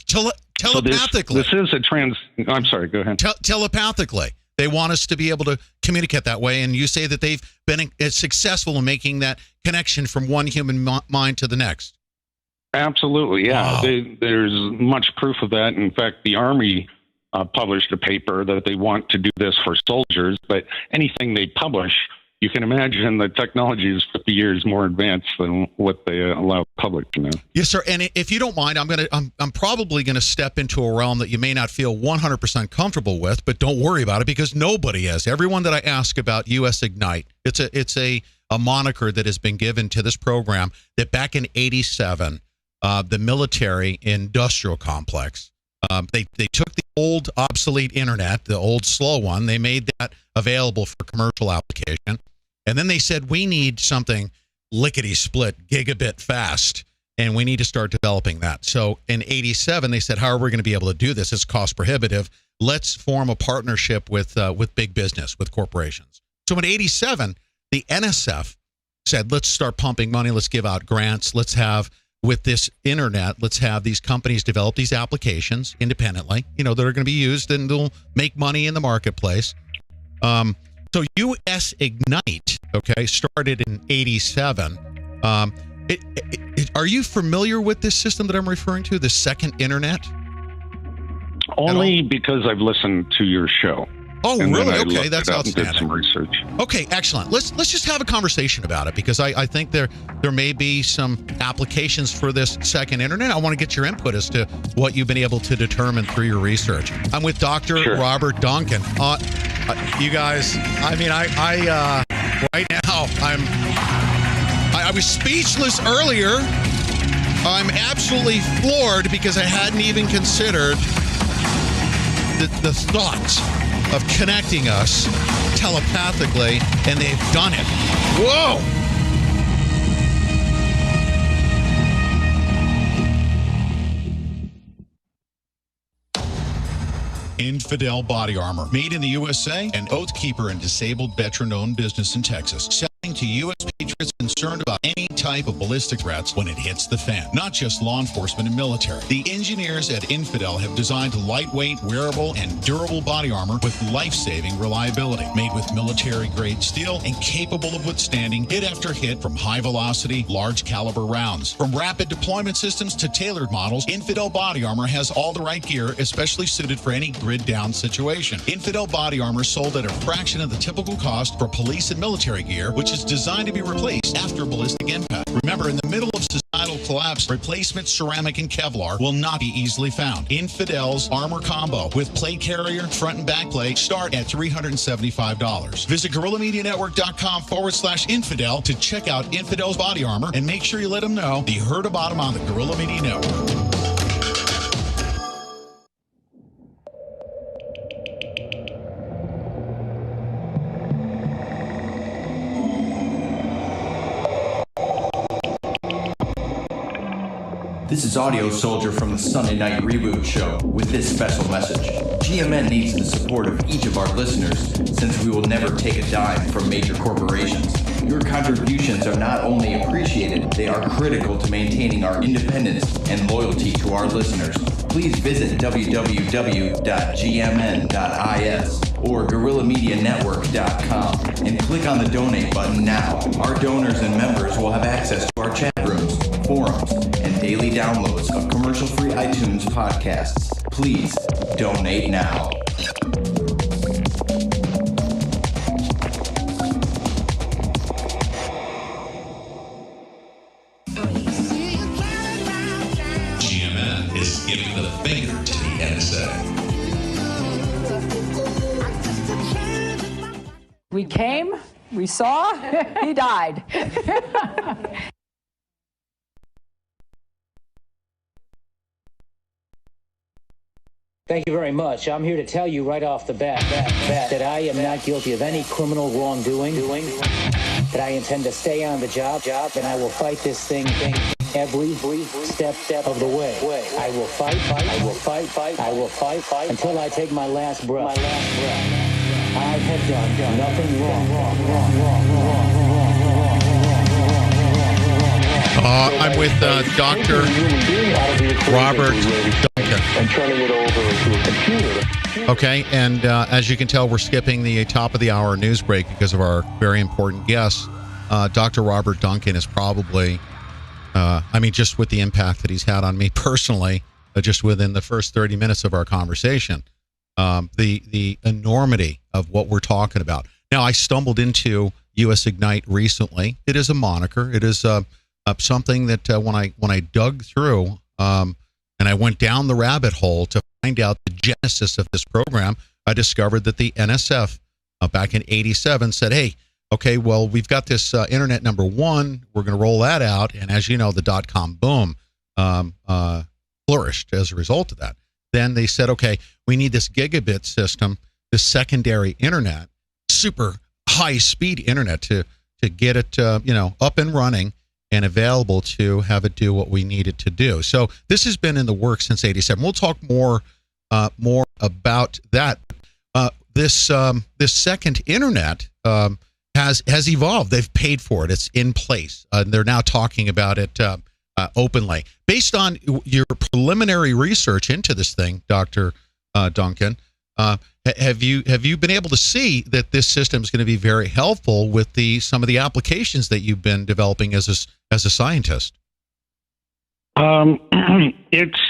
[SPEAKER 3] Telepathically.
[SPEAKER 6] So this is I'm sorry, go ahead.
[SPEAKER 3] Telepathically. They want us to be able to communicate that way, and you say that they've been successful in making that connection from one human mind to the next.
[SPEAKER 6] Absolutely, yeah.
[SPEAKER 3] Wow.
[SPEAKER 6] There's much proof of that. In fact, the Army published a paper that they want to do this for soldiers, but anything they publish, you can imagine the technology is 50 years more advanced than what they allow the public to know.
[SPEAKER 3] Yes, sir. And if you don't mind, I'm probably going to step into a realm that you may not feel 100% comfortable with, but don't worry about it, because nobody is. Everyone that I ask about US Ignite, it's a moniker that has been given to this program that back in '87, the military industrial complex, they took the old obsolete internet, the old slow one, they made that available for commercial application. And then they said, we need something lickety-split, gigabit fast, and we need to start developing that. So in '87, they said, how are we going to be able to do this? It's cost prohibitive. Let's form a partnership with big business, with corporations. So in '87, the NSF said, let's start pumping money. Let's give out grants. Let's have, with this internet, let's have these companies develop these applications independently, that are going to be used and they'll make money in the marketplace. So US Ignite, started in '87. Are you familiar with this system that I'm referring to, the second internet?
[SPEAKER 6] Only because I've listened to your show.
[SPEAKER 3] Oh,
[SPEAKER 6] and
[SPEAKER 3] really?
[SPEAKER 6] then I
[SPEAKER 3] Okay, that's
[SPEAKER 6] outstanding. Did
[SPEAKER 3] outstanding.
[SPEAKER 6] some research.
[SPEAKER 3] Okay, excellent. Let's just have a conversation about it, because I think there may be some applications for this second internet. I want to get your input as to what you've been able to determine through your research. I'm with Dr. Robert Duncan. You guys, right now I was speechless earlier. I'm absolutely floored because I hadn't even considered the thought of connecting us telepathically, and they've done it. Whoa! Infidel Body Armor, made in the USA, an Oath Keeper and disabled veteran-owned business in Texas, selling to U.S. patriots concerned about any type of ballistic threats when it hits the fan, not just law enforcement and military. The engineers at Infidel have designed lightweight, wearable, and durable body armor with life-saving reliability, made with military-grade steel and capable of withstanding hit after hit from high-velocity, large-caliber rounds. From rapid deployment systems to tailored models, Infidel Body Armor has all the right gear, especially suited for any grid-down situation. Infidel Body Armor sold at a fraction of the typical cost for police and military gear, which is designed to be replaced after ballistic impact. Remember, in the middle of societal collapse, replacement ceramic and Kevlar will not be easily found. Infidel's Armor Combo with plate carrier, front and back plate start at $375. Visit GorillaMediaNetwork.com/infidel to check out Infidel's Body Armor, and make sure you let them know you heard about them on the Gorilla Media Network.
[SPEAKER 7] This is Audio Soldier from the Sunday Night Reboot Show with this special message. GMN needs the support of each of our listeners since we will never take a dime from major corporations. Your contributions are not only appreciated, they are critical to maintaining our independence and loyalty to our listeners. Please visit www.gmn.is or GuerrillaMediaNetwork.com and click on the donate button now. Our donors and members will have access to our chat rooms, forums, and daily downloads of commercial-free iTunes podcasts. Please donate now.
[SPEAKER 2] GMN is giving the finger to the NSA.
[SPEAKER 8] We came, we saw, he died.
[SPEAKER 22] Thank you very much. I'm here to tell you right off the bat that I am not guilty of any criminal wrongdoing, that I intend to stay on the job, and I will fight this thing every step of the way. I will fight until I take my last breath. I have done nothing wrong.
[SPEAKER 3] I'm with Dr. Robert Duncan.
[SPEAKER 23] And turning it over to a computer.
[SPEAKER 3] Okay, and as you can tell, we're skipping the top of the hour news break because of our very important guest. Dr. Robert Duncan is probably, just with the impact that he's had on me personally, just within the first 30 minutes of our conversation, the enormity of what we're talking about. Now, I stumbled into US Ignite recently. It is a moniker. It is something that when I dug through and I went down the rabbit hole to find out the genesis of this program, I discovered that the NSF back in '87 said, hey, okay, well, we've got this internet number one. We're going to roll that out. And as you know, the .com boom flourished as a result of that. Then they said, okay, we need this gigabit system, this secondary internet, super high-speed internet to get it up and running and available to have it do what we need it to do. So this has been in the works since '87. We'll talk more about that. This second internet has evolved. They've paid for it. It's in place. They're now talking about it openly. Based on your preliminary research into this thing, Dr. Duncan, have you been able to see that this system is going to be very helpful with some of the applications that you've been developing as a scientist?
[SPEAKER 6] It's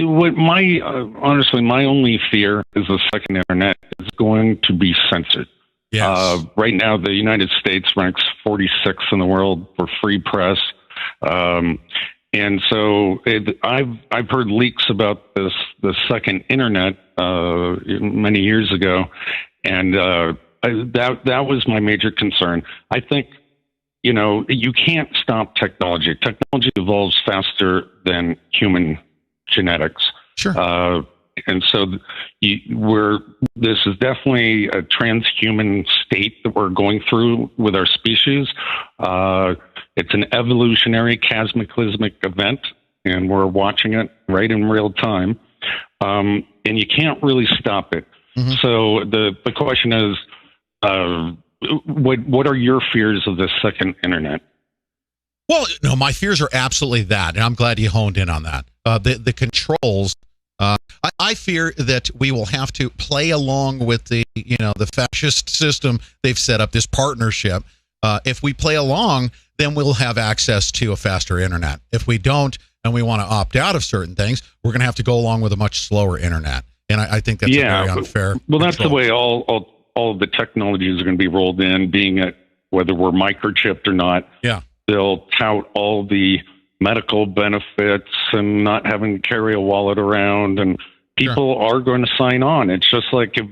[SPEAKER 6] what honestly, my only fear is the second internet is going to be censored.
[SPEAKER 3] Yes.
[SPEAKER 6] Right now, the United States ranks 46th in the world for free press. And so I've heard leaks about the second internet many years ago, and that was my major concern. I think, you can't stop technology. Technology evolves faster than human genetics.
[SPEAKER 3] Sure.
[SPEAKER 6] And so this is definitely a transhuman state that we're going through with our species. It's an evolutionary cataclysmic event, and we're watching it right in real time. And you can't really stop it. Mm-hmm. So the question is, what are your fears of this second internet?
[SPEAKER 3] Well, no, my fears are absolutely that, and I'm glad you honed in on that. The controls. I fear that we will have to play along with the fascist system they've set up, this partnership. If we play along, then we'll have access to a faster internet. If we don't, and we want to opt out of certain things, we're going to have to go along with a much slower internet. And I think that's a very unfair.
[SPEAKER 6] Well, that's the way all of the technologies are going to be rolled in, being it whether we're microchipped or not.
[SPEAKER 3] Yeah,
[SPEAKER 6] they'll tout all the medical benefits and not having to carry a wallet around, and people are going to sign on. It's just like if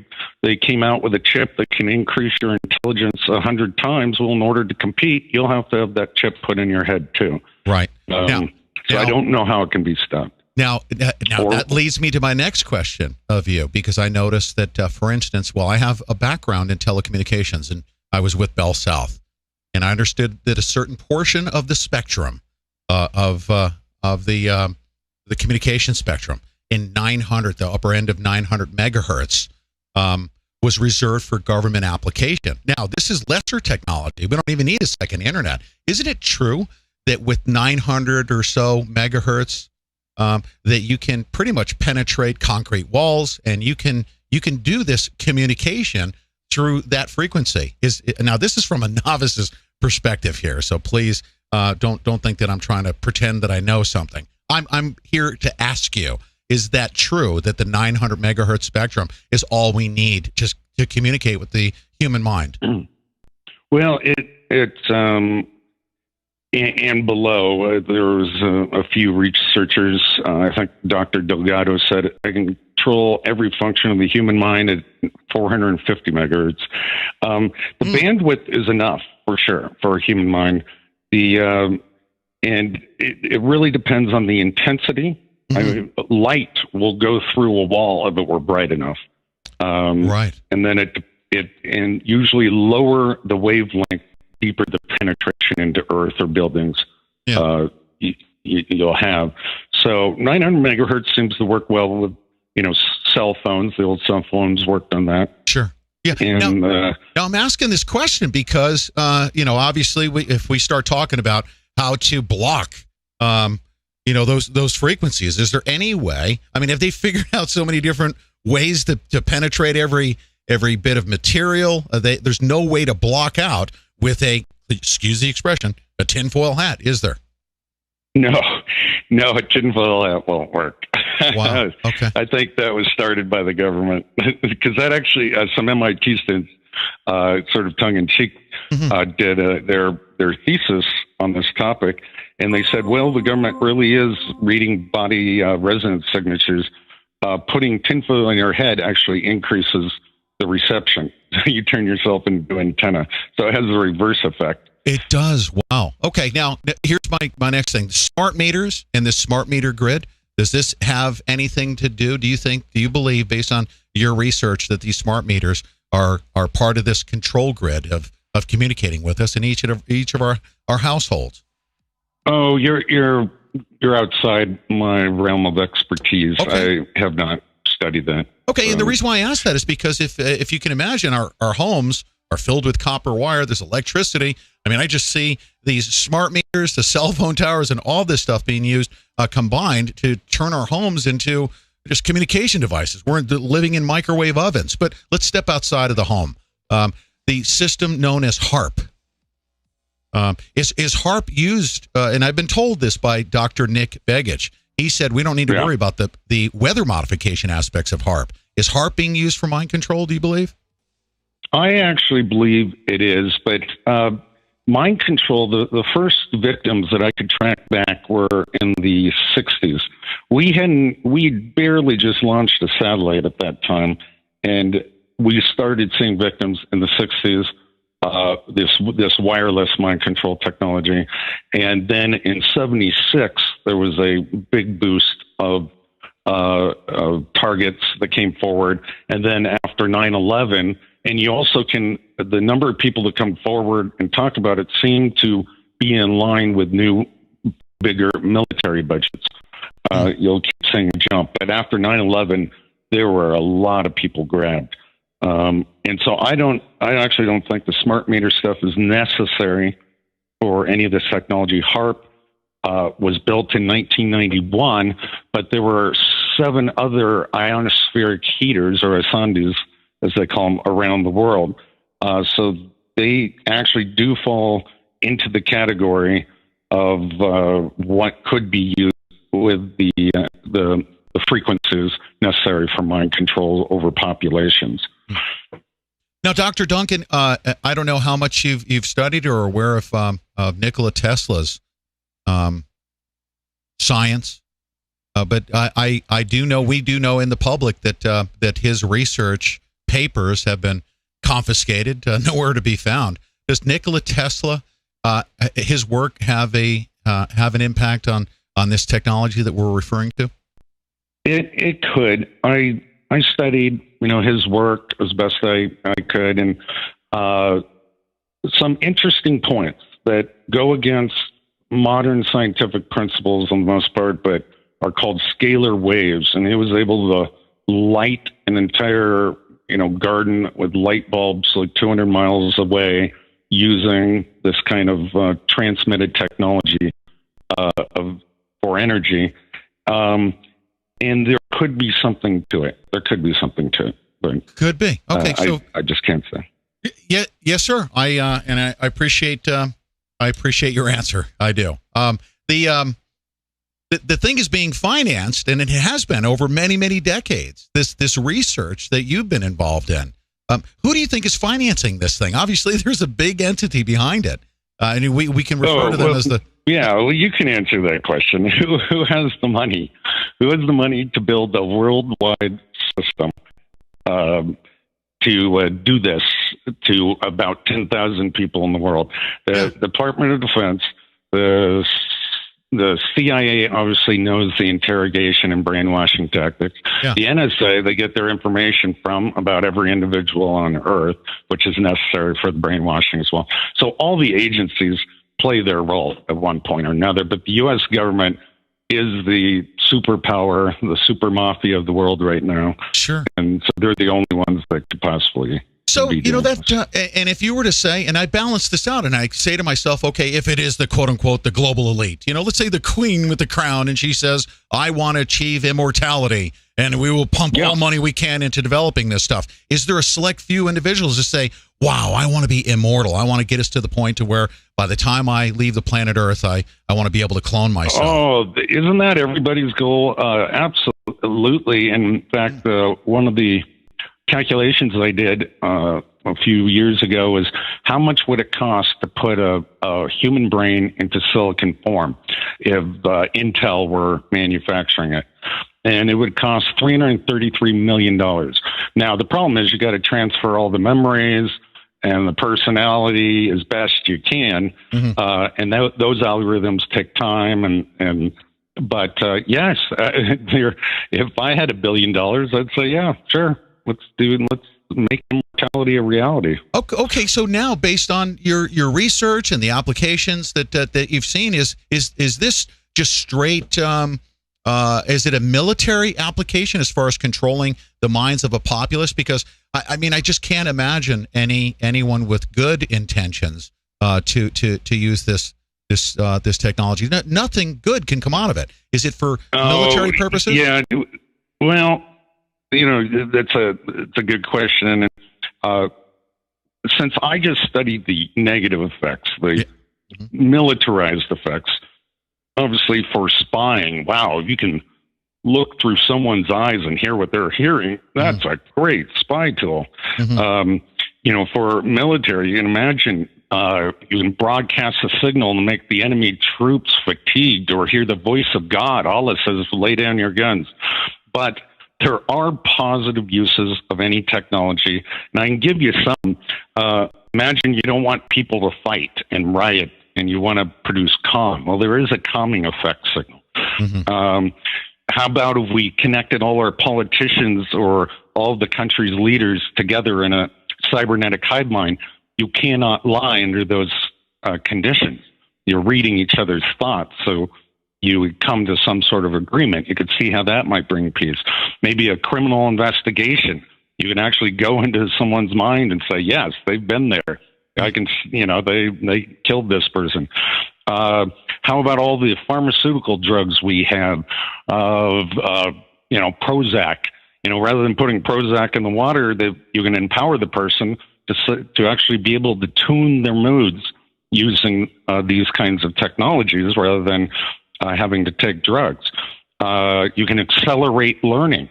[SPEAKER 6] they came out with a chip that can increase your intelligence 100 times. Well, in order to compete, you'll have to have that chip put in your head too.
[SPEAKER 3] Right.
[SPEAKER 6] So I don't know how it can be stopped.
[SPEAKER 3] Now that leads me to my next question of you, because I noticed that, for instance, I have a background in telecommunications, and I was with Bell South, and I understood that a certain portion of the spectrum of the communication spectrum in 900, the upper end of 900 megahertz, was reserved for government application. Now, this is lesser technology. We don't even need a second internet. Isn't it true that with 900 or so megahertz, that you can pretty much penetrate concrete walls, and you can do this communication through that frequency? Now, this is from a novice's perspective here, so please don't think that I'm trying to pretend that I know something. I'm here to ask you: is that true that the 900 megahertz spectrum is all we need just to communicate with the human mind?
[SPEAKER 6] Well, it's and below, there was a few researchers. I think Dr. Delgado said I can control every function of the human mind at 450 megahertz. The bandwidth is enough for sure for a human mind. And it really depends on the intensity. I mean, light will go through a wall if it were bright enough.
[SPEAKER 3] Right.
[SPEAKER 6] And then and usually lower the wavelength, deeper the penetration into earth or buildings you'll have. So 900 megahertz seems to work well with, cell phones. The old cell phones worked on that.
[SPEAKER 3] Sure. Yeah.
[SPEAKER 6] And,
[SPEAKER 3] now I'm asking this question because, obviously if we start talking about how to block, those frequencies, is there any way? I mean, have they figured out so many different ways to penetrate every bit of material? There's no way to block out with excuse the expression, a tinfoil hat, is there?
[SPEAKER 6] No, a tinfoil hat won't work.
[SPEAKER 3] Wow. Okay.
[SPEAKER 6] I think that was started by the government because that actually, some MIT students, sort of tongue in cheek, did their thesis on this topic, and they said, well, the government really is reading body resonance signatures. Putting tinfoil in your head actually increases the reception. You turn yourself into an antenna, so it has a reverse effect.
[SPEAKER 3] It does. Wow. Okay. Now, here's my next thing: smart meters and this smart meter grid. Does this have anything to do? Do you believe, based on your research, that these smart meters are part of this control grid of communicating with us in each of our households?
[SPEAKER 6] Oh, you're outside my realm of expertise. Okay. I have not studied that.
[SPEAKER 3] Okay, and the reason why I ask that is because if you can imagine, our homes are filled with copper wire. There's electricity. I mean, I just see these smart meters, the cell phone towers, and all this stuff being used combined to turn our homes into just communication devices. We're living in microwave ovens. But let's step outside of the home. The system known as Harp. Is Harp used, and I've been told this by Dr. Nick Begich. He said we don't need to worry about the weather modification aspects of Harp. Is Harp being used for mind control, do you believe?
[SPEAKER 6] I actually believe it is, but mind control, the first victims that I could track back were in the 60s. We barely just launched a satellite at that time, and we started seeing victims in the 60s. This wireless mind control technology, and then in '76 there was a big boost of targets that came forward, and then after 9/11, and you also the number of people that come forward and talk about it seem to be in line with new, bigger military budgets. You'll keep seeing a jump, but after 9/11, there were a lot of people grabbed. And so I actually don't think the smart meter stuff is necessary for any of this technology. Harp was built in 1991, but there were 7 other ionospheric heaters, or Asandis, as they call them, around the world. So they actually do fall into the category of what could be used with the frequencies necessary for mind control over populations.
[SPEAKER 3] Now, Dr. Duncan, I don't know how much you've studied or are aware of Nikola Tesla's science, but I do know, we do know in the public that his research papers have been confiscated, nowhere to be found. Does Nikola Tesla, his work, have an impact on this technology that we're referring to?
[SPEAKER 6] It could. I studied, his work as best I could, and some interesting points that go against modern scientific principles on the most part, but are called scalar waves. And he was able to light an entire, garden with light bulbs like 200 miles away using this kind of transmitted technology for energy. And there could be something to it. But,
[SPEAKER 3] could be. Okay, so
[SPEAKER 6] I just can't say.
[SPEAKER 3] Yeah, yes, sir. I appreciate your answer. I do. The thing is being financed, and it has been over many, many decades. This research that you've been involved in. Who do you think is financing this thing? Obviously, there's a big entity behind it, and we can refer to them as the.
[SPEAKER 6] Yeah, well, you can answer that question. Who has the money? Who has the money to build a worldwide system to do this to about 10,000 people in the world? The Department of Defense, the CIA obviously knows the interrogation and brainwashing tactics. Yeah. The NSA, they get their information from about every individual on Earth, which is necessary for the brainwashing as well. So all the agencies play their role at one point or another, but the U.S. government is the superpower, the super mafia of the world right now.
[SPEAKER 3] Sure.
[SPEAKER 6] And so they're the only ones that could possibly.
[SPEAKER 3] So, and if you were to say, and I balance this out and I say to myself, okay, if it is the quote unquote, the global elite, let's say the queen with the crown, and she says, I want to achieve immortality and we will pump all money we can into developing this stuff. Is there a select few individuals that say, wow, I want to be immortal. I want to get us to the point to where by the time I leave the planet Earth, I want to be able to clone myself.
[SPEAKER 6] Oh, isn't that everybody's goal? Absolutely. In fact, one of the calculations I did a few years ago was how much would it cost to put a human brain into silicon form if Intel were manufacturing it. And it would cost $333 million. Now, the problem is you got to transfer all the memories and the personality as best you can. Mm-hmm. And those algorithms take time. But yes, if I had $1 billion, I'd say, yeah, sure. Let's make immortality a reality.
[SPEAKER 3] Okay. So now, based on your research and the applications that you've seen, is this just straight? Is it a military application as far as controlling the minds of a populace? Because I mean, I just can't imagine anyone with good intentions to use this technology. Nothing good can come out of it. Is it for military purposes?
[SPEAKER 6] Yeah. Well. It's a good question. And since I just studied the negative effects, the militarized effects, obviously for spying, wow, you can look through someone's eyes and hear what they're hearing. That's a great spy tool. Mm-hmm. For military, you can imagine you can broadcast a signal to make the enemy troops fatigued or hear the voice of God. All it says is lay down your guns. But there are positive uses of any technology, and I can give you some. Imagine you don't want people to fight and riot, and you want to produce calm. Well, there is a calming effect signal. Mm-hmm. How about if we connected all our politicians or all of the country's leaders together in a cybernetic hive mind? You cannot lie under those conditions. You're reading each other's thoughts, so you would come to some sort of agreement. You could see how that might bring peace. Maybe a criminal investigation. You can actually go into someone's mind and say, yes, they've been there. I can, they killed this person. How about all the pharmaceutical drugs we have of, Prozac? Rather than putting Prozac in the water, you can empower the person to actually be able to tune their moods using these kinds of technologies rather than having to take drugs. You can accelerate learning.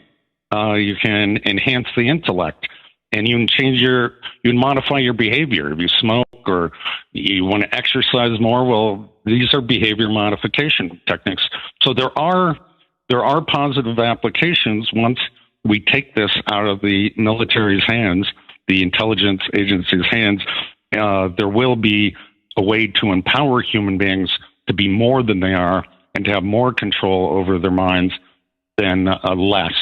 [SPEAKER 6] You can enhance the intellect, and you can modify your behavior. If you smoke or you want to exercise more, well, these are behavior modification techniques. So there are positive applications once we take this out of the military's hands, the intelligence agency's hands. There will be a way to empower human beings to be more than they are and to have more control over their minds than less,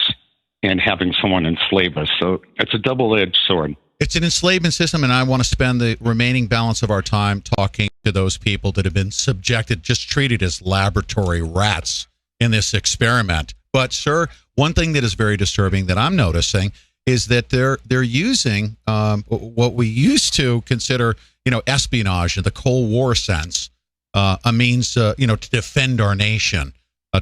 [SPEAKER 6] and having someone enslave us. So it's a double-edged sword.
[SPEAKER 3] It's an enslavement system, and I want to spend the remaining balance of our time talking to those people that have been subjected, just treated as laboratory rats in this experiment. But, sir, one thing that is very disturbing that I'm noticing is that they're using what we used to consider, espionage in the Cold War sense, a means, to defend our nation,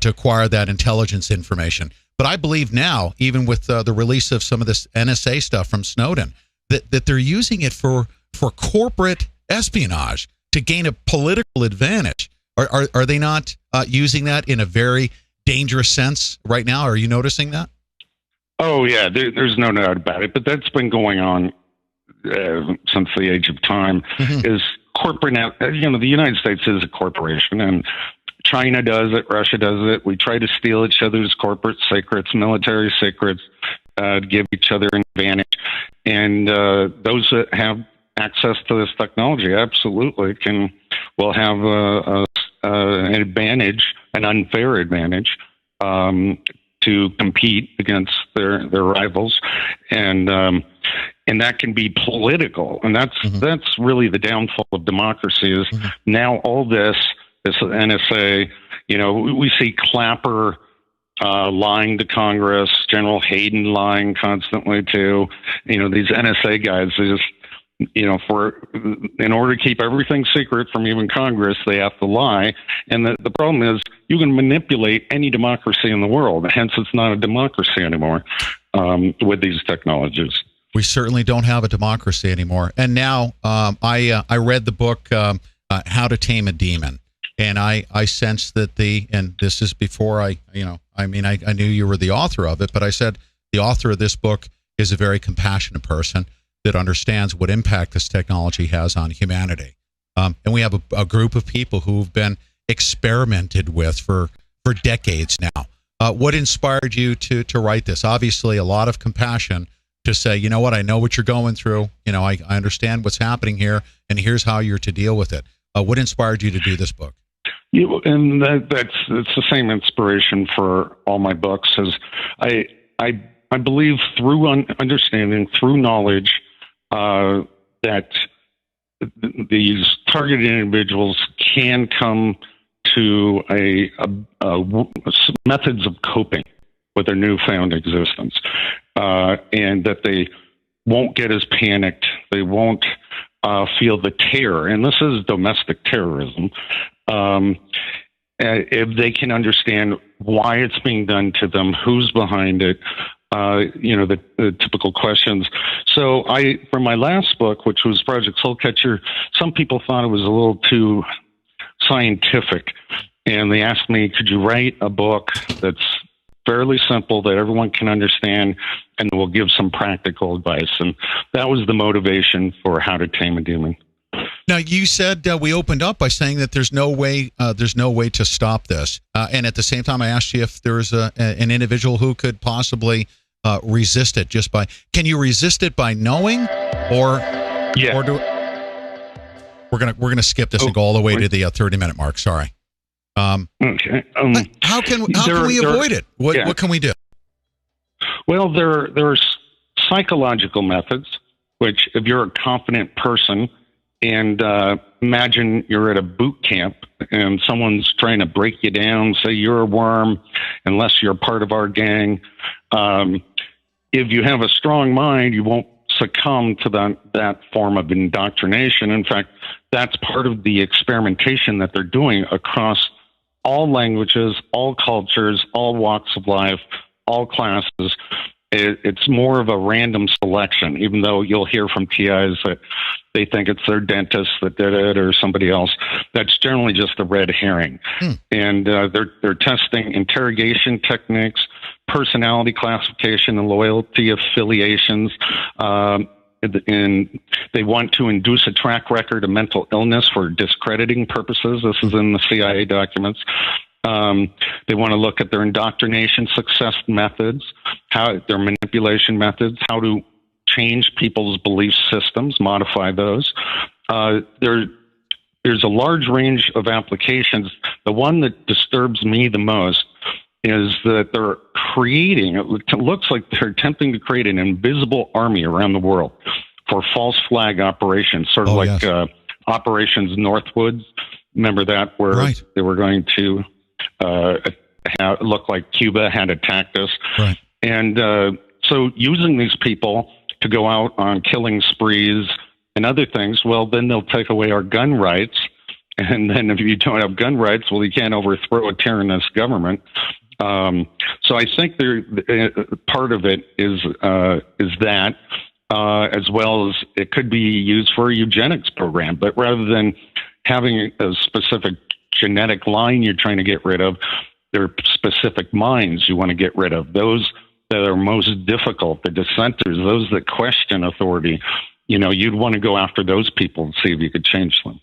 [SPEAKER 3] to acquire that intelligence information. But I believe now, even with the release of some of this NSA stuff from Snowden, that they're using it for corporate espionage to gain a political advantage. Are they not using that in a very dangerous sense right now? Are you noticing that?
[SPEAKER 6] Oh, yeah, there's no doubt about it. But that's been going on since the age of time. Is corporate, the United States is a corporation, and China does it, Russia does it. We try to steal each other's corporate secrets, military secrets, to give each other an advantage. And those that have access to this technology absolutely will have an advantage, an unfair advantage, to compete against their rivals, and that can be political, and that's really the downfall of democracy. Is now all this NSA, we see Clapper lying to Congress, General Hayden lying constantly to, these NSA guys. They just, in order to keep everything secret from even Congress, they have to lie. And the problem is you can manipulate any democracy in the world. Hence, it's not a democracy anymore with these technologies.
[SPEAKER 3] We certainly don't have a democracy anymore. And now I read the book, How to Tame a Demon. And I sensed that and this is before I knew you were the author of it, but I said the author of this book is a very compassionate person that understands what impact this technology has on humanity. And we have a group of people who've been experimented with for decades now. What inspired you to write this? Obviously, a lot of compassion to say, you know what, I know what you're going through. I understand what's happening here, and here's how you're to deal with it. What inspired you to do this book?
[SPEAKER 6] And it's the same inspiration for all my books. As I believe through understanding, through knowledge, that these targeted individuals can come to methods of coping with their newfound existence, and that they won't get as panicked. They won't feel the terror, and this is domestic terrorism. If they can understand why it's being done to them, who's behind it, the typical questions. So for my last book, which was Project Soulcatcher, some people thought it was a little too scientific, and they asked me, could you write a book that's fairly simple that everyone can understand and will give some practical advice? And that was the motivation for How to Tame a Demon.
[SPEAKER 3] Now, you said we opened up by saying that there's no way to stop this, and at the same time, I asked you if there's an individual who could possibly resist it just by. Can you resist it by knowing, or
[SPEAKER 6] yeah?
[SPEAKER 3] We're gonna skip this and go all the way to the 30-minute mark. Sorry.
[SPEAKER 6] Okay.
[SPEAKER 3] How can we avoid it? What can we do?
[SPEAKER 6] Well, there are psychological methods, which if you're a confident person. And imagine you're at a boot camp and someone's trying to break you down, say you're a worm unless you're part of our gang. If you have a strong mind, you won't succumb to that form of indoctrination. In fact, that's part of the experimentation that they're doing across all languages, all cultures, all walks of life, all classes. It's more of a random selection, even though you'll hear from TIs that they think it's their dentist that did it or somebody else. That's generally just a red herring. And they're testing interrogation techniques, personality classification, and loyalty affiliations. And they want to induce a track record of mental illness for discrediting purposes. This is in the CIA documents. They want to look at their indoctrination success methods, their manipulation methods, how to change people's belief systems, modify those. There's a large range of applications. The one that disturbs me the most is that they're creating, it looks like they're attempting to create an invisible army around the world for false flag operations, sort of Operations Northwoods. Remember that, where they were going to look like Cuba had attacked us.
[SPEAKER 3] Right.
[SPEAKER 6] And so using these people to go out on killing sprees and other things, well, then they'll take away our gun rights. And then if you don't have gun rights, well, you can't overthrow a tyrannous government. So I think part of it is that, as well as it could be used for a eugenics program. But rather than having a specific genetic line you're trying to get rid of, there are specific minds you want to get rid of. Those that are most difficult, the dissenters, those that question authority. You'd want to go after those people and see if you could change them.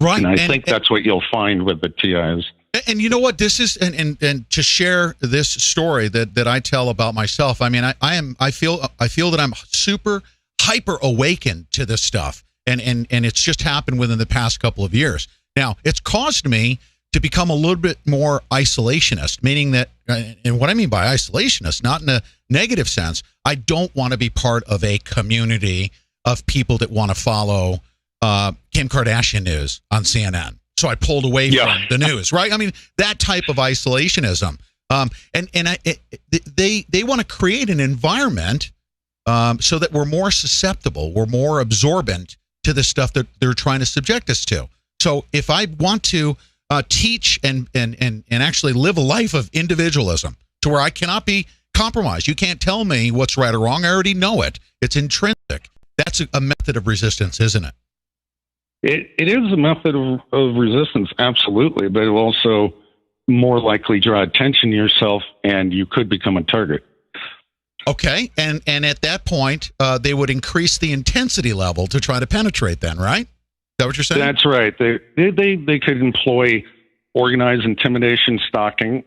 [SPEAKER 3] Right.
[SPEAKER 6] And I think that's what you'll find with the TIs.
[SPEAKER 3] And you know what, this is, and to share this story that I tell about myself. I mean, I feel that I'm super hyper awakened to this stuff, and it's just happened within the past couple of years. Now, it's caused me to become a little bit more isolationist, meaning that, and what I mean by isolationist, not in a negative sense, I don't want to be part of a community of people that want to follow Kim Kardashian news on CNN. So I pulled away from the news, right? I mean, that type of isolationism. They want to create an environment so that we're more susceptible, we're more absorbent to the stuff that they're trying to subject us to. So if I want to teach and actually live a life of individualism to where I cannot be compromised, you can't tell me what's right or wrong. I already know it. It's intrinsic. That's a method of resistance, isn't it?
[SPEAKER 6] It is a method of resistance, absolutely, but it will also more likely draw attention to yourself, and you could become a target.
[SPEAKER 3] Okay, and at that point, they would increase the intensity level to try to penetrate. Then, right? Is that what you're saying?
[SPEAKER 6] That's right. They could employ organized intimidation, stalking,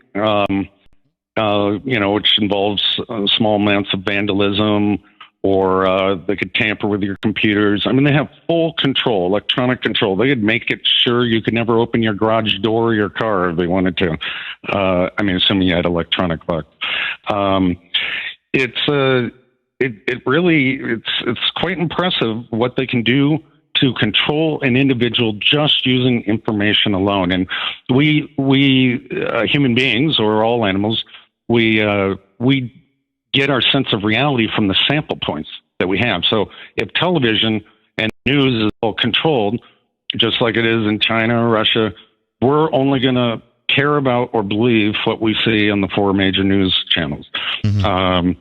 [SPEAKER 6] which involves small amounts of vandalism. Or they could tamper with your computers. I mean, they have full control, electronic control. They could make it sure you could never open your garage door or your car if they wanted to. Assuming you had electronic lock. It's quite impressive what they can do to control an individual just using information alone. And we human beings, or all animals, we get our sense of reality from the sample points that we have. So if television and news is all controlled, just like it is in China or Russia, we're only going to care about or believe what we see on the 4 major news channels. Mm-hmm.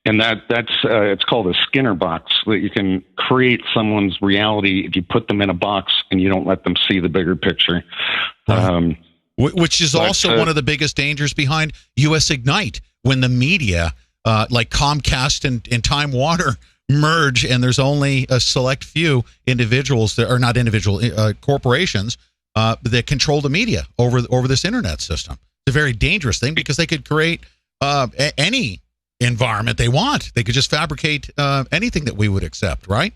[SPEAKER 6] And that's it's called a Skinner box, that you can create someone's reality if you put them in a box and you don't let them see the bigger picture.
[SPEAKER 3] Right. Which is also one of the biggest dangers behind U.S. Ignite, when the media like Comcast and Time Warner merge, and there's only a select few individuals that are not individual corporations that control the media over this internet system. It's a very dangerous thing, because they could create any environment they want. They could just fabricate anything that we would accept, right?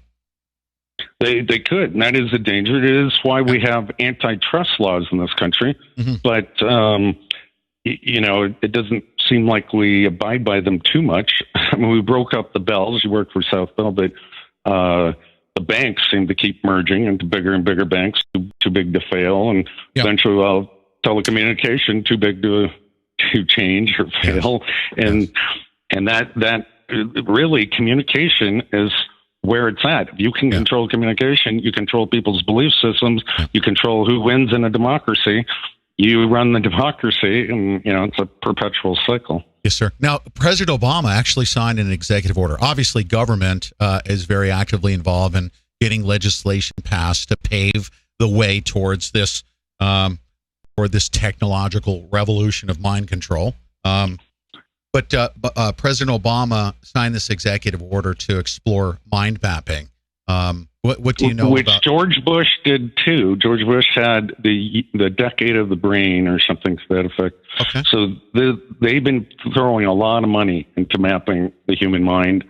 [SPEAKER 6] They could, and that is a danger. It is why we have antitrust laws in this country. Mm-hmm. But it doesn't seem like we abide by them too much. I mean, we broke up the Bells. You worked for South Bell, but the banks seem to keep merging into bigger and bigger banks, too big to fail, and eventually, telecommunication too big to change or fail, and that really, communication is where it's at. If you can control communication, you control people's belief systems, you control who wins in a democracy. You run the democracy, and it's a perpetual cycle.
[SPEAKER 3] Yes, sir. Now, President Obama actually signed an executive order. Obviously, government is very actively involved in getting legislation passed to pave the way towards this technological revolution of mind control. But President Obama signed this executive order to explore mind mapping. What do you know
[SPEAKER 6] Which
[SPEAKER 3] about?
[SPEAKER 6] George Bush did too. George Bush had the decade of the brain, or something to that effect.
[SPEAKER 3] Okay.
[SPEAKER 6] So they've been throwing a lot of money into mapping the human mind,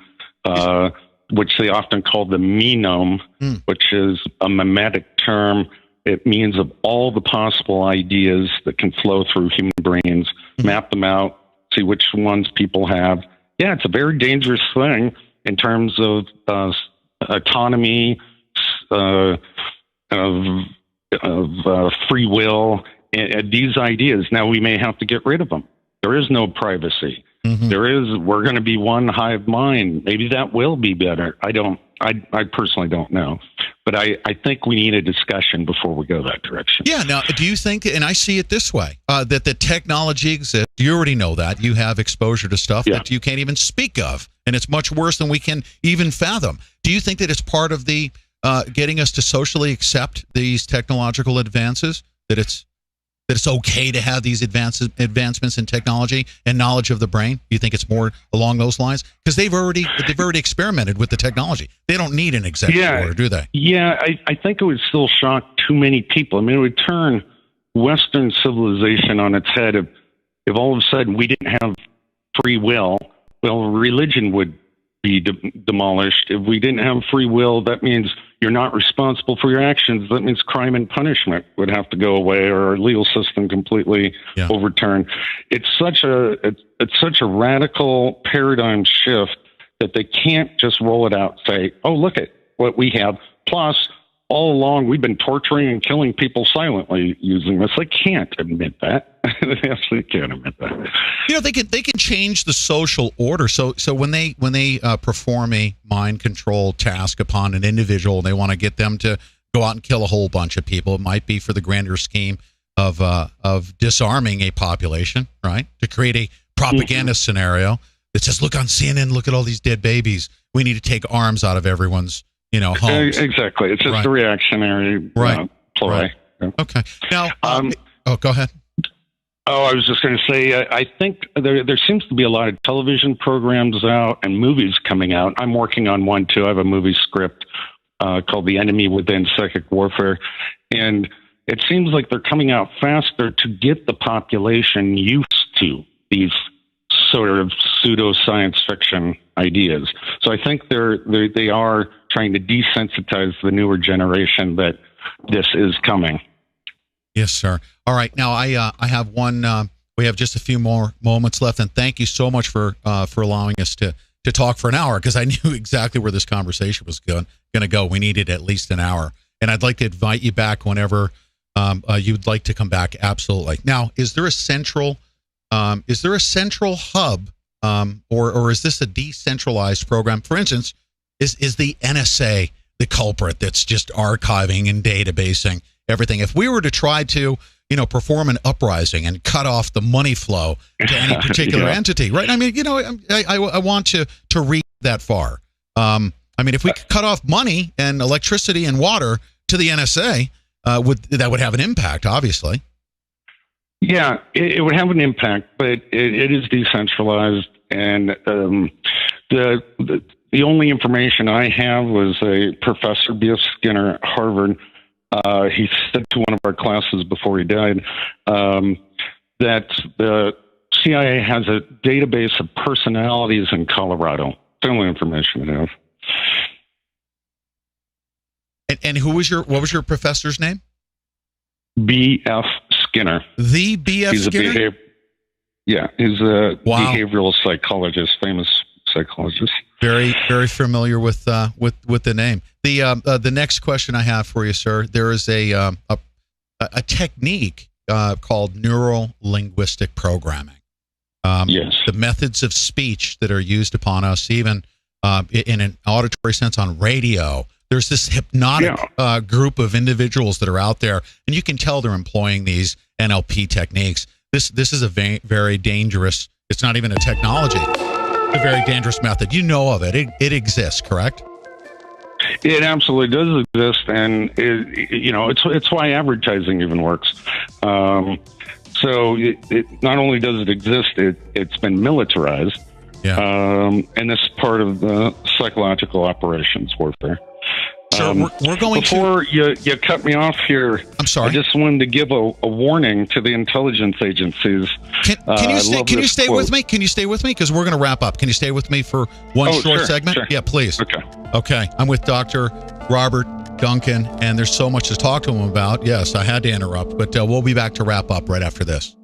[SPEAKER 6] which they often call the menome, which is a mimetic term. It means of all the possible ideas that can flow through human brains, map them out, see which ones people have. Yeah, it's a very dangerous thing in terms of autonomy, free will, and these ideas. Now we may have to get rid of them. There is no privacy.
[SPEAKER 3] Mm-hmm.
[SPEAKER 6] We're going to be one hive mind. Maybe that will be better. I personally don't know, but I think we need a discussion before we go that direction.
[SPEAKER 3] Yeah. Now, do you think, and I see it this way, that the technology exists? You already know that. You have exposure to stuff that you can't even speak of, and it's much worse than we can even fathom. Do you think that it's part of the getting us to socially accept these technological advances, that it's okay to have these advancements in technology and knowledge of the brain? You think it's more along those lines? Because they've already experimented with the technology. They don't need an executive order, do they?
[SPEAKER 6] Yeah, I think it would still shock too many people. I mean, it would turn Western civilization on its head if all of a sudden we didn't have free will. Well, religion would be demolished. If we didn't have free will, that means you're not responsible for your actions. That means crime and punishment would have to go away, or our legal system completely overturned. It's such a radical paradigm shift that they can't just roll it out and say, "Oh, look at what we have." Plus, all along we've been torturing and killing people silently using this. They can't admit that. They absolutely can't admit that.
[SPEAKER 3] You know, they can change the social order. So when they perform a mind control task upon an individual, they want to get them to go out and kill a whole bunch of people. It might be for the grander scheme of disarming a population, right? To create a propaganda scenario that says, "Look on CNN, look at all these dead babies. We need to take arms out of everyone's homes."
[SPEAKER 6] Exactly. It's just a reactionary ploy.
[SPEAKER 3] Right. Okay. Now, go ahead.
[SPEAKER 6] Oh, I was just going to say, I think there seems to be a lot of television programs out and movies coming out. I'm working on one, too. I have a movie script called The Enemy Within Psychic Warfare. And it seems like they're coming out faster to get the population used to these sort of pseudo-science fiction ideas. So I think they are trying to desensitize the newer generation that this is coming.
[SPEAKER 3] Yes, sir. All right. Now, I have one. We have just a few more moments left, and thank you so much for allowing us to talk for an hour, because I knew exactly where this conversation was going to go. We needed at least an hour, and I'd like to invite you back whenever you'd like to come back. Absolutely. Now, is there a central hub, or is this a decentralized program? For instance, is the NSA the culprit that's just archiving and databasing everything? If we were to try to, perform an uprising and cut off the money flow to any particular entity, right? I mean, I want to read that far. I mean, if we could cut off money and electricity and water to the NSA, that would have an impact, obviously.
[SPEAKER 6] Yeah, it would have an impact, but it is decentralized, and the only information I have was a Professor B.F. Skinner at Harvard. He said to one of our classes before he died that the CIA has a database of personalities in Colorado. That's the only information I have.
[SPEAKER 3] And what was your professor's name?
[SPEAKER 6] B.F. Skinner.
[SPEAKER 3] The B.F. Skinner?
[SPEAKER 6] He's a behavioral psychologist, famous psychologist.
[SPEAKER 3] Very, very familiar with the name. The next question I have for you, sir, there is a technique called neuro-linguistic programming.
[SPEAKER 6] Yes.
[SPEAKER 3] The methods of speech that are used upon us, even in an auditory sense on radio. There's this hypnotic group of individuals that are out there, and you can tell they're employing these NLP techniques. This is a very dangerous. It's not even a technology. A very dangerous method. You know of it. It exists, correct?
[SPEAKER 6] It absolutely does exist, and it's why advertising even works. So it not only does it exist, it's been militarized.
[SPEAKER 3] Yeah.
[SPEAKER 6] And this is part of the psychological operations warfare.
[SPEAKER 3] Sure, we're going
[SPEAKER 6] before you cut me off here.
[SPEAKER 3] I'm sorry.
[SPEAKER 6] I just wanted to give a warning to the intelligence agencies.
[SPEAKER 3] Can you stay with me? Can you stay with me? Because we're going to wrap up. Can you stay with me for one short segment?
[SPEAKER 6] Sure.
[SPEAKER 3] Yeah, please.
[SPEAKER 6] Okay.
[SPEAKER 3] I'm with Dr. Robert Duncan, and there's so much to talk to him about. Yes, I had to interrupt, but we'll be back to wrap up right after this.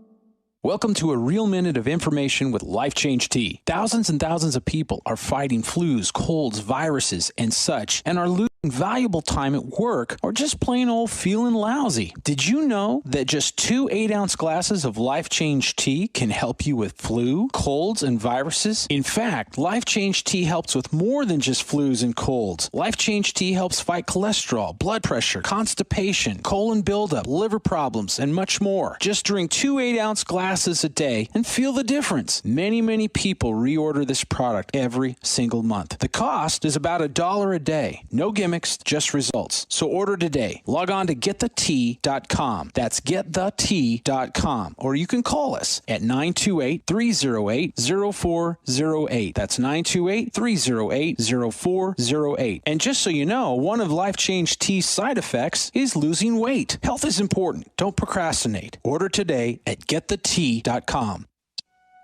[SPEAKER 11] Welcome to a real minute of information with Life Change Tea. Thousands and thousands of people are fighting flus, colds, viruses, and such, and are losing valuable time at work, or just plain old feeling lousy. Did you know that just 2 8-ounce glasses of Life Change Tea can help you with flu, colds, and viruses? In fact, Life Change Tea helps with more than just flus and colds. Life Change Tea helps fight cholesterol, blood pressure, constipation, colon buildup, liver problems, and much more. Just drink 2 8-ounce glasses a day and feel the difference. Many people reorder this product every single month. The cost is about $1 a day. No gimmicks, just results. So order today. Log on to getthetea.com. That's getthetea.com. Or you can call us at 928-308-0408. That's 928-308-0408. And just so you know, one of Life Change Tea's side effects is losing weight. Health is important. Don't procrastinate. Order today at getthetea.com.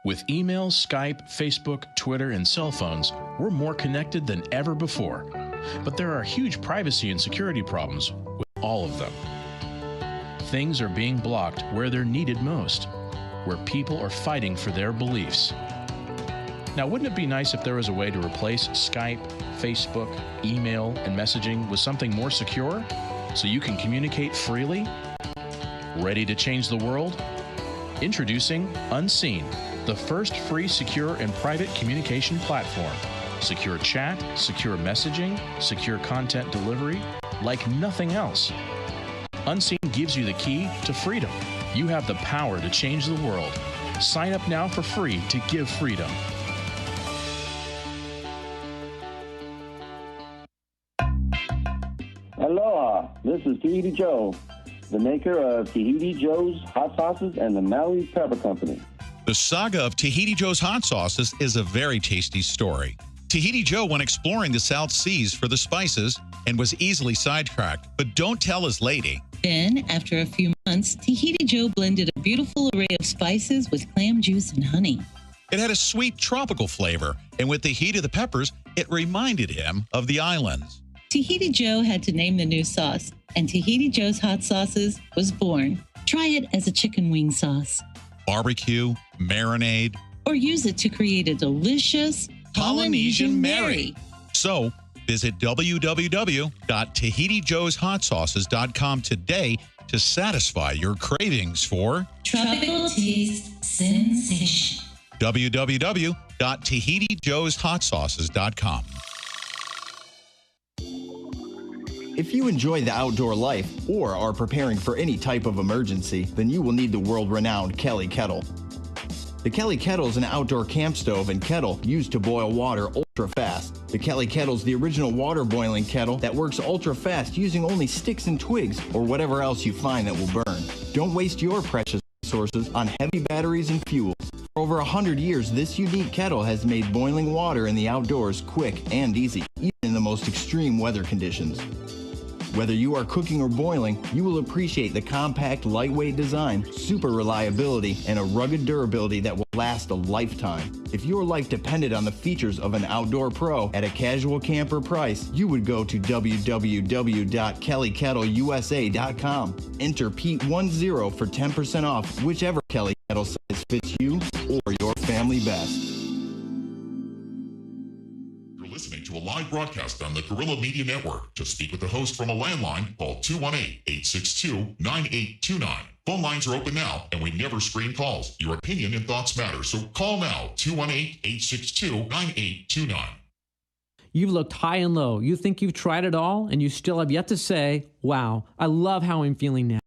[SPEAKER 13] With email, Skype, Facebook, Twitter, and cell phones, we're more connected than ever before. But there are huge privacy and security problems with all of them. Things are being blocked where they're needed most, where people are fighting for their beliefs. Now, wouldn't it be nice if there was a way to replace Skype, Facebook, email, and messaging with something more secure so you can communicate freely? Ready to change the world? Introducing Unseen, the first free, secure, and private communication platform. Secure chat, secure messaging, secure content delivery, like nothing else. Unseen gives you the key to freedom. You have the power to change the world. Sign up now for free to give freedom.
[SPEAKER 5] Aloha, this is Tahiti Joe, the maker of Tahiti Joe's Hot Sauces and the Maui Pepper Company.
[SPEAKER 3] The saga of Tahiti Joe's hot sauces is a very tasty story. Tahiti Joe went exploring the South Seas for the spices and was easily sidetracked, but don't tell his lady.
[SPEAKER 19] Then, after a few months, Tahiti Joe blended a beautiful array of spices with clam juice and honey.
[SPEAKER 3] It had a sweet tropical flavor, and with the heat of the peppers, it reminded him of the islands.
[SPEAKER 19] Tahiti Joe had to name the new sauce, and Tahiti Joe's Hot Sauces was born. Try it as a chicken wing sauce.
[SPEAKER 3] Barbecue, marinade,
[SPEAKER 19] or use it to create a delicious Polynesian Mary.
[SPEAKER 3] So, visit www.tahitijoeshotsauces.com today to satisfy your cravings for
[SPEAKER 19] tropical taste sensation.
[SPEAKER 3] www.tahitijoeshotsauces.com.
[SPEAKER 7] If you enjoy the outdoor life or are preparing for any type of emergency, then you will need the world-renowned Kettle. The Kettle is an outdoor camp stove and kettle used to boil water ultra-fast. The Kettle is the original water-boiling kettle that works ultra-fast using only sticks and twigs or whatever else you find that will burn. Don't waste your precious resources on heavy batteries and fuels. For over 100 years, this unique kettle has made boiling water in the outdoors quick and easy, even in the most extreme weather conditions. Whether you are cooking or boiling, you will appreciate the compact, lightweight design, super reliability, and a rugged durability that will last a lifetime. If your life depended on the features of an outdoor pro at a casual camper price, you would go to www.kellykettleusa.com. Enter Pete10 for 10% off whichever Kelly Kettle size fits you or your family best.
[SPEAKER 2] Listening to a live broadcast on the Guerrilla Media Network. To speak with the host from a landline, call 218-862-9829. Phone lines are open now, and we never screen calls. Your opinion and thoughts matter, so call now, 218-862-9829.
[SPEAKER 1] You've looked high and low. You think you've tried it all, and you still have yet to say, wow, I love how I'm feeling now.